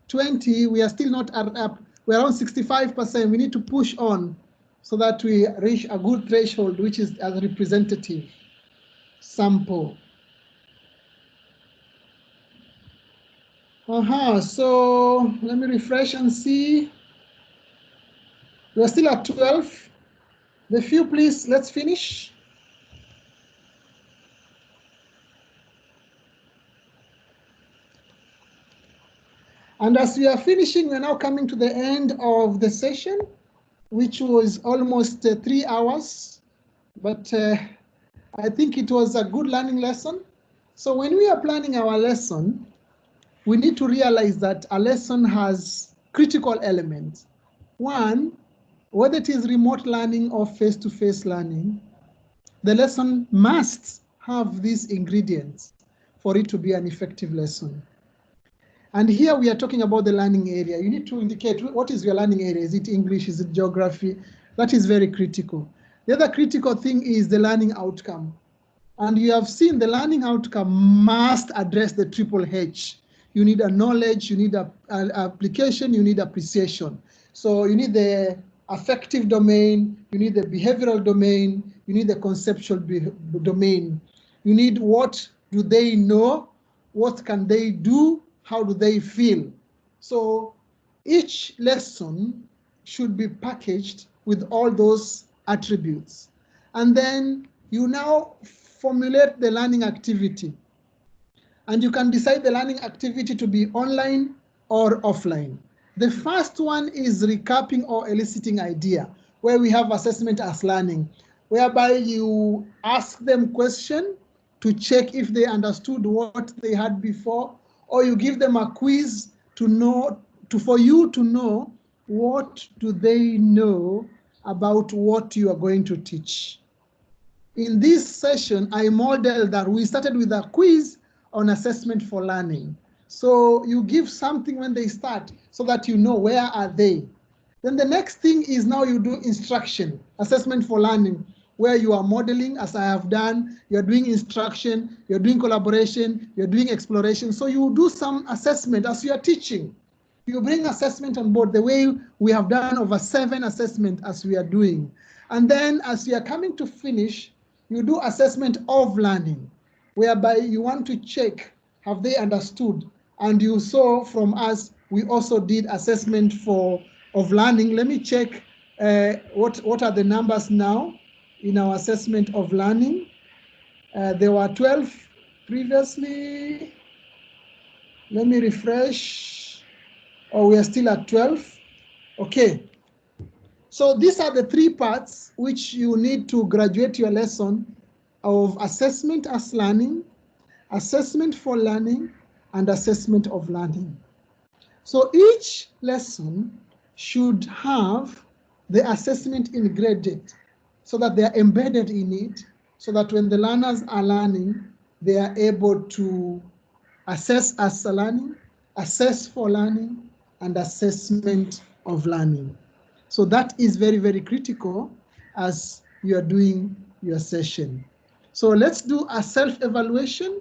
20, we are still not up. We're around 65%. We need to push on so that we reach a good threshold, which is a representative sample. So let me refresh and see. We're still at 12. The few, please, let's finish. And as we are finishing, we're now coming to the end of the session, which was almost 3 hours, but I think it was a good learning lesson. So when we are planning our lesson, we need to realize that a lesson has critical elements. One, whether it is remote learning or face-to-face learning, the lesson must have these ingredients for it to be an effective lesson. And here we are talking about the learning area. You need to indicate what is your learning area. Is it English? Is it geography? That is very critical. The other critical thing is the learning outcome. And you have seen the learning outcome must address the triple H. You need a knowledge, you need an application, you need appreciation. So you need the affective domain, you need the behavioral domain, you need the conceptual domain. You need what do they know, what can they do, how do they feel. So each lesson should be packaged with all those attributes. And then you now formulate the learning activity. And you can decide the learning activity to be online or offline. The first one is recapping or eliciting idea, where we have assessment as learning, whereby you ask them question to check if they understood what they had before, or you give them a quiz to know, for you to know what do they know about what you are going to teach. In this session, I modeled that. We started with a quiz on assessment for learning. So you give something when they start so that you know where are they. Then the next thing is now you do instruction, assessment for learning, where you are modeling, as I have done, you're doing instruction, you're doing collaboration, you're doing exploration. So you do some assessment as you are teaching. You bring assessment on board the way we have done over 7 assessments as we are doing. And then as you are coming to finish, you do assessment of learning, whereby you want to check, have they understood? And you saw from us, we also did assessment of learning. Let me check what are the numbers now in our assessment of learning. There were 12 previously. Let me refresh. Oh, we are still at 12. Okay. So these are the 3 parts which you need to graduate your lesson of assessment as learning, assessment for learning, and assessment of learning. So each lesson should have the assessment ingredient so that they are embedded in it, so that when the learners are learning, they are able to assess as learning, assess for learning, and assessment of learning. So that is very, very critical as you are doing your session. So let's do a self-evaluation.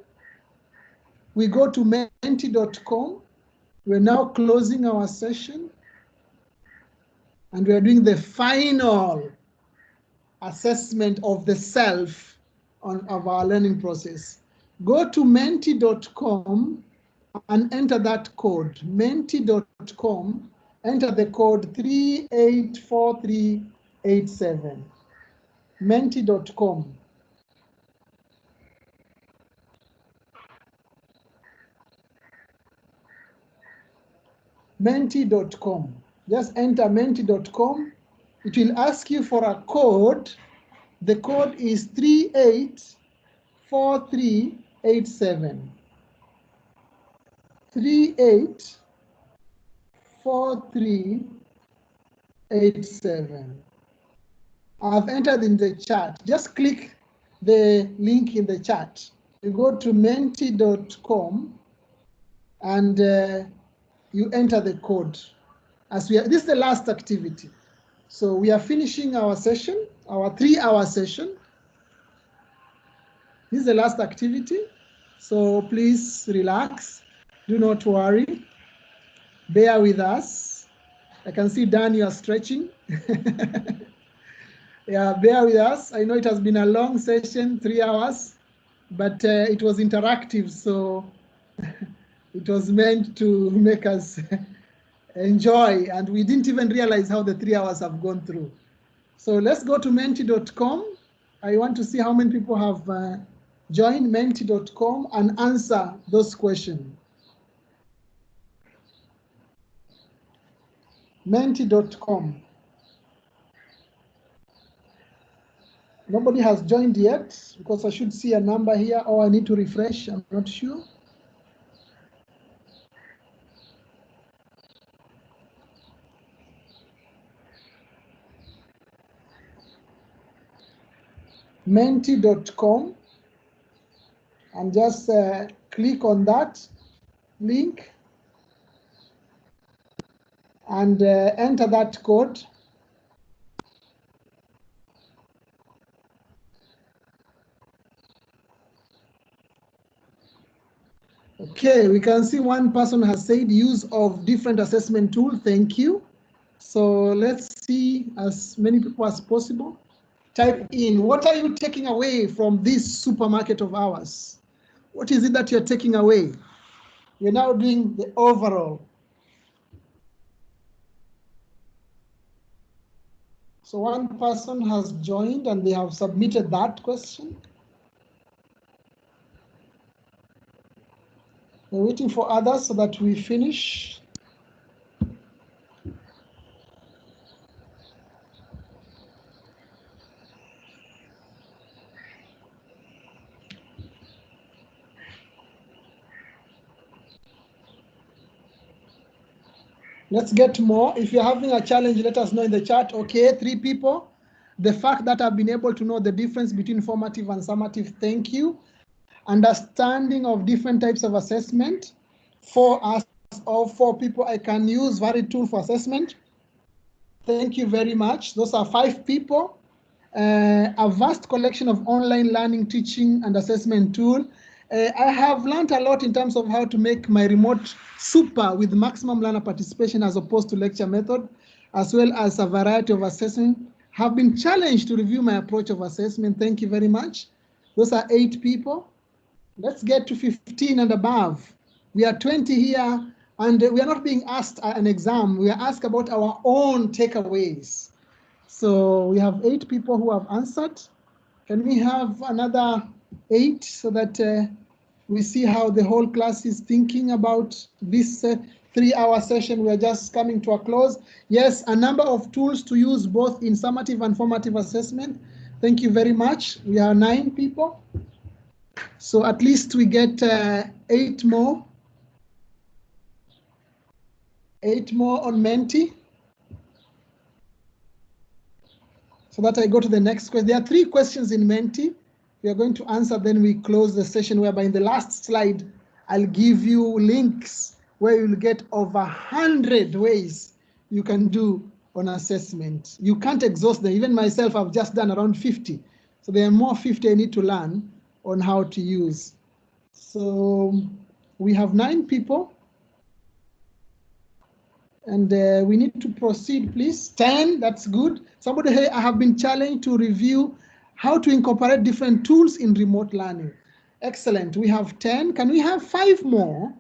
We go to menti.com. We're now closing our session. And we are doing the final assessment of the self of our learning process. Go to menti.com and enter that code, menti.com, enter the code 384387, menti.com. Menti.com. Just enter menti.com. It will ask you for a code. The code is 384387. 384387. I've entered in the chat. Just click the link in the chat. You go to menti.com and you enter the code. This is the last activity. So we are finishing our session, our 3-hour session. This is the last activity. So please relax. Do not worry. Bear with us. I can see Dan, you are stretching. Yeah, bear with us. I know it has been a long session, 3 hours, but it was interactive. So it was meant to make us enjoy, and we didn't even realize how the 3 hours have gone through. So let's go to menti.com. I want to see how many people have joined menti.com and answer those questions. Menti.com. Nobody has joined yet because I should see a number here, or I need to refresh, I'm not sure. Menti.com, and just click on that link and enter that code. Okay, we can see one person has said use of different assessment tool. Thank you. So let's see as many people as possible. Type in, what are you taking away from this supermarket of ours? What is it that you're taking away? We're now doing the overall. So one person has joined and they have submitted that question. We're waiting for others so that we finish. Let's get more. If you're having a challenge, let us know in the chat. Okay, 3 people. The fact that I've been able to know the difference between formative and summative, thank you. Understanding of different types of assessment. For us or for people, I can use varied tool for assessment. Thank you very much. Those are 5 people. A vast collection of online learning, teaching, and assessment tool. I have learned a lot in terms of how to make my remote super with maximum learner participation as opposed to lecture method, as well as a variety of assessment. Have been challenged to review my approach of assessment. Thank you very much. Those are 8 people. Let's get to 15 and above. We are 20 here, and we are not being asked an exam. We are asked about our own takeaways. So we have 8 people who have answered. Can we have another 8 so that we see how the whole class is thinking about this 3-hour session? We are just coming to a close. Yes, a number of tools to use both in summative and formative assessment. Thank you very much. We are 9 people. So at least we get 8 more. 8 more on Menti. So that I go to the next question. There are 3 questions in Menti. We are going to answer, then we close the session, whereby in the last slide, I'll give you links where you'll get over 100 ways you can do on assessment. You can't exhaust them. Even myself, I've just done around 50. So there are more 50 I need to learn on how to use. So we have 9 people. And we need to proceed, please. 10, that's good. Somebody here, I have been challenged to review how to incorporate different tools in remote learning. Excellent, we have 10. Can we have 5 more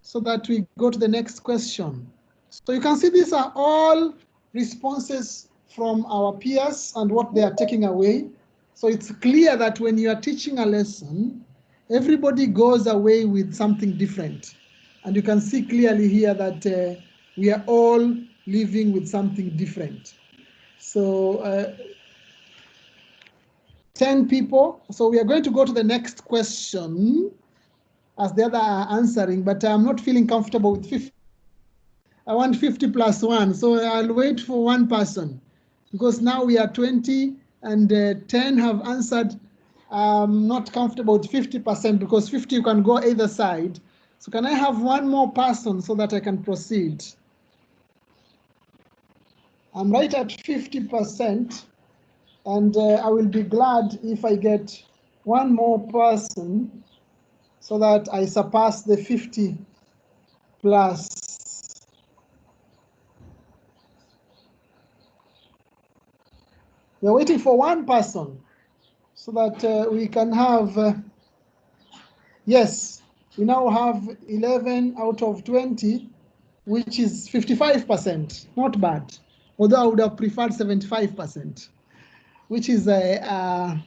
so that we go to the next question? So you can see these are all responses from our peers and what they are taking away. So it's clear that when you are teaching a lesson, everybody goes away with something different. And you can see clearly here that we are all living with something different. So 10 people. So we are going to go to the next question as the other are answering, but I'm not feeling comfortable with 50. I want 50 plus 1, so I'll wait for one person because now we are 20 and 10 have answered. I'm not comfortable with 50% because 50 you can go either side. So can I have one more person so that I can proceed? I'm right at 50%, and I will be glad if I get one more person so that I surpass the 50 plus. We're waiting for one person so that we can have, yes, we now have 11 out of 20, which is 55%, not bad. Although I would have preferred 75%, which is a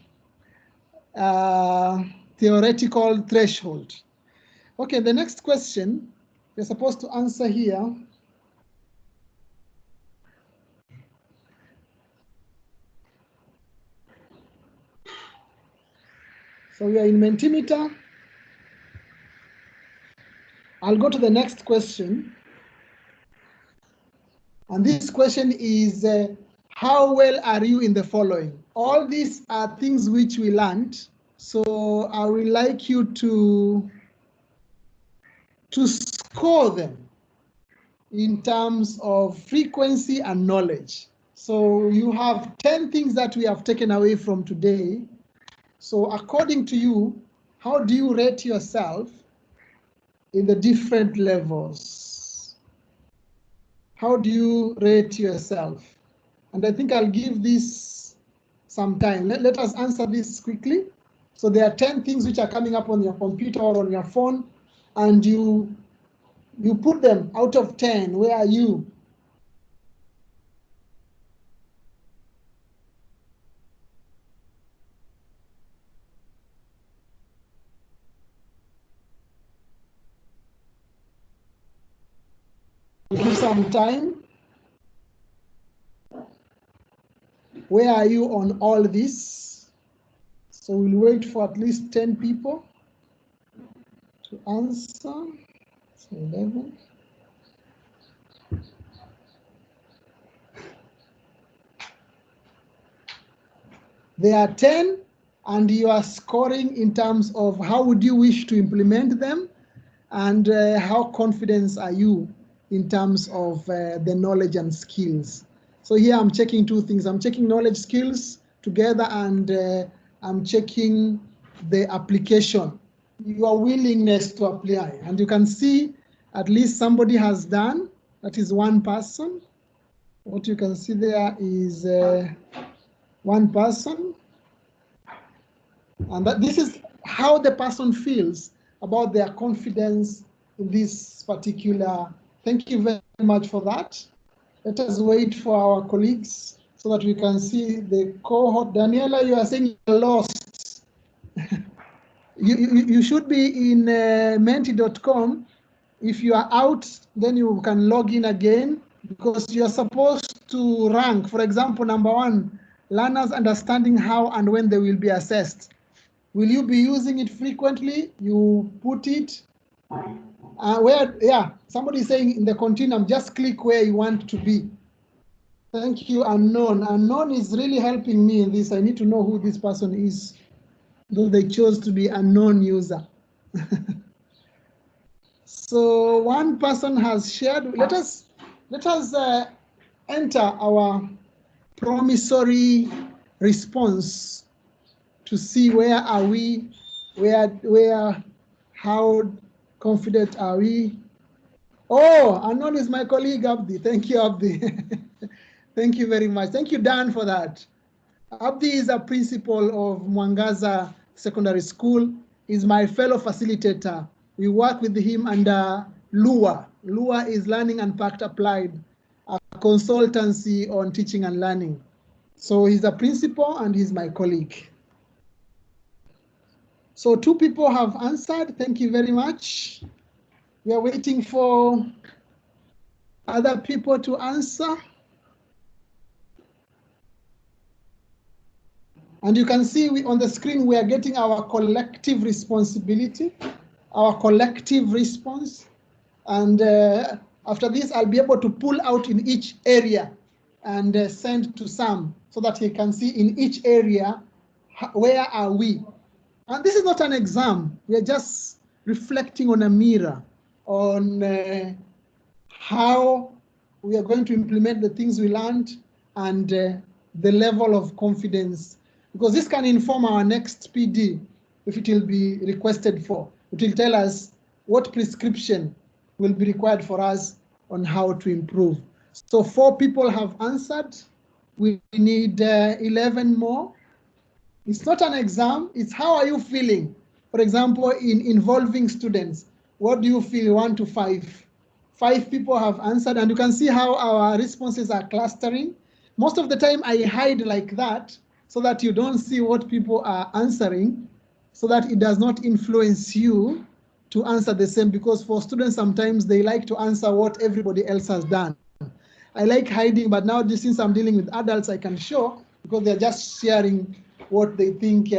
theoretical threshold. Okay, the next question we're supposed to answer here. So we are in Mentimeter. I'll go to the next question. And this question is, how well are you in the following? All these are things which we learned. So I would like you to score them in terms of frequency and knowledge. So you have 10 things that we have taken away from today. So according to you, how do you rate yourself in the different levels? How do you rate yourself? And I think I'll give this some time. Let us answer this quickly. So there are 10 things which are coming up on your computer or on your phone, and you put them out of 10. Where are you? Give some time. Where are you on all this? So we'll wait for at least 10 people to answer. So 11. There are 10, and you are scoring in terms of how would you wish to implement them, and how confident are you in terms of the knowledge and skills. So here I'm checking two things. I'm checking knowledge skills together, and I'm checking the application, your willingness to apply. And you can see at least somebody has done, that is one person. What you can see there is one person. And this is how the person feels about their confidence in this particular. Thank you very much for that. Let us wait for our colleagues so that we can see the cohort. Daniela, you are saying you're lost. you should be in menti.com. If you are out, then you can log in again, because you are supposed to rank. For example, number 1, learners understanding how and when they will be assessed. Will you be using it frequently? You put it where, yeah, somebody is saying in the continuum, just click where you want to be. Thank you, Unknown. Unknown is really helping me in this. I need to know who this person is, though they chose to be unknown user. So one person has shared. Let us enter our promissory response to see where are we, how confident are we? Oh, Unknown is my colleague, Abdi. Thank you, Abdi. Thank you very much. Thank you, Dan, for that. Abdi is a principal of Mwangaza Secondary School. He's my fellow facilitator. We work with him under LUA, Lua is Learning Unpacked Applied, a consultancy on teaching and learning. So he's a principal and he's my colleague. So 2 people have answered. Thank you very much. We are waiting for other people to answer. And you can see on the screen, we are getting our collective responsibility, our collective response. And after this, I'll be able to pull out in each area and send to Sam so that he can see in each area, where are we? And this is not an exam. We are just reflecting on a mirror on how we are going to implement the things we learned and the level of confidence, because this can inform our next PD if it will be requested for. It will tell us what prescription will be required for us on how to improve. So 4 people have answered. We need 11 more. It's not an exam, it's how are you feeling? For example, in involving students, what do you feel 1 to 5? 5 people have answered, and you can see how our responses are clustering. Most of the time I hide like that so that you don't see what people are answering, so that it does not influence you to answer the same, because for students, sometimes they like to answer what everybody else has done. I like hiding, but now since I'm dealing with adults, I can show, because they're just sharing what they think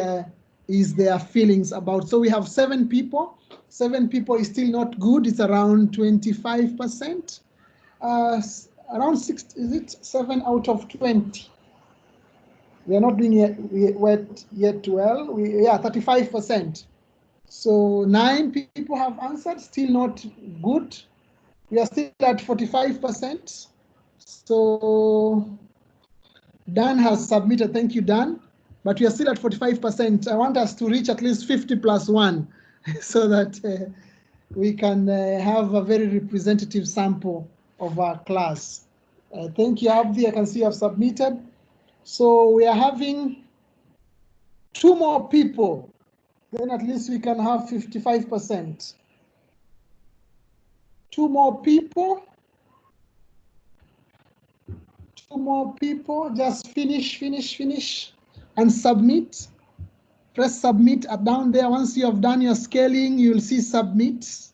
is their feelings about. So we have 7 people. 7 people is still not good. It's around 25%. Around 6, is it 7 out of 20? We are not doing yet well. Yeah, 35%. So 9 people have answered, still not good. We are still at 45%. So Dan has submitted, thank you, Dan. But we are still at 45%. I want us to reach at least 50 plus 1 so that we can have a very representative sample of our class. Thank you, Abdi. I can see you have submitted. So we are having 2 more people. Then at least we can have 55%. 2 more people. 2 more people. Just finish, and submit. Press submit down there. Once you have done your scaling, you'll see submit.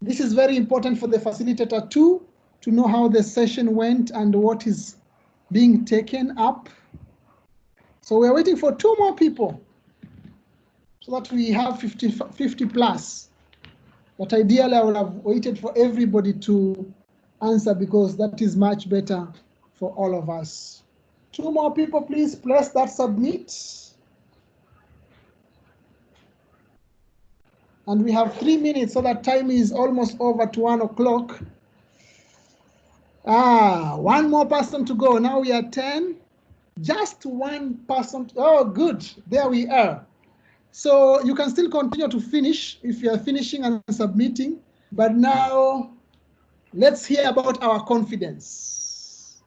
This is very important for the facilitator too, to know how the session went and what is being taken up. So we're waiting for 2 more people so that we have 50 plus. But ideally, I would have waited for everybody to answer, because that is much better for all of us. 2 more people, please press that submit. And we have 3 minutes, so that time is almost over to 1 o'clock. 1 more person to go. Now we are 10. Just 1 person. Oh, good. There we are. So you can still continue to finish if you are finishing and submitting. But now let's hear about our confidence.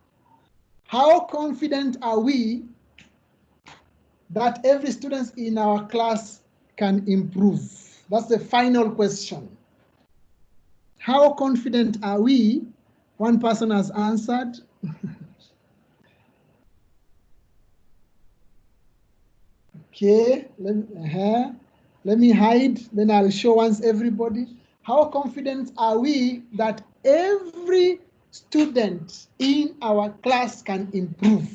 How confident are we that every student in our class can improve? That's the final question. How confident are we? 1 person has answered. Okay, let me hide, then I'll show once everybody. How confident are we that every student in our class can improve?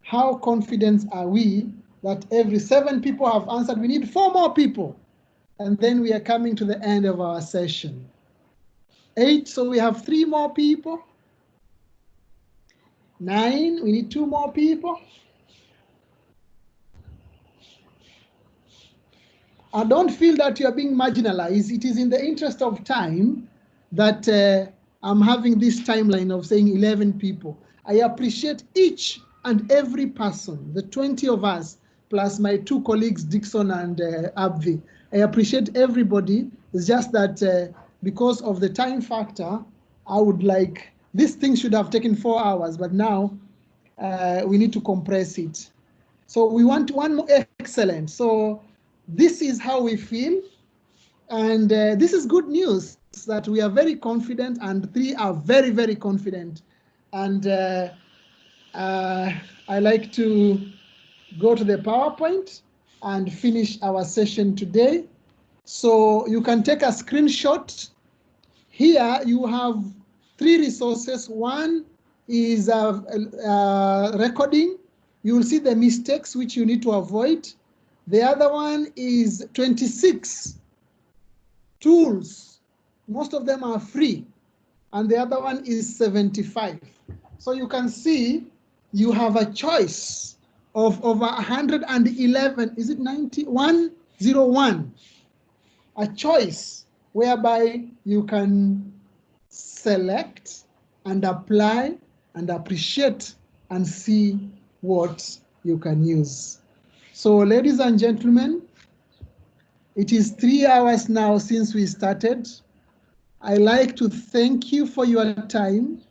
How confident are we that every 7 people have answered? We need 4 more people. And then we are coming to the end of our session. 8, so we have 3 more people. 9, we need 2 more people. I don't feel that you are being marginalized. It is in the interest of time that I'm having this timeline of saying 11 people. I appreciate each and every person, the 20 of us, plus my 2 colleagues, Dixon and Abvi. I appreciate everybody. It's just that because of the time factor, I would like, this thing should have taken 4 hours, but now we need to compress it. So we want 1 more excellent. So this is how we feel. And this is good news that we are very confident and 3 are very, very confident. And I like to go to the PowerPoint and finish our session today. So you can take a screenshot. Here you have 3 resources. One is a recording. You will see the mistakes which you need to avoid. The other one is 26 tools. Most of them are free. And the other one is 75. So you can see you have a choice of over 111, is it 101? A choice whereby you can select and apply and appreciate and see what you can use. So ladies and gentlemen, it is 3 hours now since we started. I like to thank you for your time.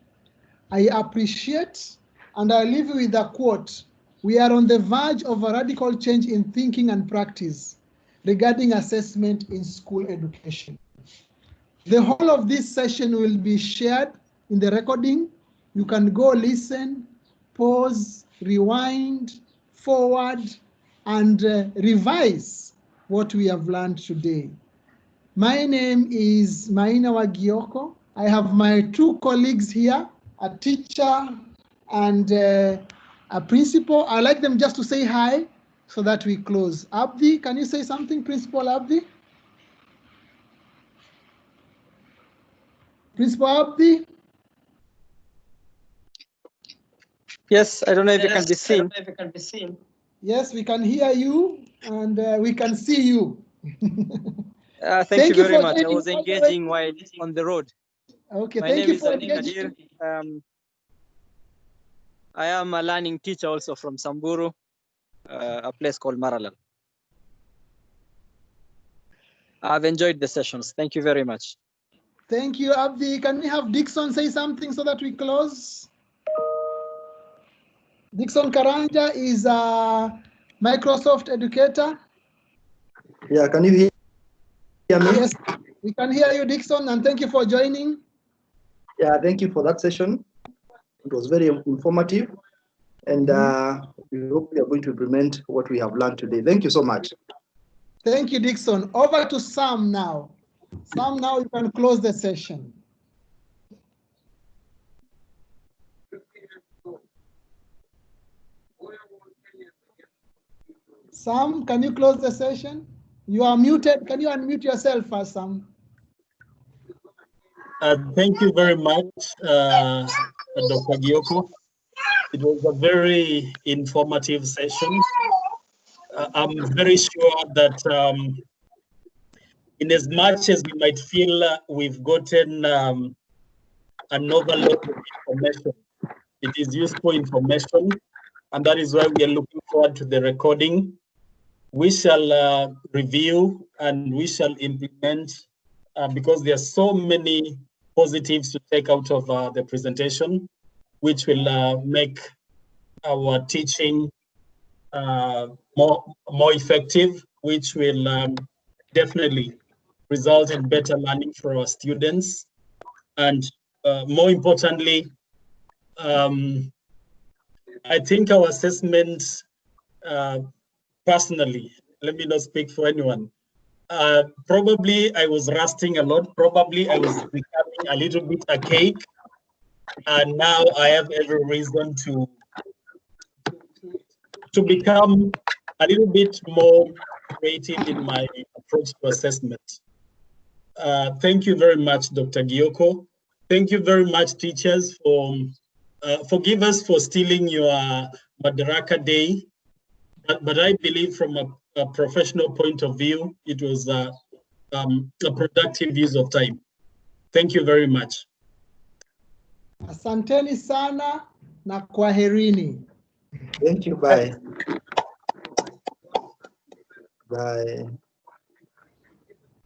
I appreciate, and I leave you with a quote. We are on the verge of a radical change in thinking and practice regarding assessment in school education. The whole of this session will be shared in the recording. You can go listen, pause, rewind, forward, and revise what we have learned today. My name is Maina Wagioko. I have my 2 colleagues here, a teacher and a principal. I'd like them just to say hi so that we close. Abdi, can you say something, Principal Abdi? Principal Abdi? Yes, I don't know if it can be seen. Yes, we can hear you and we can see you. Thank you very much. I was engaging while on the road. Okay, My thank name you is for Ali engaging. Kadir. I am a learning teacher also from Samburu, a place called Maralal. I've enjoyed the sessions. Thank you very much. Thank you, Abdi. Can we have Dixon say something so that we close? Dixon Karanja is a Microsoft educator. Yeah, can you hear me? Yes, we can hear you, Dixon, and thank you for joining. Yeah, thank you for that session. It was very informative, and we hope we are going to implement what we have learned today. Thank you so much. Thank you, Dixon. Over to Sam now. Sam, now you can close the session. Sam, can you close the session? You are muted. Can you unmute yourself first, Sam? Thank you very much, Dr. Gioko. It was a very informative session. I'm very sure that in as much as we might feel we've gotten an overload of information, it is useful information, and that is why we are looking forward to the recording. We shall review and we shall implement because there are so many positives to take out of the presentation, which will make our teaching more effective, which will definitely result in better learning for our students. And more importantly, I think our assessment, personally, let me not speak for anyone, probably I was rusting a lot, probably I was becoming a little bit archaic, and now I have every reason to become a little bit more creative in my approach to assessment. Thank you very much, Dr. Gioko. Thank you very much, teachers, for forgive us for stealing your Madaraka Day, but I believe from a professional point of view, it was a productive use of time. Thank you very much. Asanteni sana na kwaherini. Thank you. Bye. Bye.